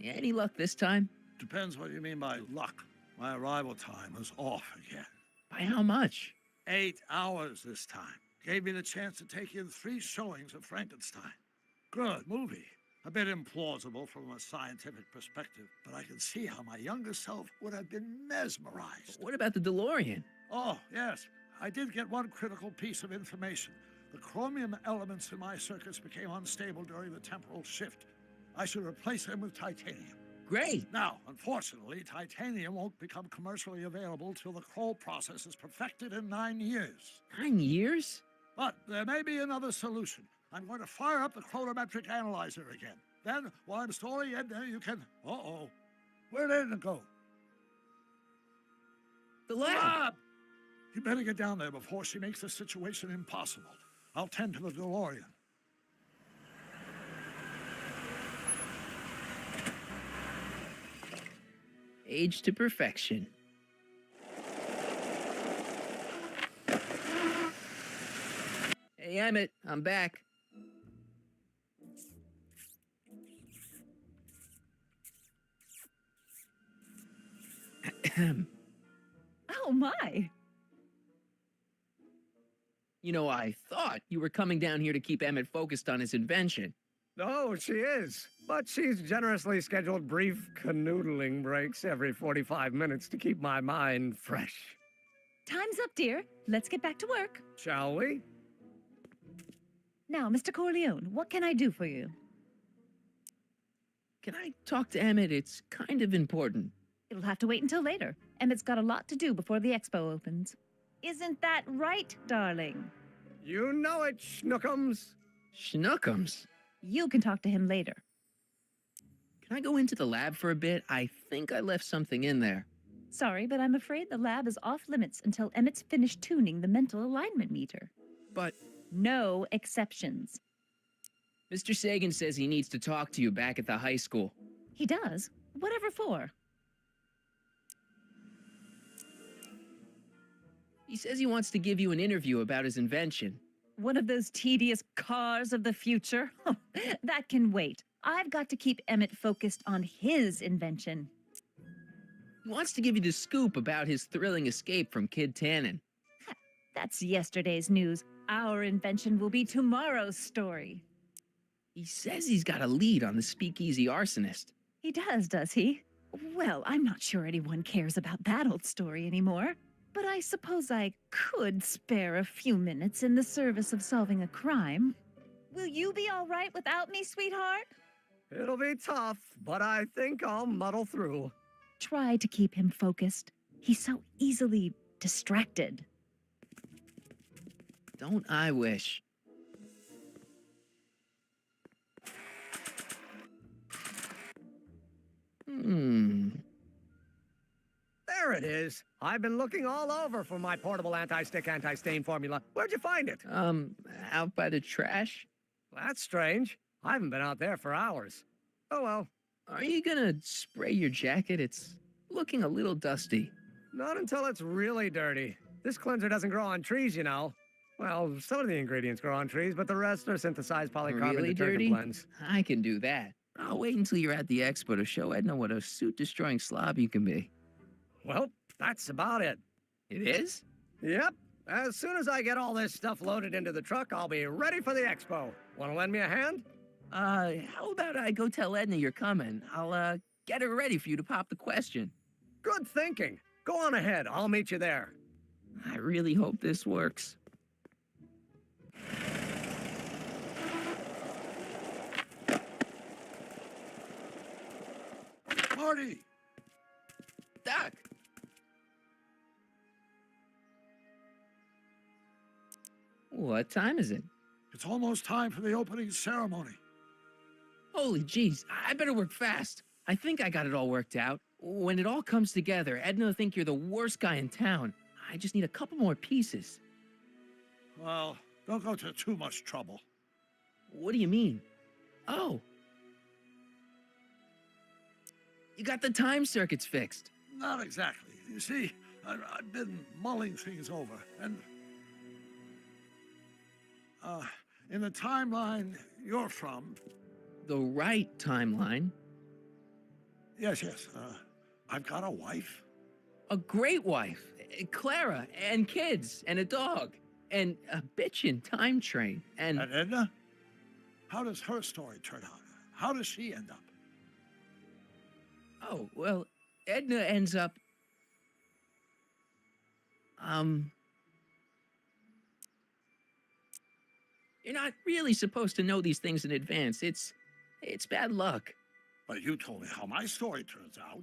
Speaker 1: Any luck this time?
Speaker 10: Depends what you mean by luck. My arrival time was off again.
Speaker 1: By how much?
Speaker 10: 8 hours this time. Gave me the chance to take in 3 showings of Frankenstein. Good movie. A bit implausible from a scientific perspective, but I can see how my younger self would have been mesmerized.
Speaker 1: What about the DeLorean?
Speaker 10: Oh, yes. I did get one critical piece of information. The chromium elements in my circuits became unstable during the temporal shift. I should replace them with titanium.
Speaker 1: Great.
Speaker 10: Now, unfortunately, titanium won't become commercially available till the Kroll process is perfected in 9 years.
Speaker 1: 9 years?
Speaker 10: But there may be another solution. I'm going to fire up the chronometric analyzer again. Then, while I'm stalling Edna, you can... Uh-oh. Where'd Edna go?
Speaker 1: The lab!
Speaker 10: You better get down there before she makes the situation impossible. I'll tend to the DeLorean.
Speaker 1: Aged to perfection. Hey, Emmett, I'm back.
Speaker 14: Oh, my.
Speaker 1: You know, I thought you were coming down here to keep Emmett focused on his invention.
Speaker 12: Oh, she is. But she's generously scheduled brief canoodling breaks every 45 minutes to keep my mind fresh.
Speaker 14: Time's up, dear. Let's get back to work.
Speaker 12: Shall we?
Speaker 14: Now, Mr. Corleone, what can I do for you?
Speaker 1: Can I talk to Emmett? It's kind of important.
Speaker 14: It'll have to wait until later. Emmett's got a lot to do before the expo opens. Isn't that right, darling?
Speaker 12: You know it, Schnookums.
Speaker 1: Schnookums?
Speaker 14: You can talk to him later.
Speaker 1: Can I go into the lab for a bit? I think I left something in there.
Speaker 14: Sorry, but I'm afraid the lab is off limits until Emmett's finished tuning the mental alignment meter.
Speaker 1: But
Speaker 14: no exceptions.
Speaker 1: Mr. Sagan says he needs to talk to you back at the high school.
Speaker 14: He does? Whatever for?
Speaker 1: He says he wants to give you an interview about his invention.
Speaker 14: One of those tedious cars of the future? That can wait. I've got to keep Emmett focused on his invention.
Speaker 1: He wants to give you the scoop about his thrilling escape from Kid Tannen.
Speaker 14: That's yesterday's news. Our invention will be tomorrow's story.
Speaker 1: He says he's got a lead on the speakeasy arsonist.
Speaker 14: He does he? Well, I'm not sure anyone cares about that old story anymore. But I suppose I could spare a few minutes in the service of solving a crime. Will you be all right without me, sweetheart?
Speaker 12: It'll be tough, but I think I'll muddle through.
Speaker 14: Try to keep him focused. He's so easily distracted.
Speaker 1: Don't I wish?
Speaker 12: There it is. I've been looking all over for my portable anti-stick, anti-stain formula. Where'd you find it?
Speaker 1: Out by the trash?
Speaker 12: That's strange. I haven't been out there for hours. Oh well.
Speaker 1: Are you gonna spray your jacket? It's looking a little dusty.
Speaker 12: Not until it's really dirty. This cleanser doesn't grow on trees, you know. Well, some of the ingredients grow on trees, but the rest are synthesized polycarbonate
Speaker 1: Really
Speaker 12: detergent
Speaker 1: dirty?
Speaker 12: blends.
Speaker 1: I can do that. I'll wait until you're at the expo to show Edna what a suit-destroying slob you can be.
Speaker 12: Well, that's about it.
Speaker 1: It is?
Speaker 12: Yep. As soon as I get all this stuff loaded into the truck, I'll be ready for the expo. Want to lend me a hand?
Speaker 1: How about I go tell Edna you're coming? I'll, get her ready for you to pop the question.
Speaker 12: Good thinking. Go on ahead. I'll meet you there.
Speaker 1: I really hope this works.
Speaker 10: Marty!
Speaker 1: Doc! What time is it?
Speaker 10: It's almost time for the opening ceremony.
Speaker 1: Holy jeez, I better work fast. I think I got it all worked out. When it all comes together, Edna will think you're the worst guy in town. I just need a couple more pieces.
Speaker 10: Well, don't go to too much trouble.
Speaker 1: What do you mean? Oh. You got the time circuits fixed.
Speaker 10: Not exactly. You see, I've been mulling things over, and in the timeline you're from.
Speaker 1: The right timeline?
Speaker 10: Yes. I've got a wife.
Speaker 1: A great wife. Clara, and kids, and a dog, and a bitchin' time train, and
Speaker 10: Edna? How does her story turn out? How does she end up?
Speaker 1: Oh, well, Edna ends up... You're not really supposed to know these things in advance. It's bad luck.
Speaker 10: But you told me how my story turns out.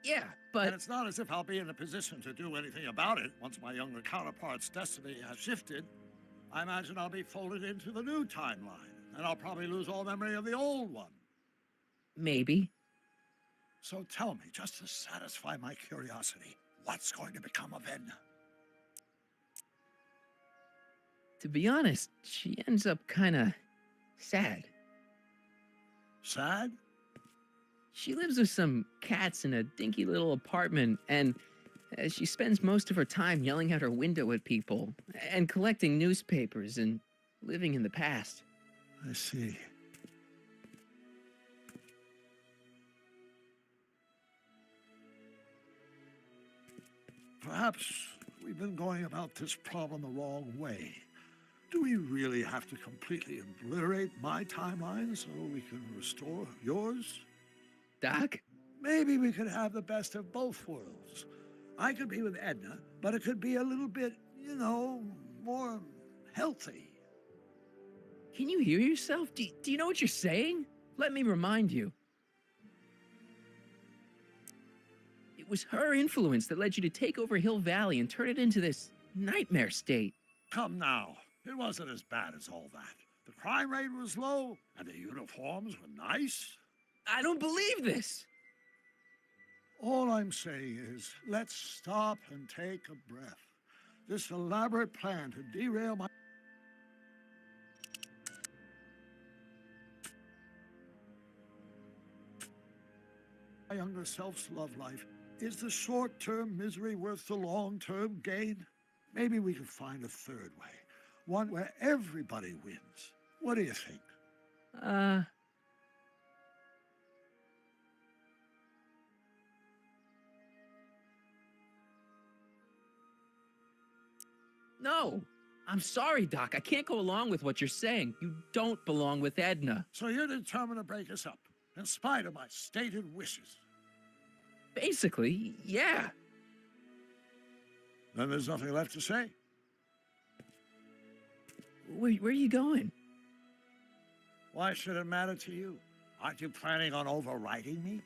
Speaker 1: Yeah, but...
Speaker 10: And it's not as if I'll be in a position to do anything about it once my younger counterpart's destiny has shifted. I imagine I'll be folded into the new timeline, and I'll probably lose all memory of the old one.
Speaker 1: Maybe.
Speaker 10: So tell me, just to satisfy my curiosity, what's going to become of Edna?
Speaker 1: To be honest, she ends up kinda sad.
Speaker 10: Sad?
Speaker 1: She lives with some cats in a dinky little apartment, and she spends most of her time yelling out her window at people, and collecting newspapers, and living in the past.
Speaker 10: I see. Perhaps we've been going about this problem the wrong way. Do we really have to completely obliterate my timeline so we can restore yours?
Speaker 1: Doc?
Speaker 10: Maybe we could have the best of both worlds. I could be with Edna, but it could be a little bit, more healthy.
Speaker 1: Can you hear yourself? Do you know what you're saying? Let me remind you. It was her influence that led you to take over Hill Valley and turn it into this nightmare state.
Speaker 10: Come now, it wasn't as bad as all that. The crime rate was low, and the uniforms were nice.
Speaker 1: I don't believe this.
Speaker 10: All I'm saying is, let's stop and take a breath. This elaborate plan to derail my younger self's love life. Is the short-term misery worth the long-term gain? Maybe we could find a third way. One where everybody wins. What do you think?
Speaker 1: No. I'm sorry, Doc. I can't go along with what you're saying. You don't belong with Edna.
Speaker 10: So you're determined to break us up, in spite of my stated wishes?
Speaker 1: Basically, yeah.
Speaker 10: Then there's nothing left to say.
Speaker 1: Where are you going?
Speaker 10: Why should it matter to you? Aren't you planning on overriding me?